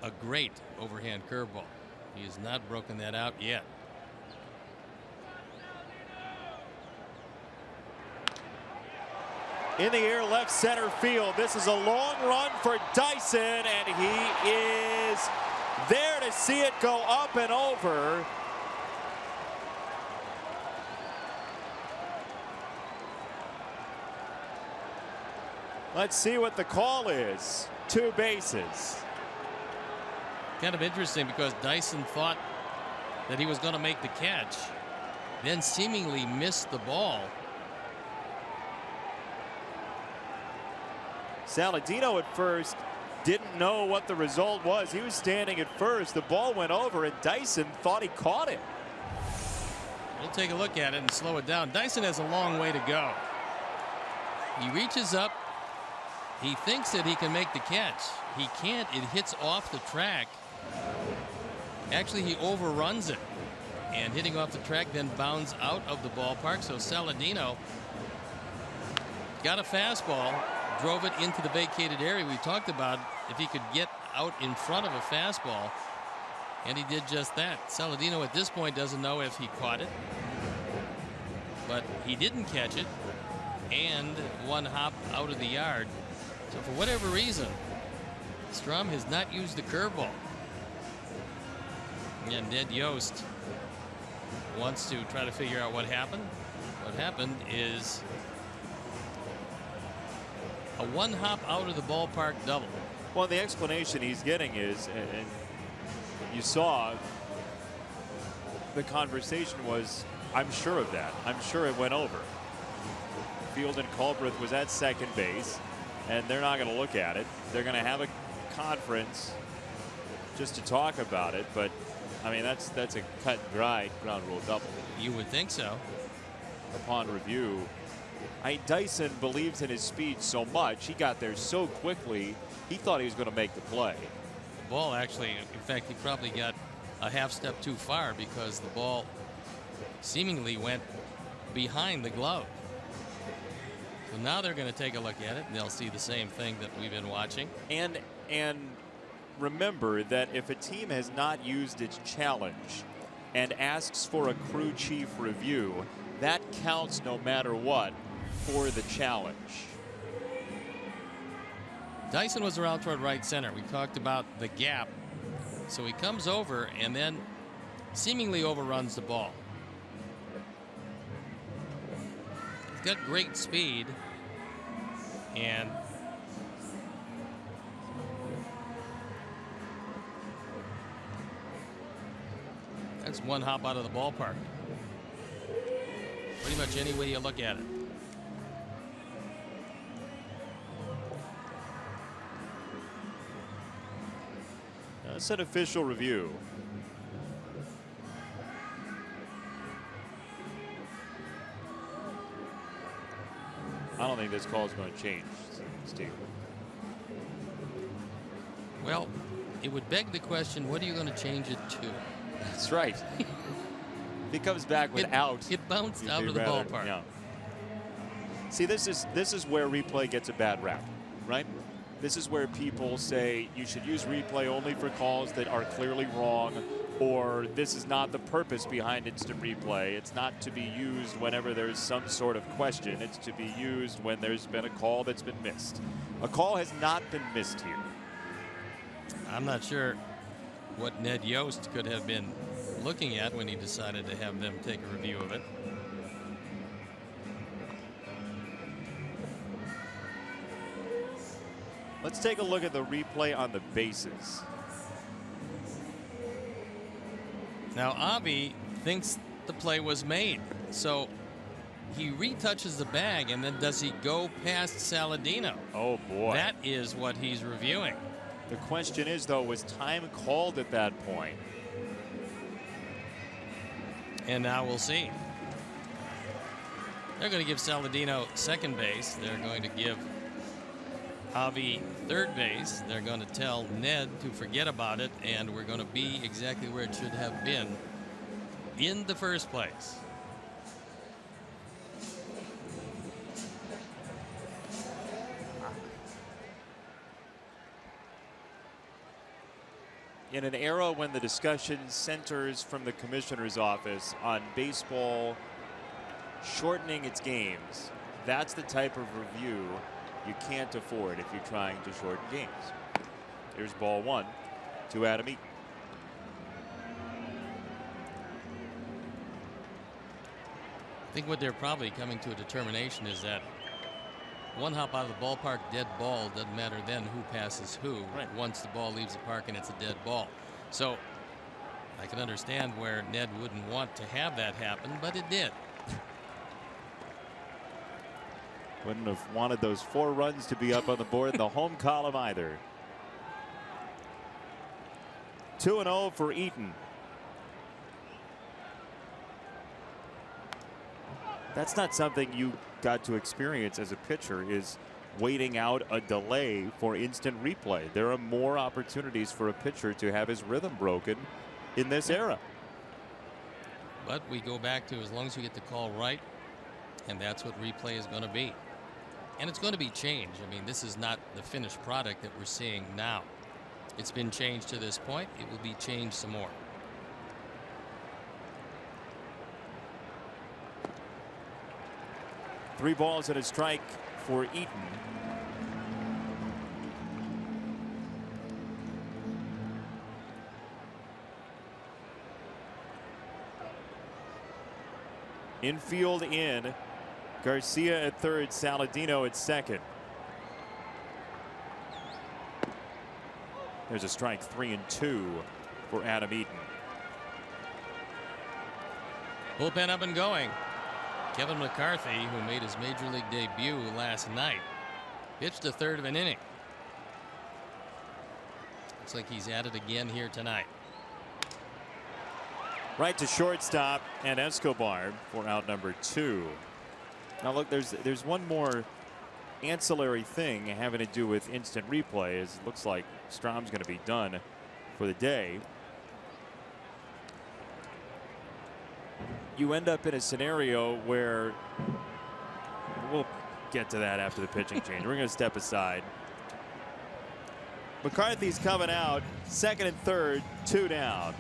a great overhand curveball. He has not broken that out yet. In the air, left center field. This is a long run for Dyson, and he is there to see it go up and over. Let's see what the call is. 2 bases. Kind of interesting because Dyson thought that he was going to make the catch, then seemingly missed the ball. Saladino at first didn't know what the result was. He was standing at first. The ball went over, and Dyson thought he caught it. We'll take a look at it and slow it down. Dyson has a long way to go. He reaches up. He thinks that he can make the catch. He can't. It hits off the track. Actually, he overruns it. And hitting off the track then bounds out of the ballpark. So Saladino got a fastball, drove it into the vacated area. We talked about if he could get out in front of a fastball, and he did just that. Saladino at this point doesn't know if he caught it, but he didn't catch it, and one hop out of the yard. So for whatever reason, Strum has not used the curveball. And Ned Yost wants to try to figure out what happened. What happened is a one hop out of the ballpark double. Well, the explanation he's getting is, and you saw the conversation was, I'm sure of that. I'm sure it went over. Field and Culbreth was at second base, and they're not going to look at it. They're going to have a conference just to talk about it. But I mean, that's a cut and dried ground rule double. You would think so. Upon review, Dyson believes in his speed so much. He got there so quickly. He thought he was going to make the play. The ball actually, in fact, he probably got a half step too far because the ball seemingly went behind the glove. So now they're going to take a look at it, and they'll see the same thing that we've been watching. And remember that if a team has not used its challenge and asks for a crew chief review, that counts no matter what for the challenge. Dyson was around toward right center. We talked about the gap. So he comes over and then seemingly overruns the ball. He's got great speed, and that's one hop out of the ballpark. Pretty much any way you look at it. That's an official review. I don't think this call is going to change, Steve. Well, it would beg the question, what are you going to change it to? That's right. If he comes back without, it bounced out of the ballpark. Yeah. See, this is where replay gets a bad rap, right? This is where people say you should use replay only for calls that are clearly wrong, or this is not the purpose behind instant replay. It's not to be used whenever there's some sort of question. It's to be used when there's been a call that's been missed. A call has not been missed here. I'm not sure what Ned Yost could have been looking at when he decided to have them take a review of it. Let's take a look at the replay on the bases. Now Avi thinks the play was made, so he retouches the bag, and then does he go past Saladino? Oh boy. That is what he's reviewing. The question is, though, was time called at that point? And now we'll see. They're going to give Saladino second base. They're going to give Avi third base. They're going to tell Ned to forget about it, and we're going to be exactly where it should have been in the first place. In an era when the discussion centers from the commissioner's office on baseball shortening its games, that's the type of review you can't afford if you're trying to shorten games. Here's ball one to Adam Eaton. I think what they're probably coming to a determination is that one hop out of the ballpark, dead ball, doesn't matter then who passes who. Right. Once the ball leaves the park and it's a dead ball. So I can understand where Ned wouldn't want to have that happen, but it did. Wouldn't have wanted those 4 runs to be up on the board in the home column either. 2-0 for Eaton. That's not something you got to experience as a pitcher, is waiting out a delay for instant replay. There are more opportunities for a pitcher to have his rhythm broken in this era. But we go back to as long as you get the call right, and that's what replay is going to be. And it's going to be changed. I mean, this is not the finished product that we're seeing now. It's been changed to this point. It will be changed some more. Three balls and a strike for Eaton. Infield in. Garcia at third, Saladino at second. There's a strike, 3-2 for Adam Eaton. Bullpen up and going. Kevin McCarthy, who made his major league debut last night, pitched a third of an inning. Looks like he's at it again here tonight. Right to shortstop and Escobar for out number 2. Now look, there's one more ancillary thing having to do with instant replay. As it looks like Strom's going to be done for the day. You end up in a scenario where we'll get to that after the pitching change. We're going to step aside. McCarthy's coming out, second and third, 2 down.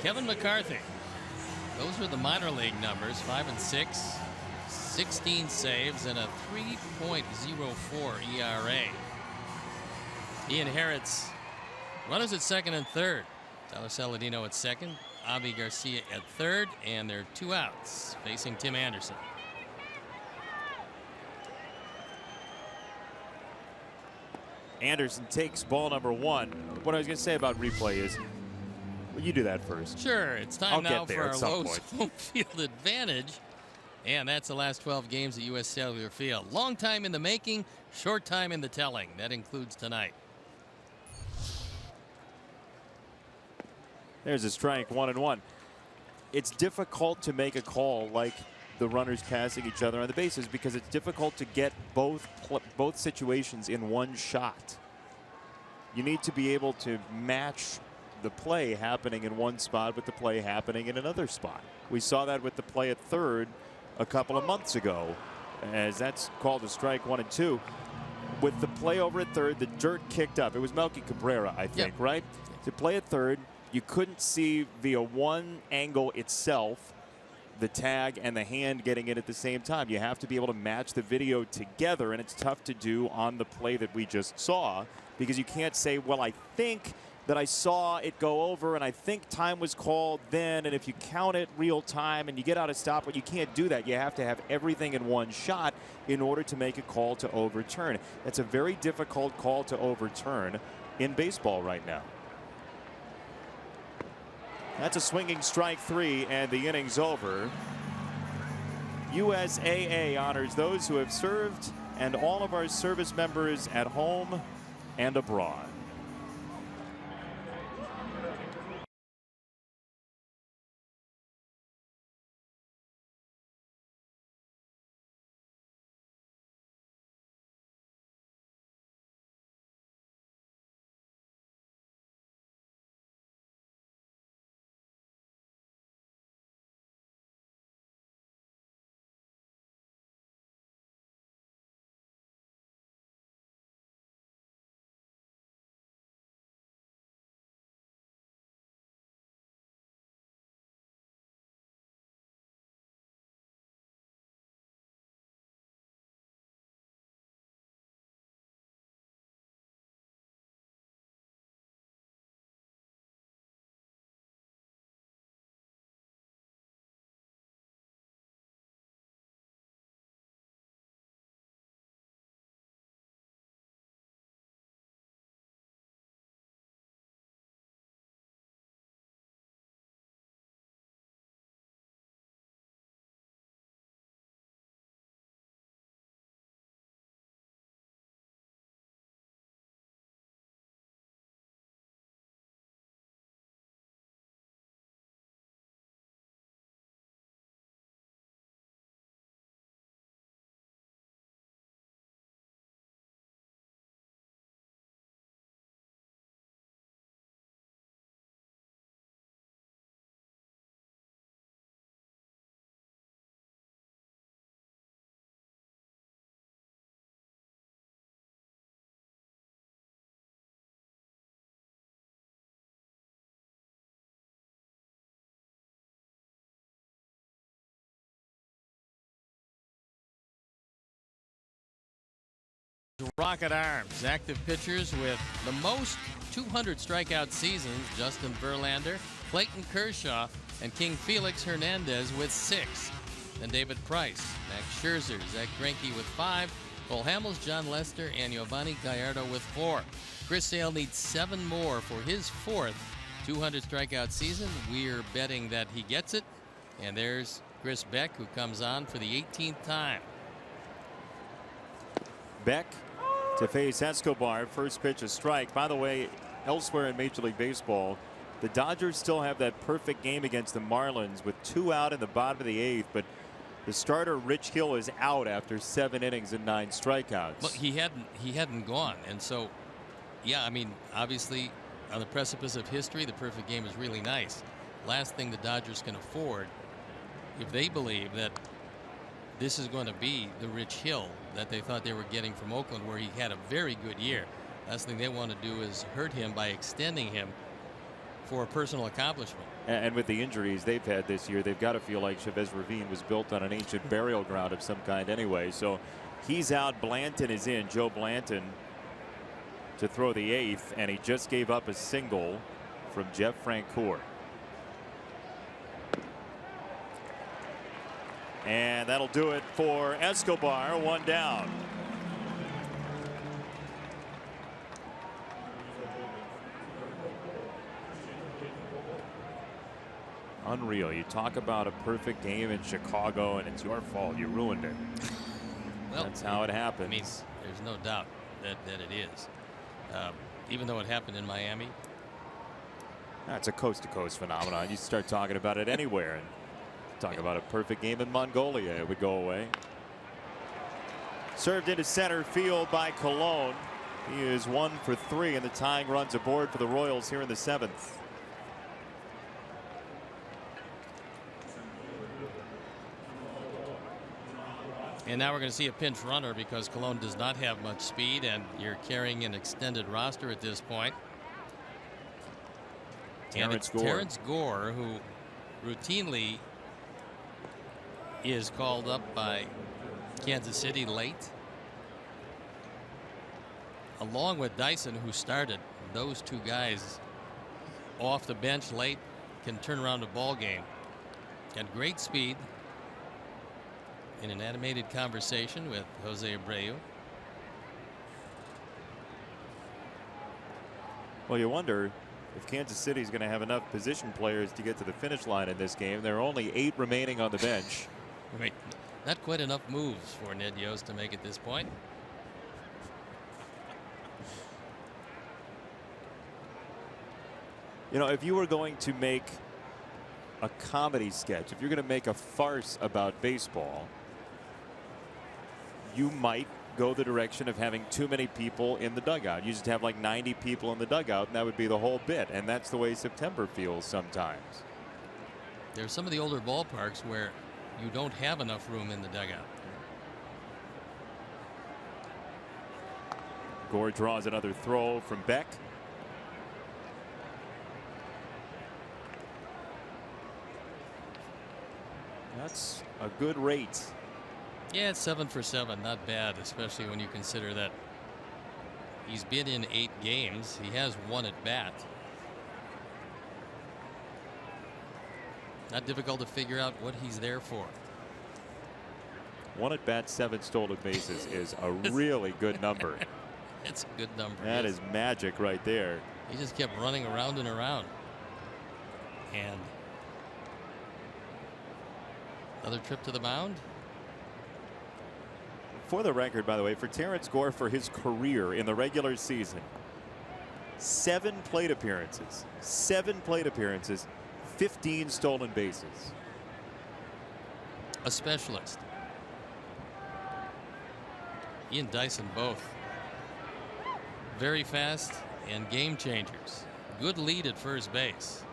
Kevin McCarthy. Those are the minor league numbers. 5 and 6, 16 saves, and a 3.04 ERA. He inherits runners at second and third. Tyler Saladino at second, Avi Garcia at third, and they're 2 outs facing Tim Anderson. Anderson takes ball number 1. What I was going to say about replay is, well, you do that first. Sure, it's time now for our Lowe's home field advantage. And that's the last 12 games at U.S. Cellular Field. Long time in the making, short time in the telling. That includes tonight. There's a strike, 1-1. It's difficult to make a call like the runners passing each other on the bases because it's difficult to get both situations in one shot. You need to be able to match the play happening in one spot with the play happening in another spot. We saw that with the play at third a couple of months ago, as that's called a strike, 1-2. With the play over at third, the dirt kicked up. It was Melky Cabrera, I think, right? To play at third, you couldn't see via one angle itself the tag and the hand getting in at the same time. You have to be able to match the video together, and it's tough to do on the play that we just saw because you can't say, well, I think that I saw it go over and I think time was called then, and if you count it real time and you get out of stop, but you can't do that. You have to have everything in one shot in order to make a call to overturn. That's a very difficult call to overturn in baseball right now. That's a swinging strike 3, and the inning's over. USAA honors those who have served and all of our service members at home and abroad. Rocket Arms, active pitchers with the most 200 strikeout seasons, Justin Verlander, Clayton Kershaw, and King Felix Hernandez with 6. Then David Price, Max Scherzer, Zach Greinke with 5, Cole Hamels, John Lester, and Giovanni Gallardo with 4. Chris Sale needs 7 more for his 4th 200 strikeout season. We're betting that he gets it. And there's Chris Beck, who comes on for the 18th time. Beck to face Escobar. First pitch, a strike. By the way, elsewhere in Major League Baseball, the Dodgers still have that perfect game against the Marlins with 2 out in the bottom of the 8th, but the starter Rich Hill is out after 7 innings and 9 strikeouts. Look, he hadn't gone, and so yeah, I mean, obviously on the precipice of history, the perfect game is really nice. Last thing the Dodgers can afford, if they believe that this is going to be the Rich Hill that they thought they were getting from Oakland, where he had a very good year. Last thing they want to do is hurt him by extending him for personal accomplishment. And with the injuries they've had this year, they've got to feel like Chavez Ravine was built on an ancient burial ground of some kind anyway. So he's out. Blanton is in. Joe Blanton to throw the 8th, and he just gave up a single from Jeff Francoeur. And that'll do it for Escobar. 1 down. Unreal. You talk about a perfect game in Chicago, and it's your fault. You ruined it. Well, that's how it happens. I mean, there's no doubt that it is. Even though it happened in Miami. That's a coast-to-coast phenomenon. You start talking about it anywhere, and talk about a perfect game in Mongolia, it would go away. Served into center field by Colon. He is 1 for 3, and the tying runs aboard for the Royals here in the 7th. And now we're going to see a pinch runner because Colon does not have much speed, and you're carrying an extended roster at this point. Terrence Gore. Terrence Gore, who routinely is called up by Kansas City late, along with Dyson, who started. Those two guys off the bench late can turn around a ball game. Got great speed. In an animated conversation with Jose Abreu. Well, you wonder if Kansas City is going to have enough position players to get to the finish line in this game. There are only 8 remaining on the bench. Right. Not quite enough moves for Ned Yost to make at this point. You know, if you were going to make a comedy sketch, if you're going to make a farce about baseball, you might go the direction of having too many people in the dugout. You just have like 90 people in the dugout, and that would be the whole bit. And that's the way September feels sometimes. There's some of the older ballparks where you don't have enough room in the dugout. Gore draws another throw from Beck. That's a good rate. Yeah, it's 7 for 7, not bad, especially when you consider that he's been in 8 games. He has 1 at bat. Not difficult to figure out what he's there for. 1 at bat, 7 stolen bases is a really good number. It's a good number. That is magic right there. He just kept running around and around. And another trip to the mound. For the record, by the way, for Terrence Gore, for his career in the regular season, 7 plate appearances, 15 stolen bases. A specialist. He and Dyson both very fast and game changers. Good lead at first base.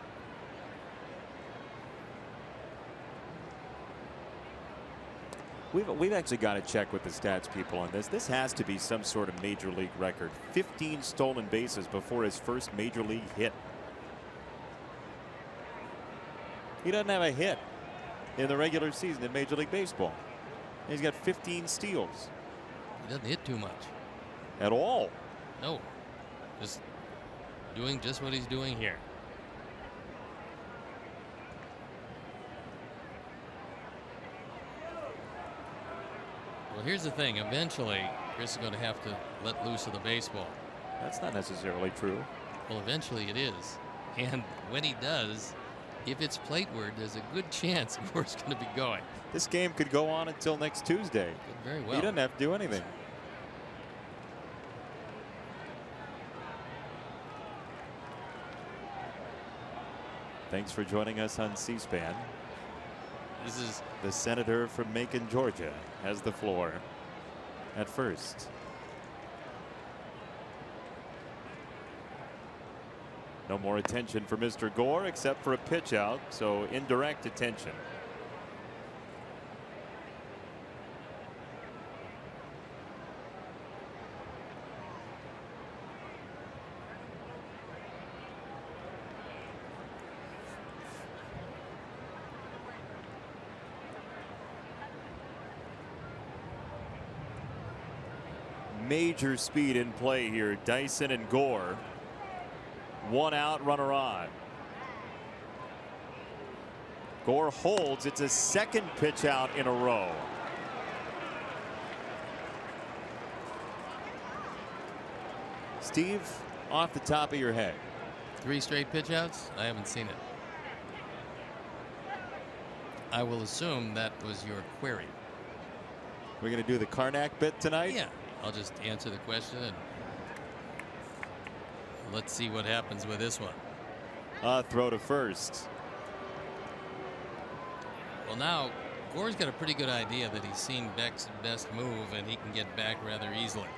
We've actually got to check with the stats people on this. This has to be some sort of major league record. 15 stolen bases before his first major league hit. He doesn't have a hit in the regular season in Major League Baseball. He's got 15 steals. He doesn't hit too much. At all. No. Just doing just what he's doing here. Well, here's the thing. Eventually, Chris is going to have to let loose of the baseball. That's not necessarily true. Well, eventually it is. And when he does, if it's plateward, there's a good chance where it's going to be going. This game could go on until next Tuesday. Could very well. He doesn't have to do anything. Thanks for joining us on C-SPAN. This is the senator from Macon, Georgia, has the floor at first. No more attention for Mr. Gore except for a pitch out, so indirect attention. major speed in play here. Dyson and Gore. One out, runner on. Gore holds. It's a second pitch out in a row. Steve, off the top of your head. 3 straight pitch outs? I haven't seen it. I will assume that was your query. We're going to do the Karnak bit tonight? Yeah. I'll just answer the question and let's see what happens with this one. Throw to first. Well, now Gore's got a pretty good idea that he's seen Beck's best move and he can get back rather easily.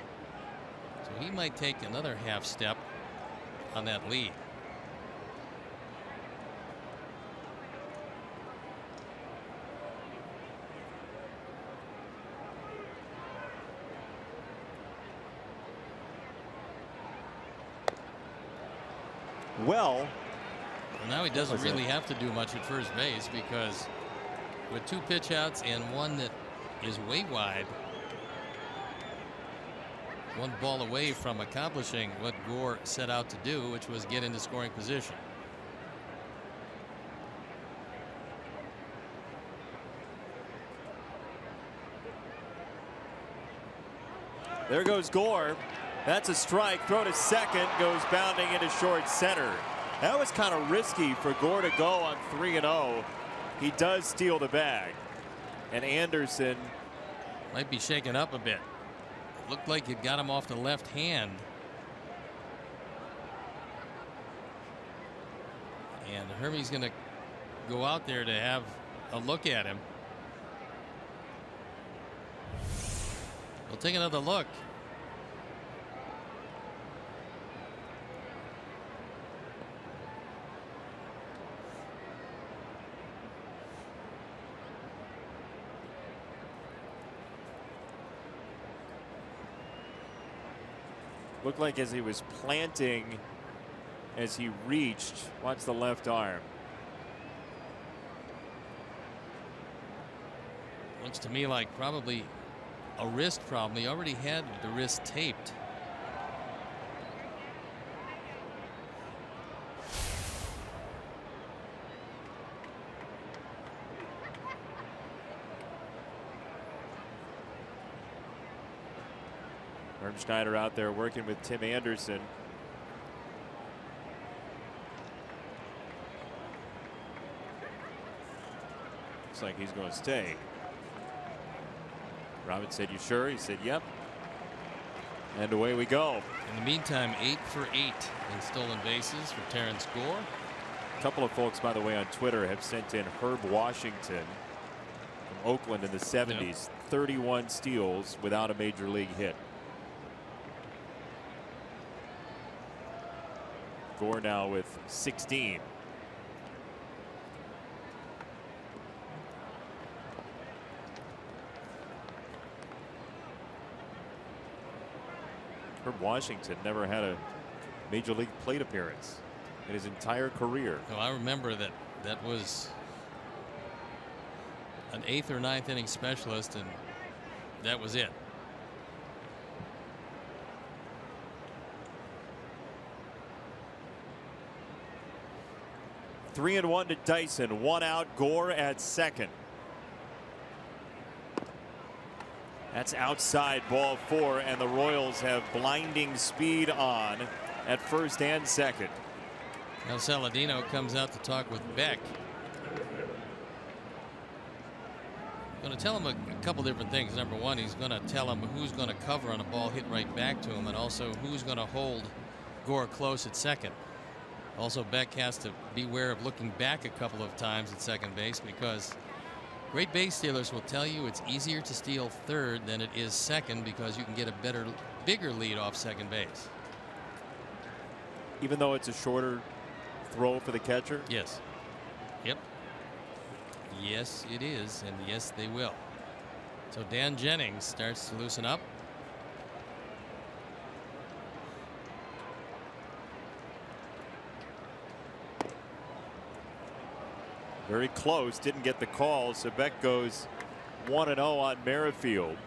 So he might take another half step on that lead. Well, now he doesn't really have to do much at first base because with 2 pitch outs and one that is way wide, 1 ball away from accomplishing what Gore set out to do, which was get into scoring position. There goes Gore. That's a strike. Throw to second. Goes bounding into short center. That was kind of risky for Gore to go on 3-0. He does steal the bag. And Anderson might be shaken up a bit. Looked like it got him off the left hand. And Hermie's going to go out there to have a look at him. We'll take another look. looked like as he was planting, as he reached, watch the left arm. Looks to me like probably a wrist problem. He already had the wrist taped. Schneider out there working with Tim Anderson. Looks like he's going to stay. Robin said, "You sure?" He said, "Yep." And away we go. In the meantime, 8 for 8 in stolen bases for Terrence Gore. A couple of folks, by the way, on Twitter have sent in Herb Washington from Oakland in the 70s. Yep. 31 steals without a major league hit. Gore now with 16. Herb Washington never had a major league plate appearance in his entire career. Oh, I remember that was an 8th or 9th inning specialist, and that was it. Three and 1 to Dyson. 1 out. Gore at second. That's outside, ball 4, and the Royals have blinding speed on at first and second. Now Saladino comes out to talk with Beck. Going to tell him a couple different things. Number one, he's going to tell him who's going to cover on a ball hit right back to him, and also who's going to hold Gore close at second. Also, Beck has to beware of looking back a couple of times at second base, because great base stealers will tell you it's easier to steal third than it is second, because you can get a bigger lead off second base. Even though it's a shorter throw for the catcher? Yes. Yep. Yes, it is, and yes, they will. So Dan Jennings starts to loosen up. Very close, didn't get the call, so Beck goes 1-0 on Merrifield.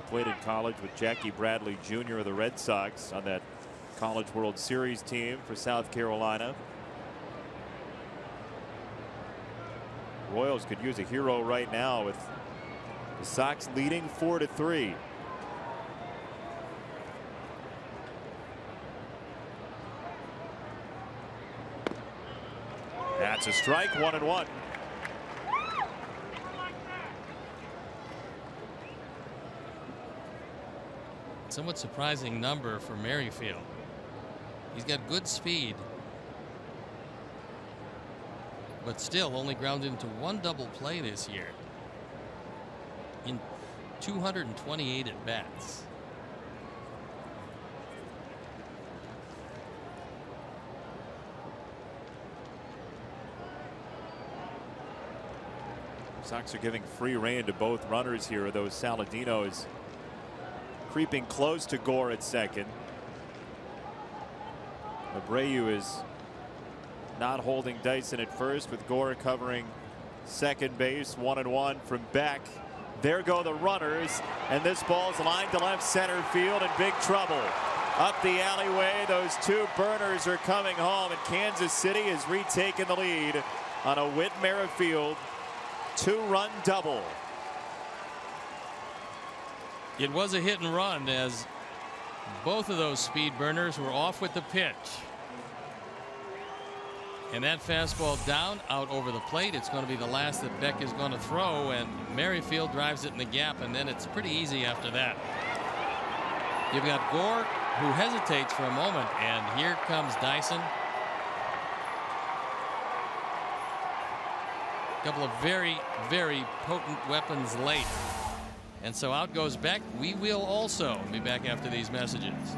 Played in college with Jackie Bradley Jr. of the Red Sox on that College World Series team for South Carolina. Royals could use a hero right now with the Sox leading 4-3. That's a strike, 1-1. Somewhat surprising number for Merrifield. He's got good speed, but still only grounded into one double play this year in 228 at bats. Sox are giving free rein to both runners here, though Saladino is creeping close to Gore at second. Abreu is not holding Dyson at first, with Gore covering second base. 1-1 from Beck. There go the runners, and this ball's lined to left center field in big trouble. Up the alleyway, those two burners are coming home, and Kansas City has retaken the lead on a Whit Merrifield two-run double. It was a hit and run, as both of those speed burners were off with the pitch. And that fastball down, out over the plate. It's going to be the last that Beck is going to throw, and Merrifield drives it in the gap, and then it's pretty easy after that. You've got Gore, who hesitates for a moment, and here comes Dyson. A couple of very, very potent weapons late. And so out goes Beck. We will also be back after these messages.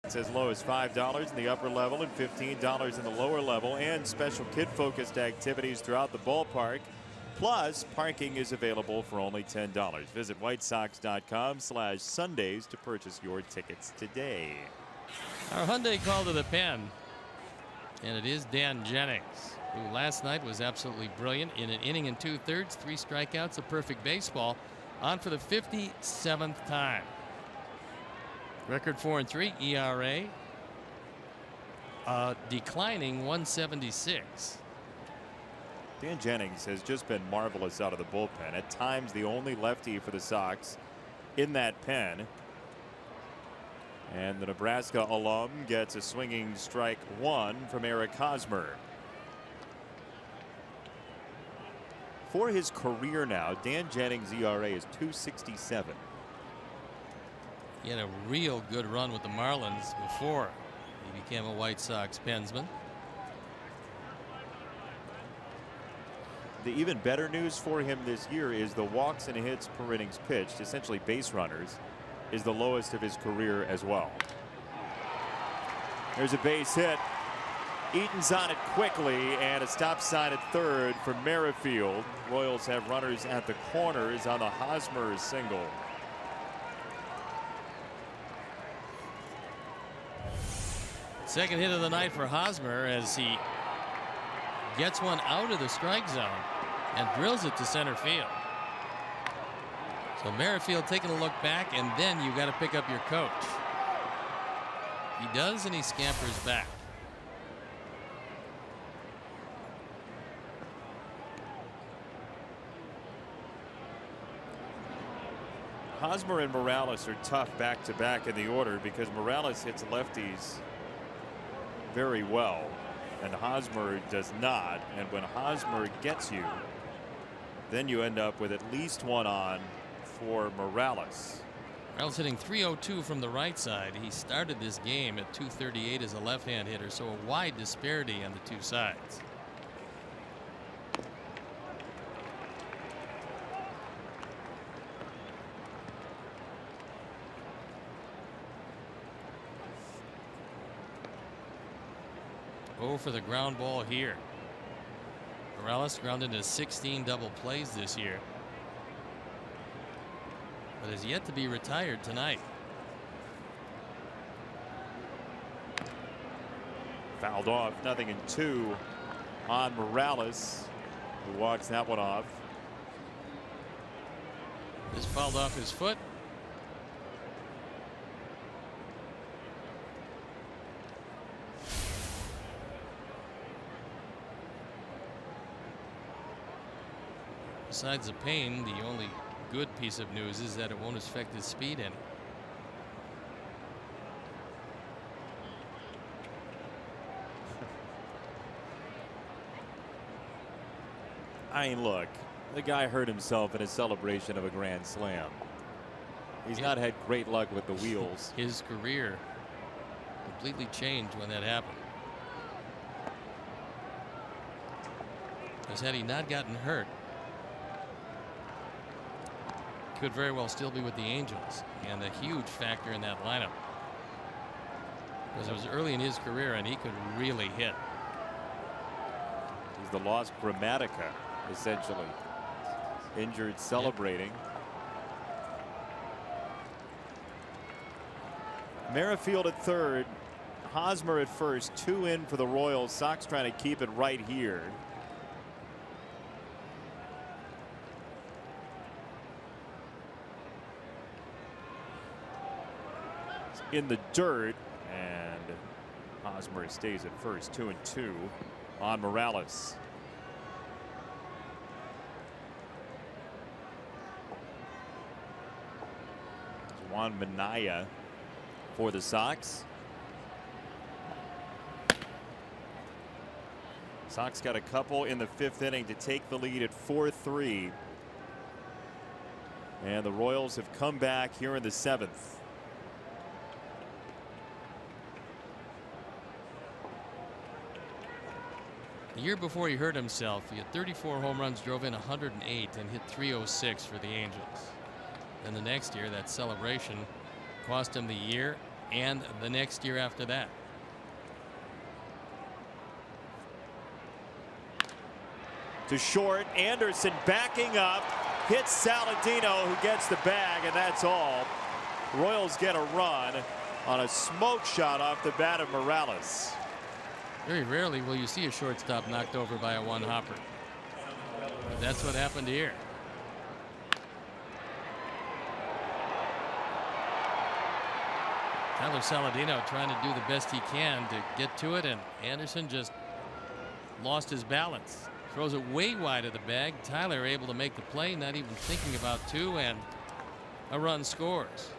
It's as low as $5 in the upper level and $15 in the lower level, and special kid-focused activities throughout the ballpark. Plus, parking is available for only $10. Visit whitesox.com/Sundays to purchase your tickets today. Our Hyundai call to the pen, and it is Dan Jennings, who last night was absolutely brilliant in an inning and 2/3, 3 strikeouts, a perfect baseball, on for the 57th time. Record 4-3 ERA, declining 176. Dan Jennings has just been marvelous out of the bullpen. At times the only lefty for the Sox in that pen. And the Nebraska alum gets a swinging strike one from Eric Hosmer. For his career now, Dan Jennings' ERA is .267. He had a real good run with the Marlins before he became a White Sox pensman. The even better news for him this year is the walks and hits per innings pitched, essentially base runners, is the lowest of his career as well. There's a base hit Eaton's on it quickly, and a stop sign at third for Merrifield. Royals have runners at the corners on the Hosmer single. Second hit of the night for Hosmer as he gets one out of the strike zone and drills it to center field. So Merrifield taking a look back, and then you got to pick up your coach. He does, and he scampers back. Hosmer and Morales are tough back-to-back in the order because Morales hits lefties very well and Hosmer does not. And when Hosmer gets you, then you end up with at least one on for Morales. Morales hitting .302 from the right side. He started this game at .238 as a left-hand hitter, so a wide disparity on the two sides. Oh, for the ground ball here. Morales grounded into 16 double plays this year, but is yet to be retired tonight. Fouled off, 0-2 on Morales, who walks that one off. Just fouled off his foot. Besides the pain, the only good piece of news is that it won't affect his speed any. I mean, look, the guy hurt himself in a celebration of a grand slam. He's not had great luck with the wheels. His career completely changed when that happened. Because had he not gotten hurt, could very well still be with the Angels, and a huge factor in that lineup because it was early in his career and he could really hit. He's the lost Grammatica, essentially. Injured, celebrating. Merrifield at third, Hosmer at first, 2 in for the Royals. Sox trying to keep it right here. In the dirt, and Hosmer stays at first. 2-2 on Morales. Juan Minaya for the Sox. Sox got a couple in the 5th inning to take the lead at 4-3, and the Royals have come back here in the 7th. The year before he hurt himself, he had 34 home runs, drove in 108, and hit .306 for the Angels. Then the next year, that celebration cost him the year and the next year after that. To short, Anderson backing up, hits Saladino, who gets the bag, and that's all. Royals get a run on a smoke shot off the bat of Morales. Very rarely will you see a shortstop knocked over by a one-hopper. But that's what happened here. Tyler Saladino trying to do the best he can to get to it, and Anderson just lost his balance. Throws it way wide of the bag. Tyler able to make the play, not even thinking about two, and a run scores.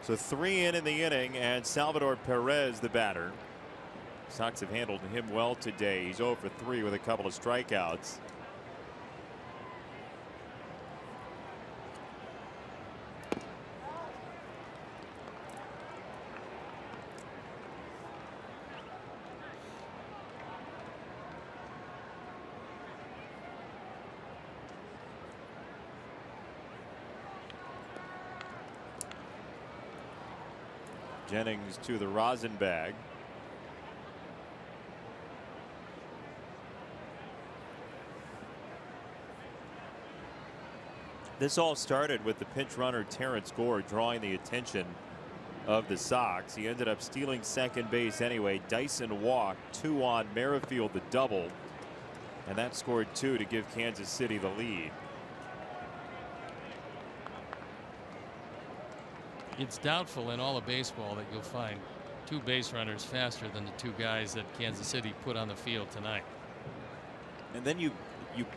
So 3 in the inning, and Salvador Perez, the batter. Sox have handled him well today. He's 0 for 3 with a couple of strikeouts. Jennings to the rosin bag. This all started with the pinch runner Terrence Gore drawing the attention of the Sox. He ended up stealing second base anyway. Dyson walked, 2 on Merrifield the double, and that scored 2 to give Kansas City the lead. It's doubtful in all of baseball that you'll find 2 base runners faster than the 2 guys that Kansas City put on the field tonight. And then you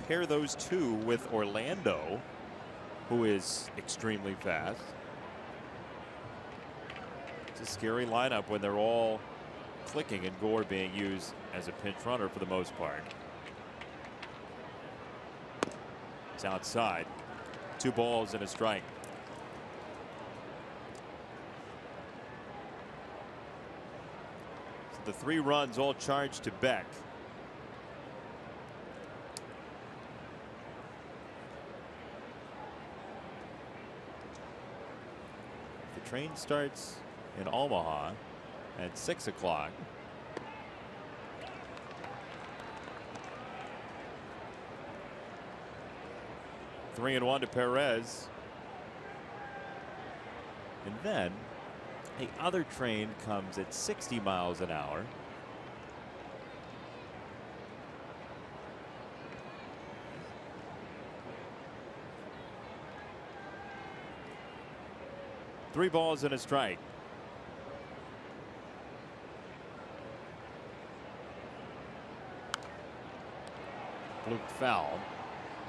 pair those 2 with Orlando, who is extremely fast. It's a scary lineup when they're all clicking and Gore being used as a pinch runner for the most part. It's outside. 2 balls and a strike. So the 3 runs all charged to Beck. The train starts in Omaha at 6 o'clock. Three and 1 to Perez. And then the other train comes at 60 miles an hour. Three balls and a strike. Blooped foul.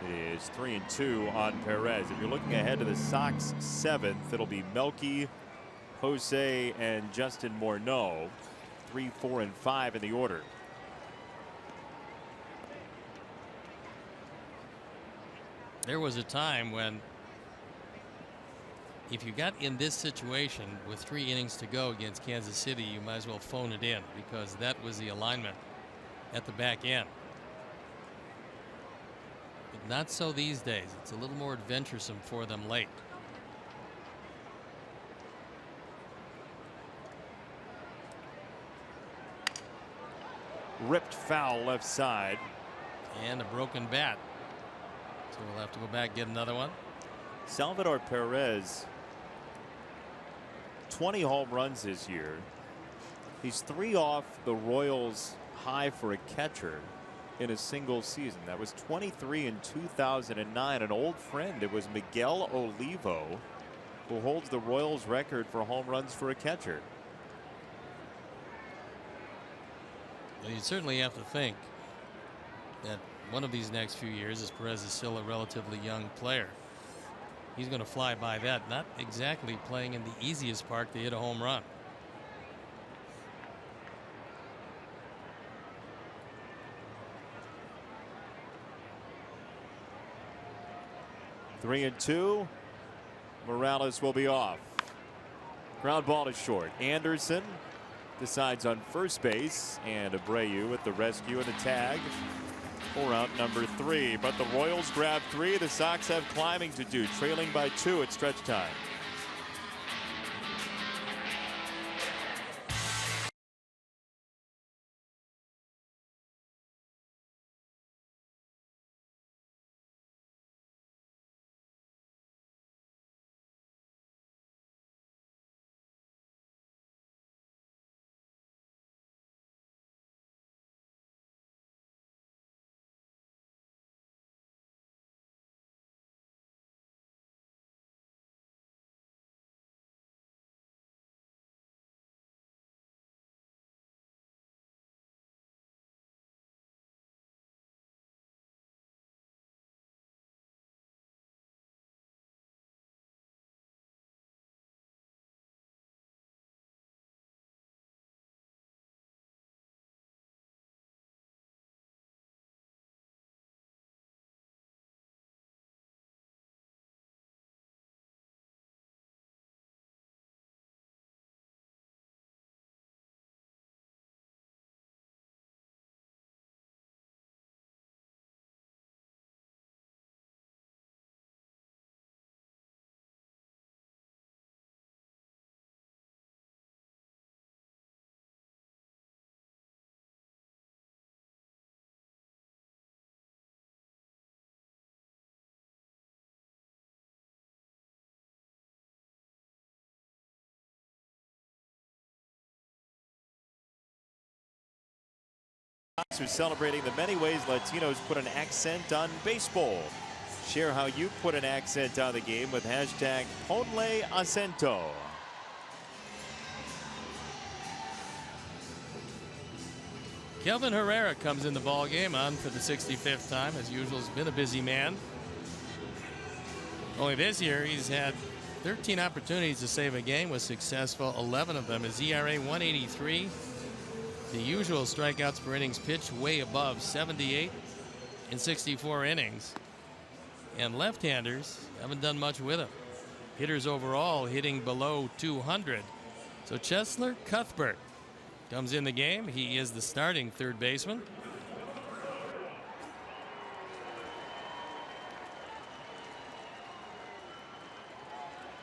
It is 3 and 2 on Perez. If you're looking ahead to the Sox 7th, it'll be Melky, Jose, and Justin Morneau. 3, 4, and 5 in the order. There was a time when if you got in this situation with 3 innings to go against Kansas City, you might as well phone it in, because that was the alignment at the back end. But not so these days. It's a little more adventuresome for them late. Ripped foul left side. And a broken bat. So we'll have to go back and get another one. Salvador Perez, 20 home runs this year. He's 3 off the Royals high for a catcher in a single season. That was 23 in 2009. An old friend, it was Miguel Olivo, who holds the Royals record for home runs for a catcher. Well, you certainly have to think that one of these next few years, as Perez is still a relatively young player, he's going to fly by that. Not exactly playing in the easiest park to hit a home run. Three and 2. Morales will be off. Ground ball to short. Anderson decides on first base, and Abreu with the rescue and the tag for out number 3. But the Royals grab 3. The Sox have climbing to do, trailing by 2 at stretch time. Who's celebrating the many ways Latinos put an accent on baseball. Share how you put an accent on the game with hashtag Ponle Acento. Kelvin Herrera comes in the ball game on for the 65th time. As usual, has been a busy man. Only this year he's had 13 opportunities to save a game, was successful 11 of them. His ERA 183. The usual strikeouts per innings pitched way above 78 in 64 innings. And left-handers haven't done much with him. Hitters overall hitting below 200. So Cheslor Cuthbert comes in the game. He is the starting third baseman.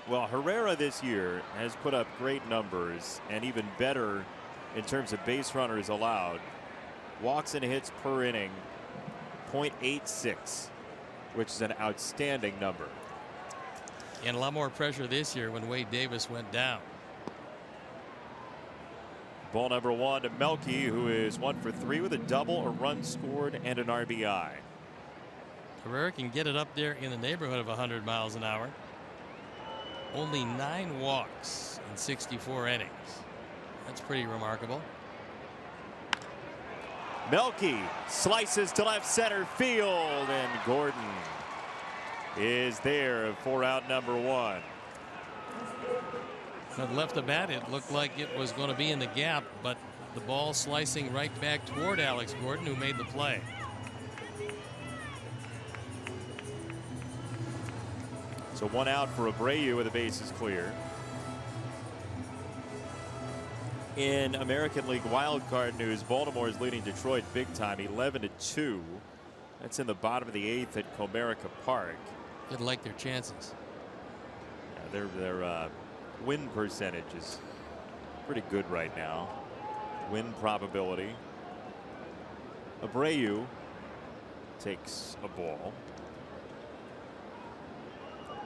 Well, Herrera this year has put up great numbers and even better in terms of base runners allowed. Walks and hits per inning, .86, which is an outstanding number. And a lot more pressure this year when Wade Davis went down. Ball number 1 to Melky, who is 1 for 3 with a double, a run scored, and an RBI. Herrera can get it up there in the neighborhood of 100 miles an hour. Only 9 walks in 64 innings. That's pretty remarkable. Melky slices to left center field, and Gordon is there for out number 1. But left the bat, it looked like it was going to be in the gap, but the ball slicing right back toward Alex Gordon, who made the play. So 1 out for Abreu with the bases clear. In American League wildcard news, Baltimore is leading Detroit big time, 11-2. That's in the bottom of the 8th at Comerica Park. Didn't like their chances. Yeah, their win percentage is pretty good right now. Win probability. Abreu takes a ball.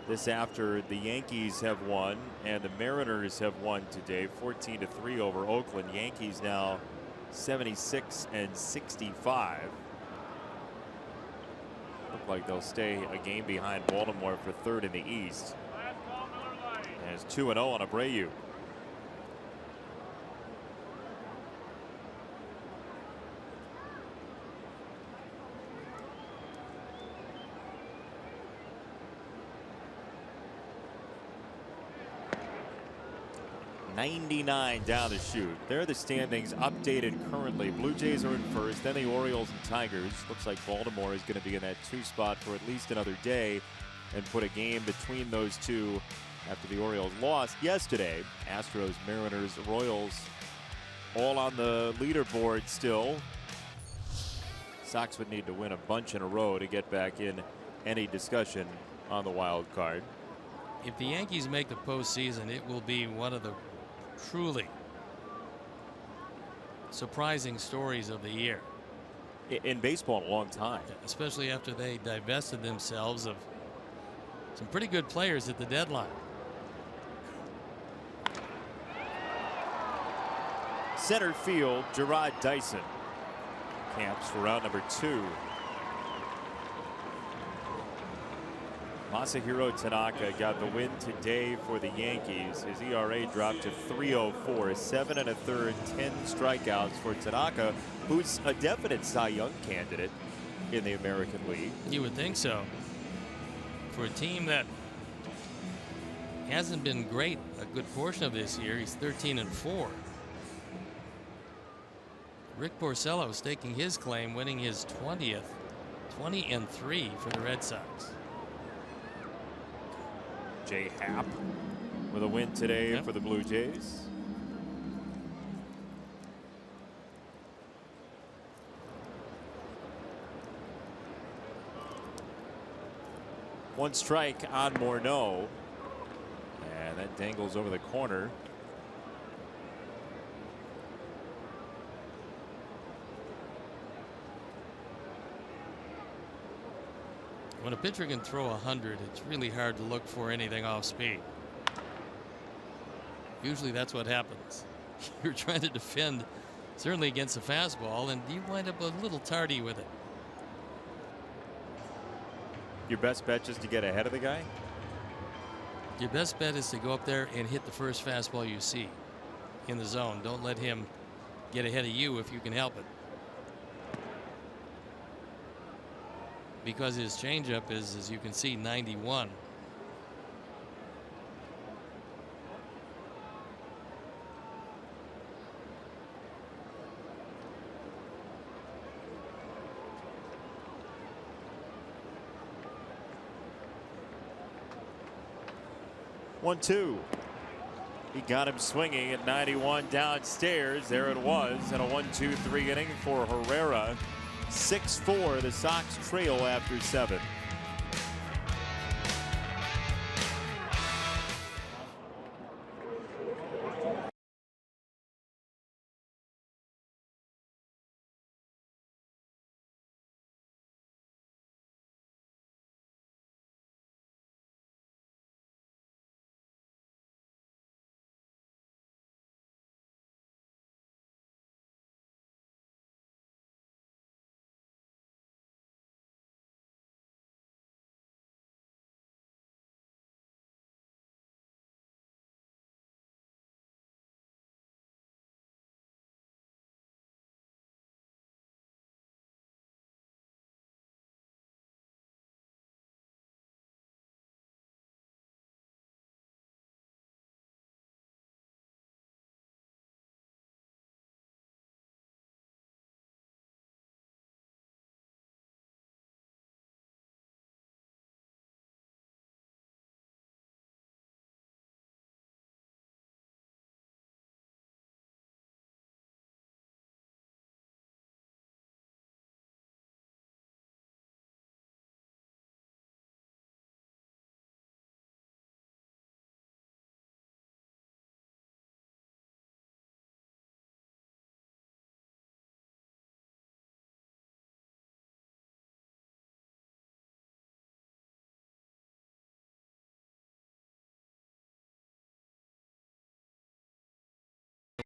This after the Yankees have won and the Mariners have won today, 14-3 over Oakland. Yankees now 76-65. Look like they'll stay a game behind Baltimore for 3rd in the East. And it's 2-0 on Abreu. .99 down the chute. There are the standings updated currently. Blue Jays are in first, then the Orioles and Tigers. Looks like Baltimore is going to be in that 2 spot for at least another day and put a game between those two after the Orioles lost yesterday. Astros, Mariners, Royals all on the leaderboard still. Sox would need to win a bunch in a row to get back in any discussion on the wild card. If the Yankees make the postseason, it will be one of the truly surprising stories of the year. In baseball in a long time. Especially after they divested themselves of some pretty good players at the deadline. Center field, Gerard Dyson camps for round number 2. Masahiro Tanaka got the win today for the Yankees. His ERA dropped to 3.04, 7 1/3, 10 strikeouts for Tanaka, who's a definite Cy Young candidate in the American League. You would think so. For a team that hasn't been great a good portion of this year, he's 13-4. Rick Porcello staking his claim, winning his 20th, 20-3 for the Red Sox. Jay Happ with a win today for the Blue Jays. One strike on Morneau, and that dangles over the corner. When a pitcher can throw 100, it's really hard to look for anything off speed. Usually that's what happens. You're trying to defend certainly against the fastball, and you wind up a little tardy with it. Your best bet just to get ahead of the guy? Your best bet is to go up there and hit the first fastball you see in the zone. Don't let him get ahead of you if you can help it. Because his changeup is, as you can see, 91. One, two. He got him swinging at 91 downstairs. There it was, and a 1-2-3 inning for Herrera. 6-4. The Sox trail after 7.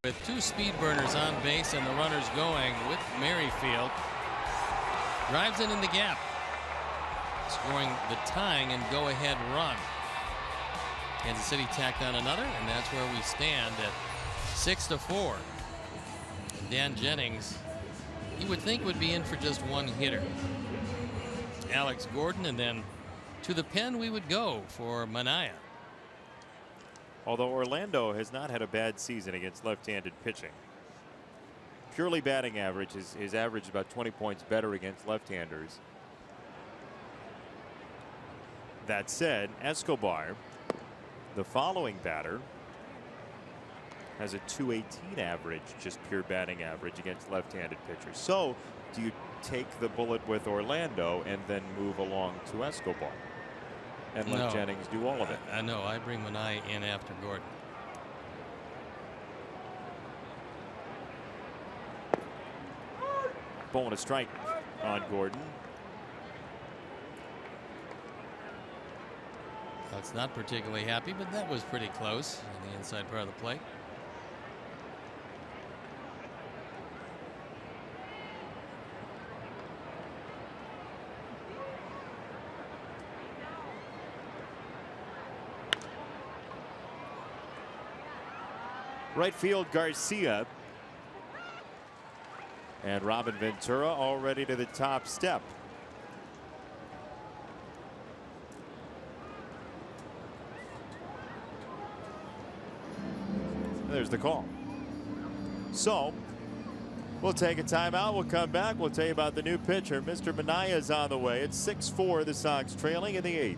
With two speed burners on base and the runners going with Merrifield. Drives it in the gap. Scoring the tying and go ahead run. Kansas City tacked on another, and that's where we stand at 6-4. Dan Jennings, you would think, would be in for just one hitter. Alex Gordon, and then to the pen we would go for Manaea. Although Orlando has not had a bad season against left-handed pitching. Purely batting average, his average about 20 points better against left-handers. That said, Escobar, the following batter, has a .218 average, just pure batting average against left-handed pitchers. So do you take the bullet with Orlando and then move along to Escobar and let Jennings do all of it? I know. I bring Manaea in after Gordon. Ball and a strike on Gordon. That's not particularly happy, but that was pretty close on the inside part of the plate. Right field, Garcia. And Robin Ventura already to the top step. There's the call. So we'll take a timeout. We'll come back. We'll tell you about the new pitcher. Mr. Manaea is on the way. It's 6-4. The Sox trailing in the 8th.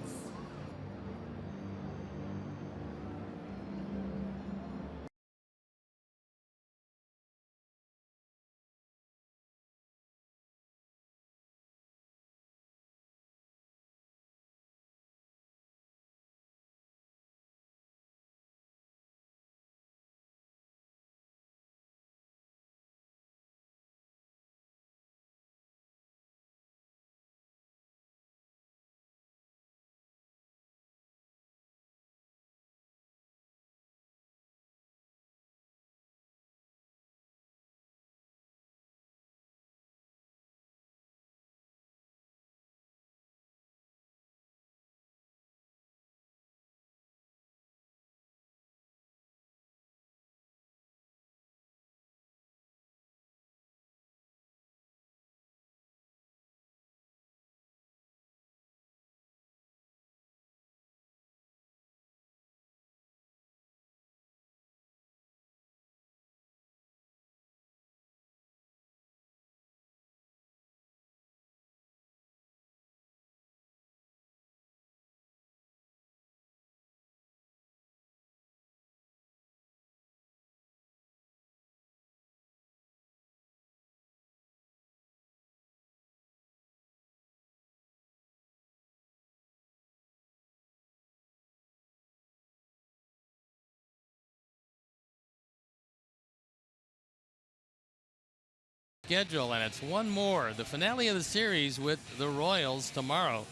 schedule, and it's one more. The finale of the series with the Royals tomorrow.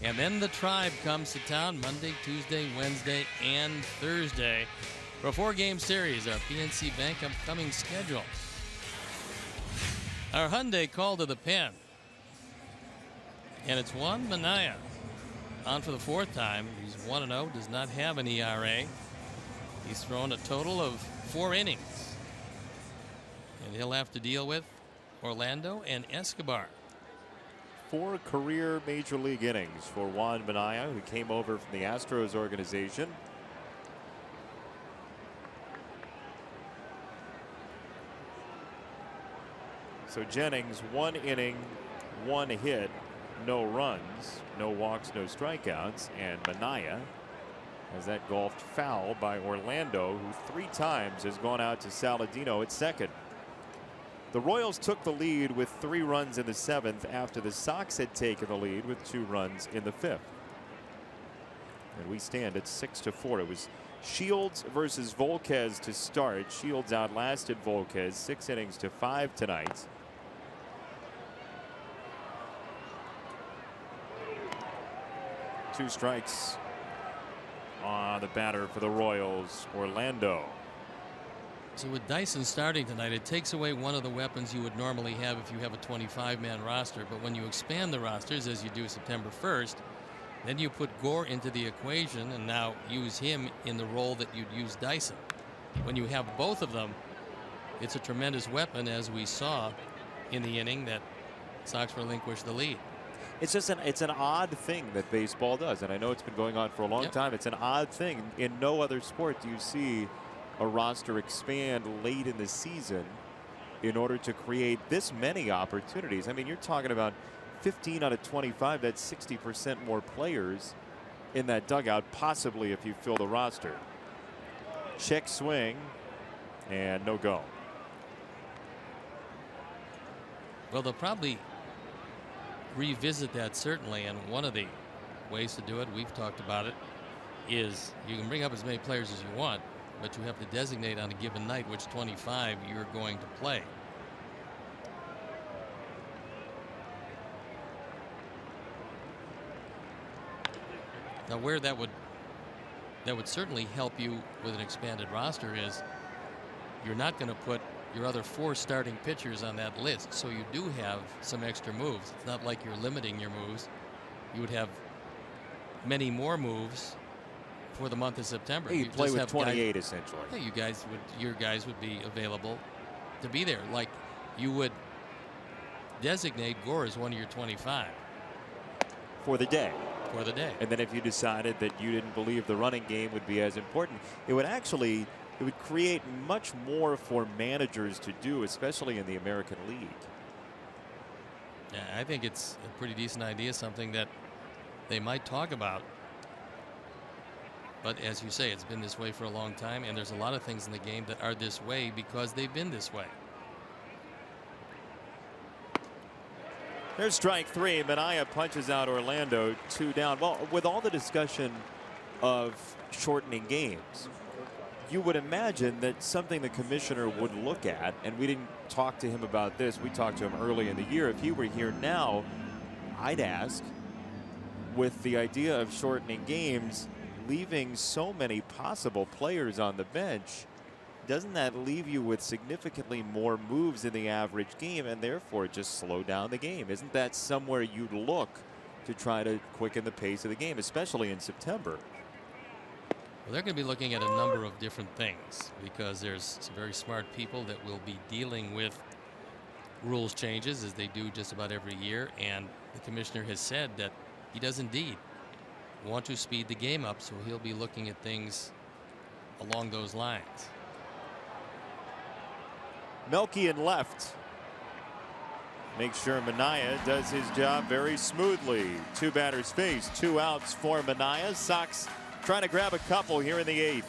And then the Tribe comes to town Monday, Tuesday, Wednesday, and Thursday for a 4-game series, our PNC Bank upcoming schedule. Our Hyundai call to the pen. And it's Juan Minaya on for the 4th time. He's 1-0, does not have an ERA. He's thrown a total of 4 innings. And he'll have to deal with Orlando and Escobar. 4 career major league innings for Juan Minaya, who came over from the Astros organization. So Jennings, 1 inning, 1 hit, no runs, no walks, no strikeouts, and Minaya has that golfed foul by Orlando, who 3 times has gone out to Saladino at second. The Royals took the lead with 3 runs in the 7th after the Sox had taken the lead with 2 runs in the 5th. And we stand at 6-4. It was Shields versus Volquez to start. Shields outlasted Volquez 6 innings to 5 tonight. Two strikes on the batter for the Royals, Orlando. So with Dyson starting tonight, it takes away one of the weapons you would normally have if you have a 25-man roster. But when you expand the rosters, as you do September 1st, then you put Gore into the equation and now use him in the role that you'd use Dyson. When you have both of them, it's a tremendous weapon, as we saw in the inning that Sox relinquished the lead. It's just it's an odd thing that baseball does, and I know it's been going on for a long time. It's an odd thing. In no other sport do you see a roster expand late in the season in order to create this many opportunities. I mean, you're talking about 15 out of 25. That's 60% more players in that dugout, possibly, if you fill the roster. Check swing and no go. Well, they'll probably revisit that, certainly, and one of the ways to do it, we've talked about it, is you can bring up as many players as you want, but you have to designate on a given night which 25 you're going to play. Now, where that would certainly help you with an expanded roster is you're not going to put your other 4 starting pitchers on that list, so you do have some extra moves. It's not like you're limiting your moves. You would have many more moves for the month of September. You play with 28 essentially. Yeah, your guys would be available to be there. Like you would designate Gore as one of your 25 for the day. For the day. And then if you decided that you didn't believe the running game would be as important, it would create much more for managers to do, especially in the American League. Yeah, I think it's a pretty decent idea, something that they might talk about. But as you say, it's been this way for a long time, and there's a lot of things in the game that are this way because they've been this way. There's strike 3. Minaya punches out Orlando, 2 down. Well, with all the discussion of shortening games, you would imagine that something the commissioner would look at, and we didn't talk to him about this. We talked to him early in the year. If he were here now, I'd ask, with the idea of shortening games, leaving so many possible players on the bench, doesn't that leave you with significantly more moves in the average game and therefore just slow down the game? Isn't that somewhere you'd look to try to quicken the pace of the game, especially in September? Well, they're going to be looking at a number of different things because there's some very smart people that will be dealing with rules changes, as they do just about every year, and the commissioner has said that he does indeed want to speed the game up, so he'll be looking at things along those lines. Melky in left. Make sure Minaya does his job very smoothly. 2 batters faced, 2 outs for Minaya. Sox trying to grab a couple here in the 8th.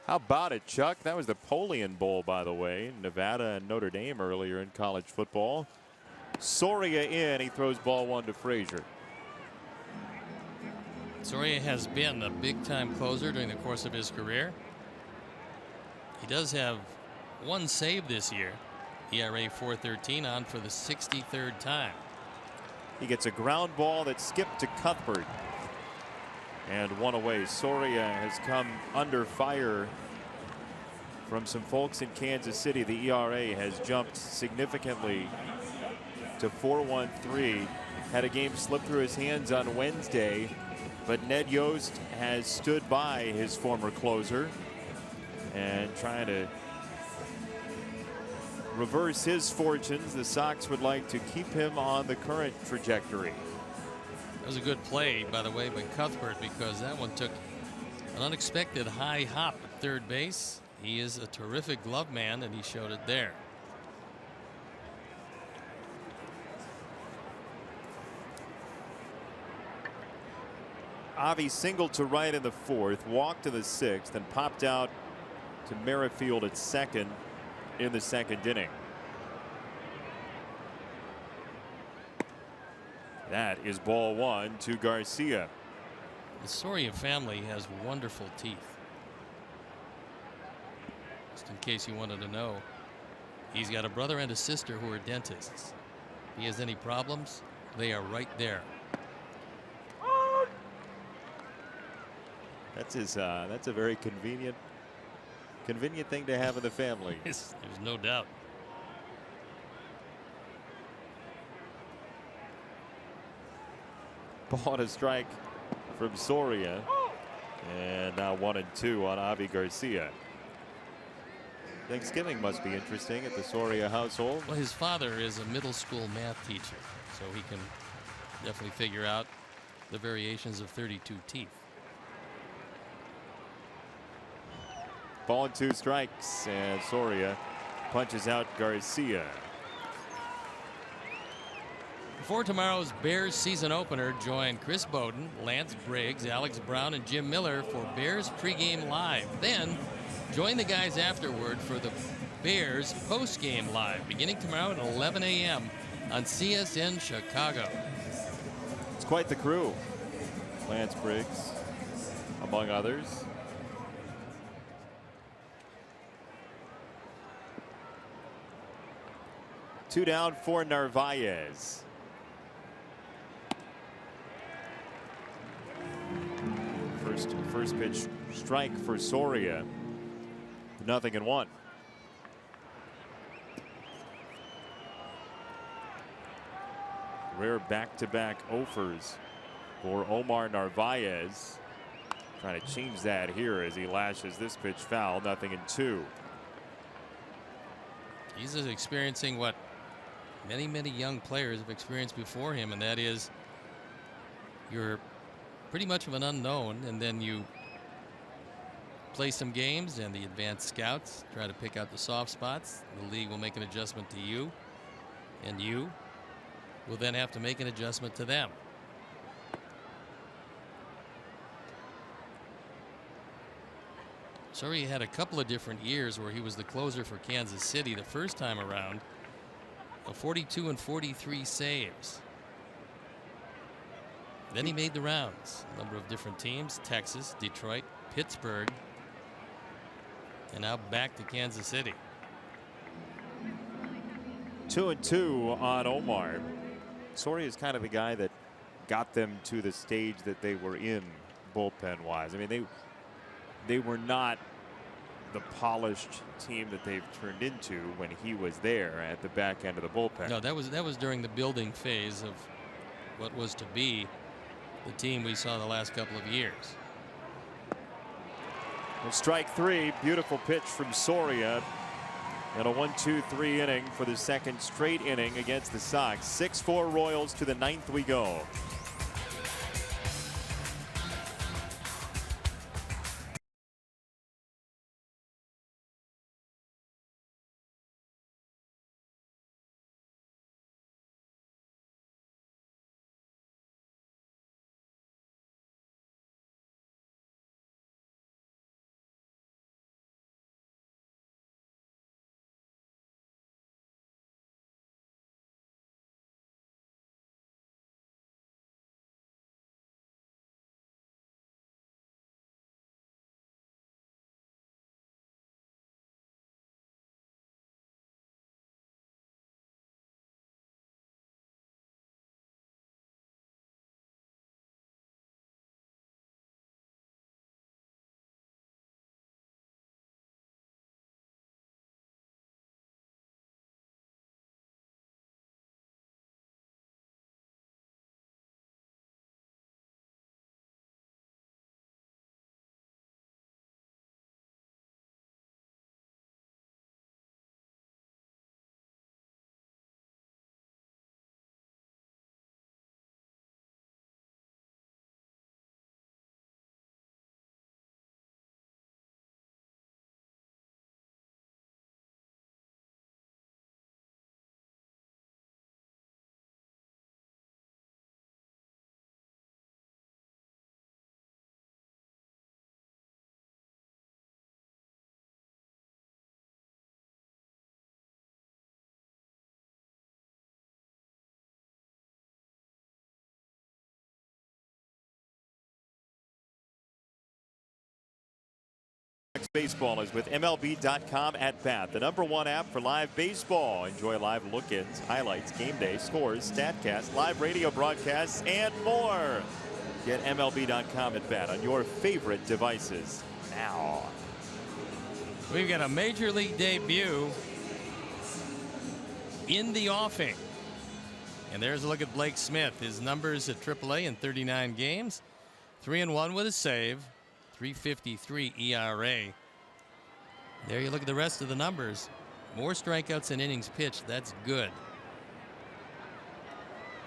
How about it, Chuck? That was the Polian Bowl, by the way. Nevada and Notre Dame earlier in college football. Soria in. He throws ball one to Frazier. Soria has been a big-time closer during the course of his career. He does have one save this year. ERA 4.13, on for the 63rd time. He gets a ground ball that skipped to Cuthbert. And one away. Soria has come under fire from some folks in Kansas City. The ERA has jumped significantly to 4.13. Had a game slip through his hands on Wednesday, but Ned Yost has stood by his former closer and trying to reverse his fortunes. The Sox would like to keep him on the current trajectory. That was a good play, by the way, by Cuthbert, because that one took an unexpected high hop at third base. He is a terrific glove man, and he showed it there. Avi singled to right in the fourth, walked to the sixth, and popped out to Merrifield at second in the second inning. That is ball one to Garcia. The Soria family has wonderful teeth. Just in case you wanted to know, he's got a brother and a sister who are dentists. If he has any problems, they are right there. That's his. That's a very convenient thing to have in the family. There's no doubt. Ball and a strike from Soria, and now 1-2 on Avi Garcia. Thanksgiving must be interesting at the Soria household. Well, his father is a middle school math teacher, so he can definitely figure out the variations of 32 teeth. Ball and 2 strikes, and Soria punches out Garcia. Before tomorrow's Bears season opener, join Chris Bowden, Lance Briggs, Alex Brown, and Jim Miller for Bears pregame live. Then join the guys afterward for the Bears postgame live, beginning tomorrow at 11 a.m. on CSN Chicago. It's quite the crew. Lance Briggs, among others. Two down for Narvaez. First pitch strike for Soria. 0-1. Rare back-to-back offers for Omar Narvaez. Trying to change that here as he lashes this pitch foul. 0-2. He's experiencing what many young players have experienced before him, and that is you're pretty much of an unknown, and then you play some games and the advanced scouts try to pick out the soft spots. The league will make an adjustment to you, and you will then have to make an adjustment to them. Soria had a couple of different years where he was the closer for Kansas City. The first time around, 42 and 43 saves. Then he made the rounds. A number of different teams: Texas, Detroit, Pittsburgh, and now back to Kansas City. 2-2 on Omar. Soria is kind of the guy that got them to the stage that they were in bullpen wise. I mean, they were not the polished team that they've turned into when he was there at the back end of the bullpen. No, that was during the building phase of what was to be the team we saw the last couple of years. And strike three. Beautiful pitch from Soria. And a 1-2-3 inning for the second straight inning against the Sox. 6-4 Royals to the ninth we go. Baseball is with MLB.com at bat, the #1 app for live baseball. Enjoy live look-ins, highlights, game day, scores, StatCast, live radio broadcasts, and more. Get MLB.com at bat on your favorite devices now. We've got a major league debut in the offing. And there's a look at Blake Smith. His numbers at AAA in 39 games. 3-1 with a save. 3.53 ERA. There you look at the rest of the numbers. More strikeouts and innings pitched. That's good.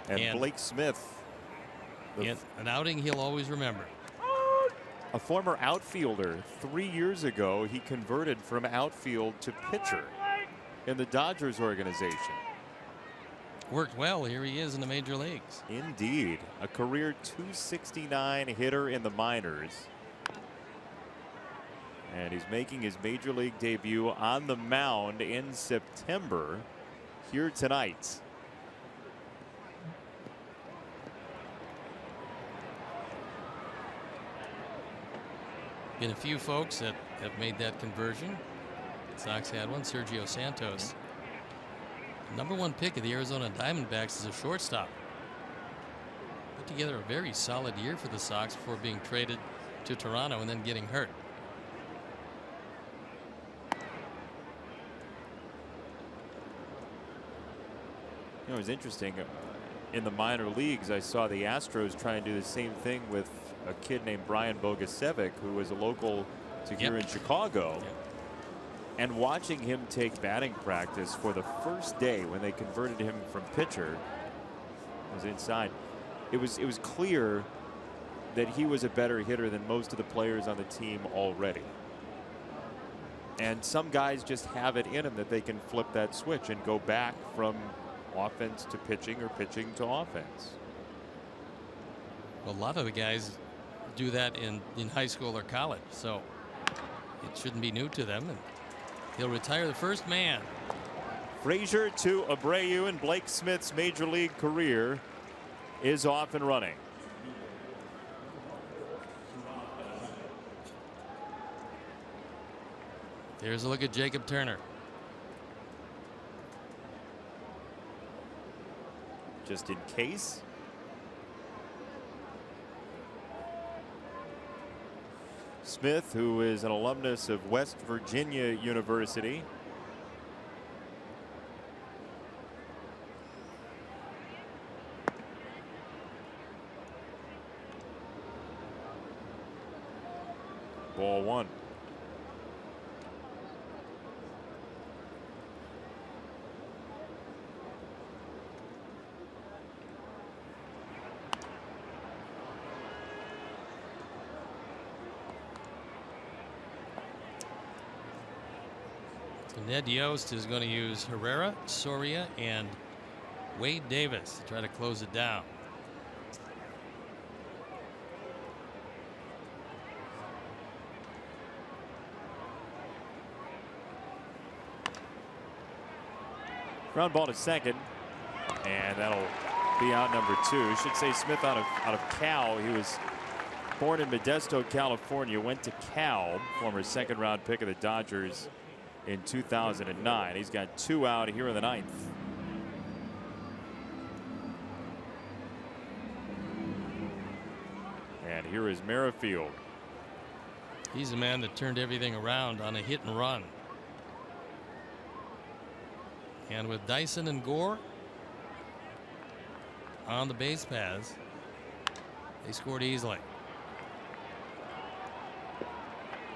And Blake Smith, an outing he'll always remember. A former outfielder. 3 years ago, he converted from outfield to pitcher in the Dodgers organization. Worked well. Here he is in the major leagues. Indeed. A career .269 hitter in the minors. And he's making his major league debut on the mound in September here tonight. Been a few folks that have made that conversion. Sox had one, Sergio Santos. #1 pick of the Arizona Diamondbacks is a shortstop. Put together a very solid year for the Sox before being traded to Toronto and then getting hurt. You know, it was interesting. In the minor leagues, I saw the Astros try and do the same thing with a kid named Brian Bogusevic, who was a local to here in Chicago. And watching him take batting practice for the first day when they converted him from pitcher, was inside. It was clear that he was a better hitter than most of the players on the team already. And some guys just have it in them that they can flip that switch and go back from offense to pitching or pitching to offense. A lot of the guys do that in high school or college, so it shouldn't be new to them. And he'll retire the first man. Frazier to Abreu, and Blake Smith's major league career is off and running. There's a look at Jacob Turner. Just in case. Smith, who is an alumnus of West Virginia University. Ball one. Ned Yost is going to use Herrera, Soria, and Wade Davis to try to close it down. Ground ball to second, and that'll be out number 2. Should say Smith out of Cal. He was born in Modesto, California, went to Cal, former second-round pick of the Dodgers in 2009. He's got 2 out here in the 9th. And here is Merrifield. He's the man that turned everything around on a hit and run. And with Dyson and Gore on the base paths, they scored easily.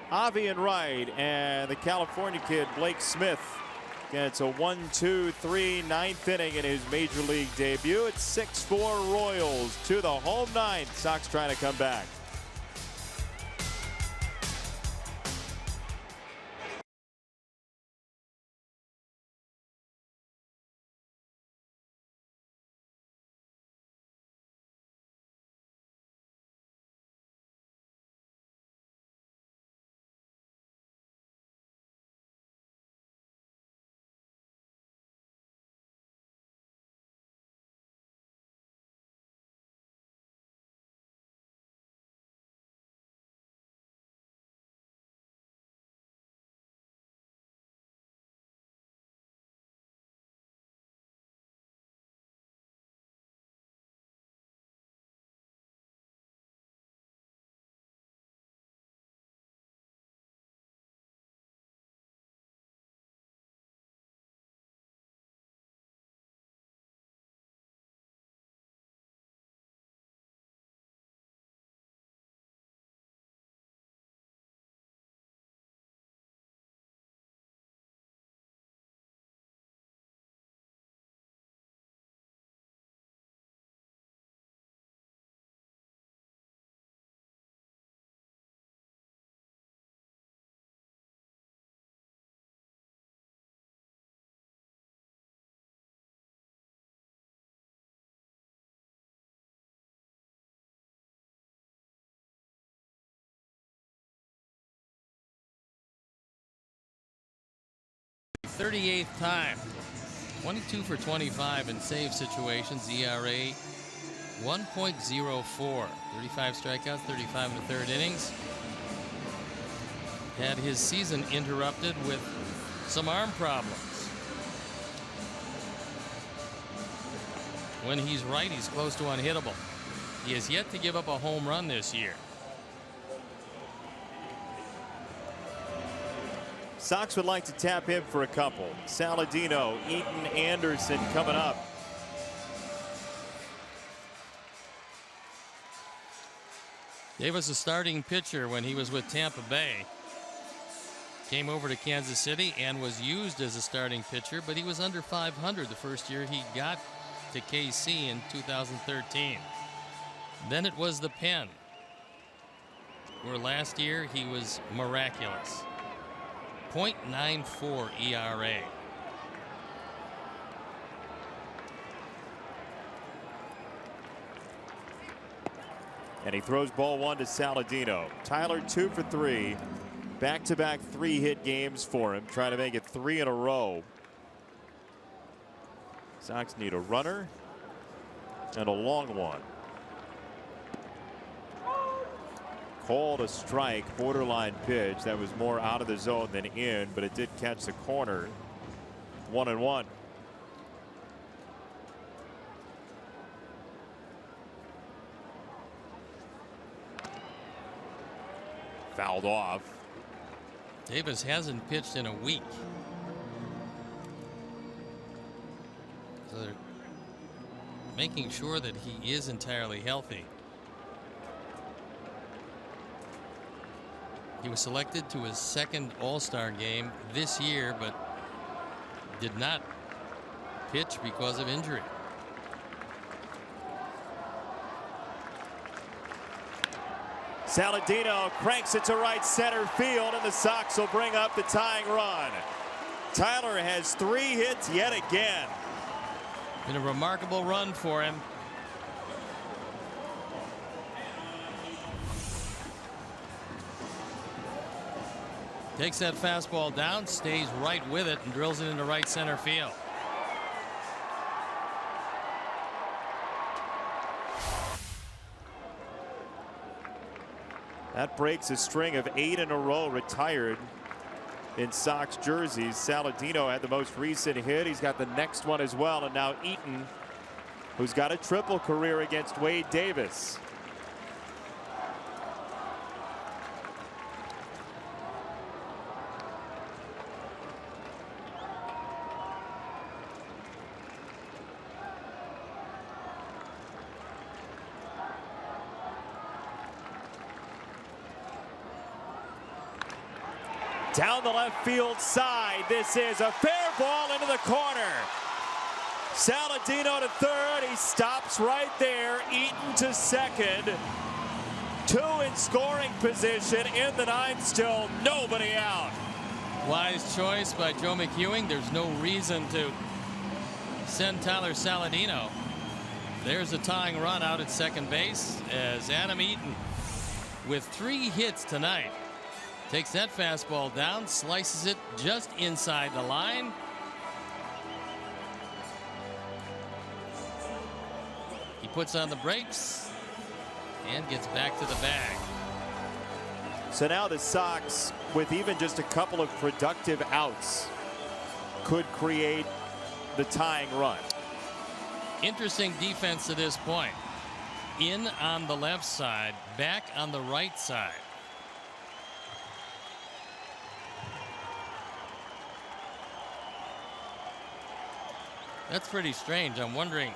Avi and right, and the California kid Blake Smith gets a 1-2-3 9th inning in his major league debut. It's 6-4 Royals to the home 9th. Sox trying to come back. 38th time. 22 for 25 in save situations. ERA 1.04. 35 strikeouts, 35 in the third innings. Had his season interrupted with some arm problems. When he's right, he's close to unhittable. He has yet to give up a home run this year. Sox would like to tap him for a couple. Saladino, Eaton, Anderson coming up. Dave was a starting pitcher when he was with Tampa Bay. Came over to Kansas City and was used as a starting pitcher, but he was under 500 the first year he got to KC in 2013. Then it was the pen, where last year he was miraculous. 0.94 ERA. And he throws ball one to Saladino. Tyler 2 for 3. Back-to-back 3-hit games for him, trying to make it 3 in a row. Sox need a runner and a long one. Called a strike, borderline pitch that was more out of the zone than in, but it did catch the corner. 1-1. Fouled off. Davis hasn't pitched in a week. So they're making sure that he is entirely healthy. He was selected to his second All-Star game this year, but did not pitch because of injury. Saladino cranks it to right center field, and the Sox will bring up the tying run. Tyler has 3 hits yet again. Been a remarkable run for him. Takes that fastball down, stays right with it, and drills it into right center field. That breaks a string of 8 in a row retired in Sox jerseys. Saladino had the most recent hit. He's got the next one as well. And now Eaton, who's got a triple career against Wade Davis. Down the left field side. This is a fair ball into the corner. Saladino to third. He stops right there. Eaton to second. 2 in scoring position. In the ninth, still nobody out. Wise choice by Joe McEwing. There's no reason to send Tyler Saladino. There's a tying run out at second base as Adam Eaton, with 3 hits tonight, takes that fastball down, slices it just inside the line. He puts on the brakes and gets back to the bag. So now the Sox, with even just a couple of productive outs, could create the tying run. Interesting defense to this point. In on the left side, back on the right side. That's pretty strange. I'm wondering,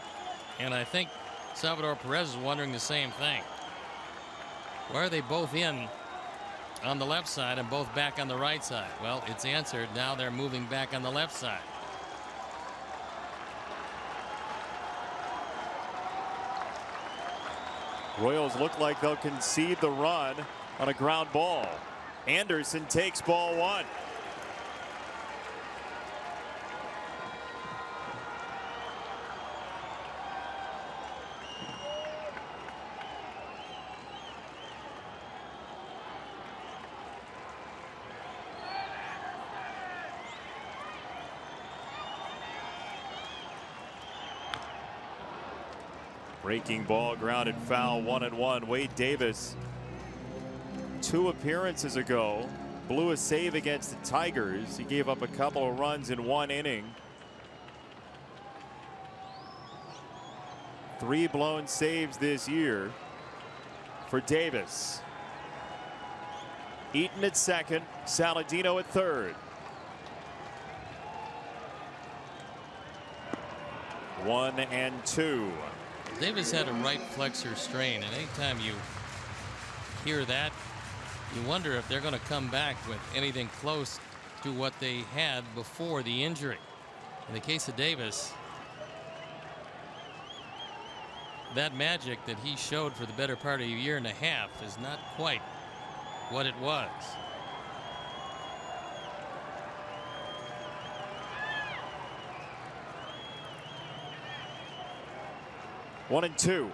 and I think Salvador Perez is wondering the same thing. Why are they both in on the left side and both back on the right side? Well, it's answered. Now they're moving back on the left side. Royals look like they'll concede the run on a ground ball. Anderson takes ball 1. Breaking ball, grounded foul, 1-1. Wade Davis, 2 appearances ago, blew a save against the Tigers. He gave up a couple of runs in 1 inning. 3 blown saves this year for Davis. Eaton at second, Saladino at third. 1-2. Davis had a right flexor strain, and anytime you hear that, you wonder if they're going to come back with anything close to what they had before the injury. In the case of Davis, that magic that he showed for the better part of a year and a half is not quite what it was. One and two.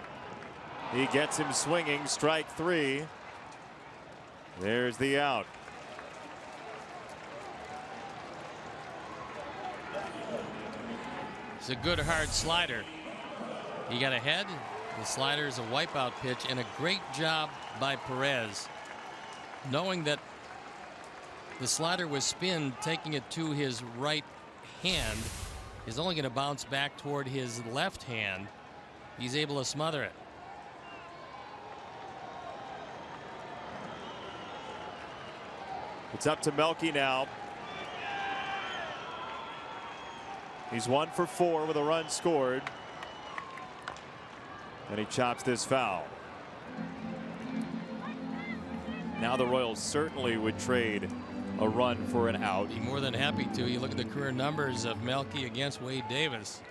He gets him swinging. Strike 3. There's the out. It's a good hard slider. He got ahead. The slider is a wipeout pitch, and a great job by Perez, knowing that the slider was spin, taking it to his right hand, is only going to bounce back toward his left hand. He's able to smother it. It's up to Melky now. He's 1 for 4 with a run scored. And he chops this foul. Now the Royals certainly would trade a run for an out. Be more than happy to. You look at the career numbers of Melky against Wade Davis.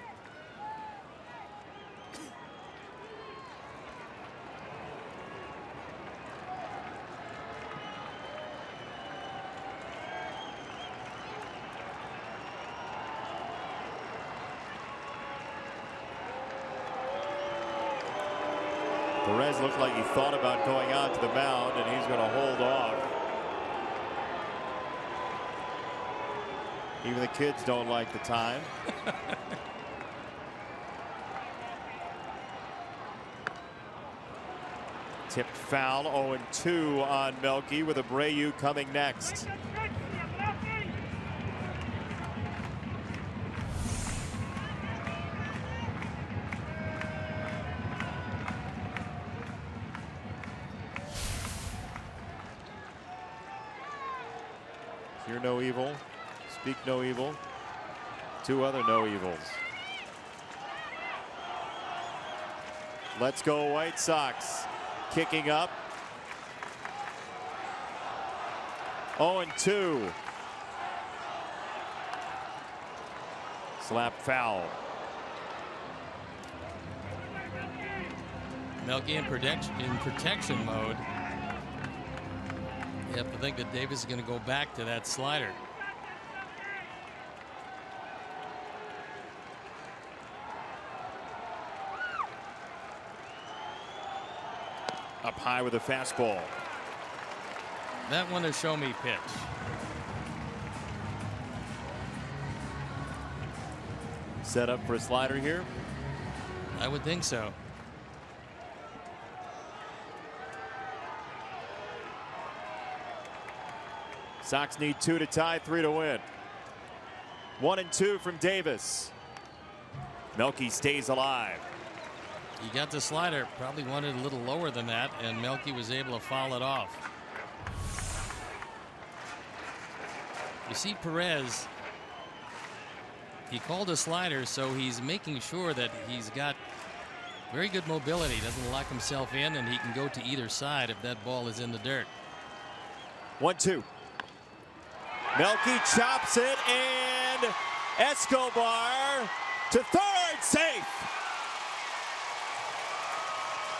Perez looked like he thought about going out to the mound, and he's going to hold off. Even the kids don't like the time. Tipped foul, 0-2 on Melky, with Abreu coming next. Hear no evil, speak no evil. 2 other no evils. Let's go White Sox. Kicking up. 0-2. Slap foul. Melky in protection mode. You have to think that Davis is going to go back to that slider. Up high with a fastball. That one is show me pitch. Set up for a slider here. I would think so. Sox need 2 to tie, 3 to win. 1-2 from Davis. Melky stays alive. He got the slider, probably wanted a little lower than that, and Melky was able to foul it off. You see Perez, he called a slider, so he's making sure that he's got very good mobility, doesn't lock himself in, and he can go to either side if that ball is in the dirt. 1-2. Melky chops it, and Escobar to third, safe.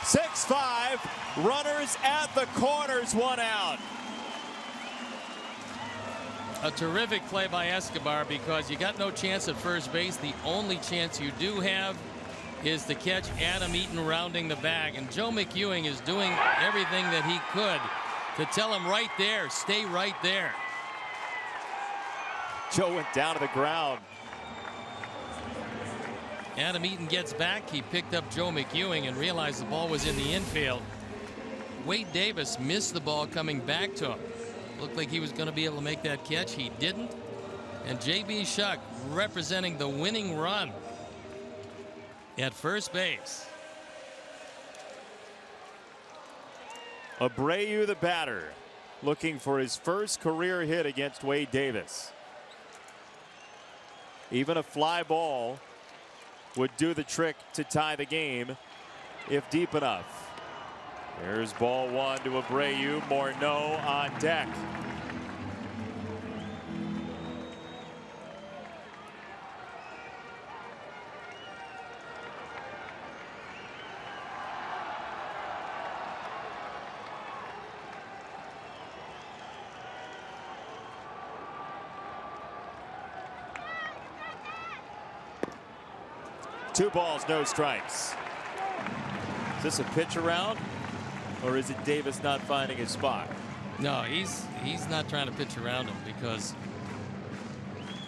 6-5, runners at the corners, 1 out. A terrific play by Escobar, because you got no chance at first base. The only chance you do have is to catch Adam Eaton rounding the bag, and Joe McEwing is doing everything that he could to tell him right there, stay right there. Joe went down to the ground. Adam Eaton gets back. He picked up Joe McEwing and realized the ball was in the infield. Wade Davis missed the ball coming back to him. Looked like he was going to be able to make that catch. He didn't. And J.B. Shuck representing the winning run at first base. Abreu, the batter, looking for his first career hit against Wade Davis. Even a fly ball would do the trick to tie the game if deep enough. There's ball one to Abreu. Morneau on deck. Two balls, no strikes. Is this a pitch around, or is it Davis not finding his spot? No, he's not trying to pitch around him because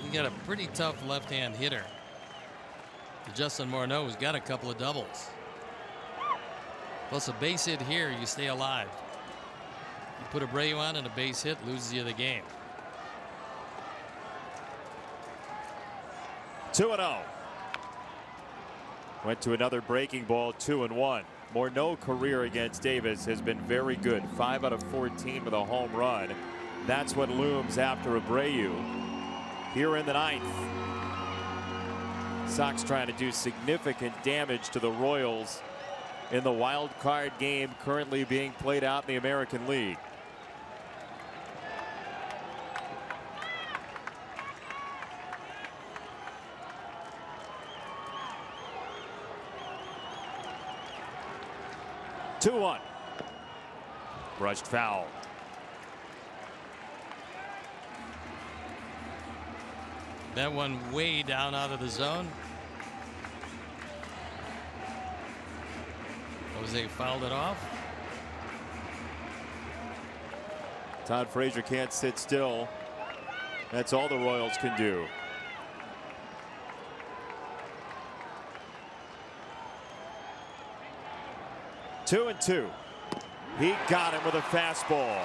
you got a pretty tough left-hand hitter. Justin Morneau has got a couple of doubles. Plus a base hit here, you stay alive. You put Abreu on and a base hit loses you the game. 2-0. Went to another breaking ball, 2-1. Morneau's career against Davis has been very good. 5 out of 14 with a home run. That's what looms after Abreu here in the 9th. Sox trying to do significant damage to the Royals in the wild card game currently being played out in the American League. Two-one. Brushed foul. That one way down out of the zone. Jose fouled it off. Todd Frazier can't sit still. That's all the Royals can do. Two and two. He got him with a fastball.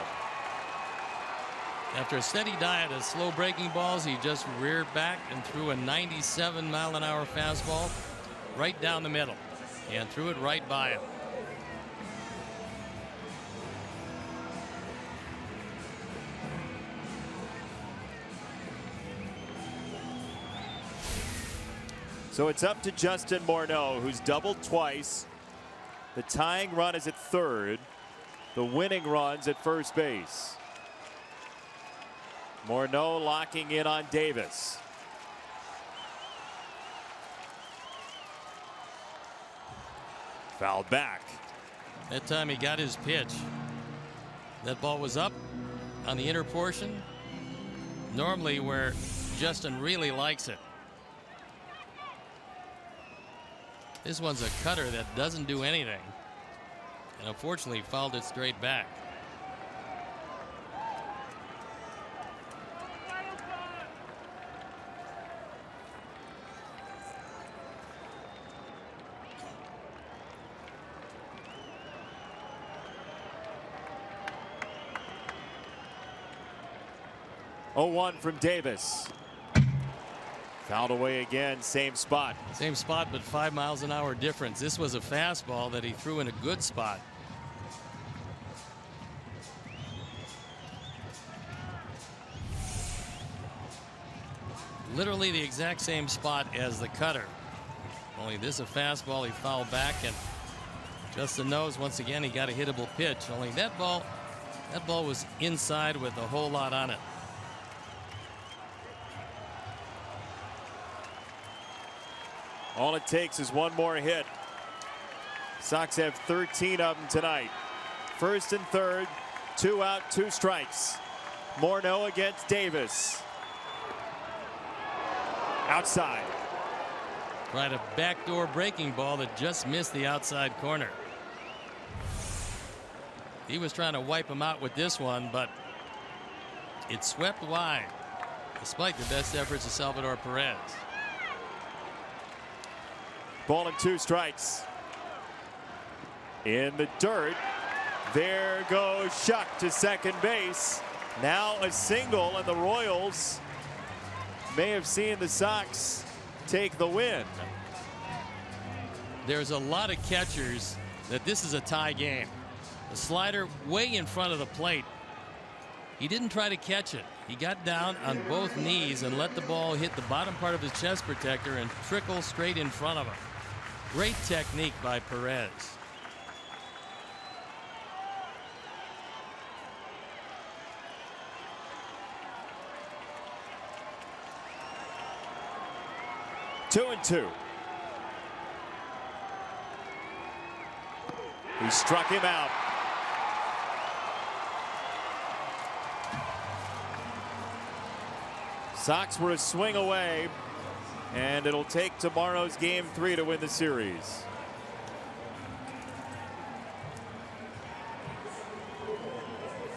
After a steady diet of slow breaking balls, he just reared back and threw a 97-mile-an-hour fastball right down the middle and threw it right by him. So it's up to Justin Morneau, who's doubled twice. The tying run is at third. The winning run's at first base. Morneau locking in on Davis. Fouled back. That time he got his pitch. That ball was up on the inner portion, normally where Justin really likes it. This one's a cutter that doesn't do anything, and unfortunately fouled it straight back. Oh, 1 from Davis. Fouled away again, same spot. Same spot, but 5 miles an hour difference. This was a fastball that he threw in a good spot. Literally the exact same spot as the cutter. Only this a fastball he fouled back, and Justin knows once again he got a hittable pitch. Only that ball was inside with a whole lot on it. All it takes is one more hit. Sox have 13 of them tonight. First and third, 2 out, 2 strikes. Morneau against Davis. Outside. Tried a backdoor breaking ball that just missed the outside corner. He was trying to wipe him out with this one, but it swept wide, despite the best efforts of Salvador Perez. Ball and 2 strikes. In the dirt. There goes Shuck to second base. Now a single, and the Royals may have seen the Sox take the win. There's a lot of catchers that this is a tie game. The slider way in front of the plate. He didn't try to catch it. He got down on both knees and let the ball hit the bottom part of his chest protector and trickle straight in front of him. Great technique by Perez. Two and 2. He struck him out. Sox were a swing away, and it'll take tomorrow's Game 3 to win the series.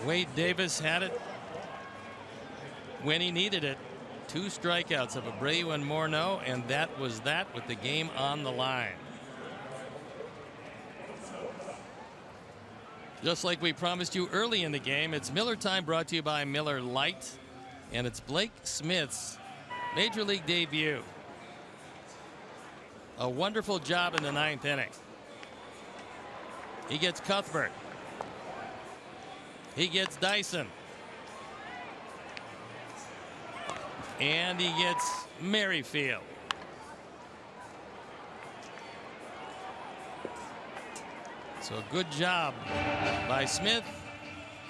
Wade Davis had it when he needed it. 2 strikeouts of Abreu and Morneau, and that was that with the game on the line. Just like we promised you early in the game, it's Miller time, brought to you by Miller Lite, and it's Blake Smith's Major League debut. A wonderful job in the 9th inning. He gets Cuthbert. He gets Dyson. And he gets Merrifield. So a good job by Smith,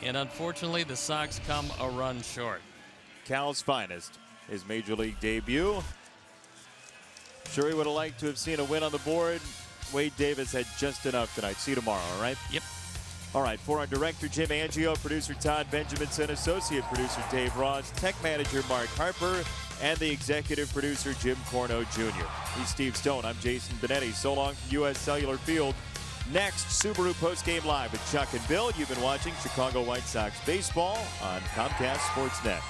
and unfortunately the Sox come a run short. Cal's finest, his Major League debut. Sure, he would have liked to have seen a win on the board. Wade Davis had just enough tonight. See you tomorrow, all right? Yep. All right, for our director, Jim Angio, producer Todd Benjaminson, associate producer Dave Ross, tech manager Mark Harper, and the executive producer Jim Corno Jr. He's Steve Stone. I'm Jason Benetti. So long from U.S. Cellular Field. Next, Subaru Postgame Live with Chuck and Bill. You've been watching Chicago White Sox baseball on Comcast Sportsnet.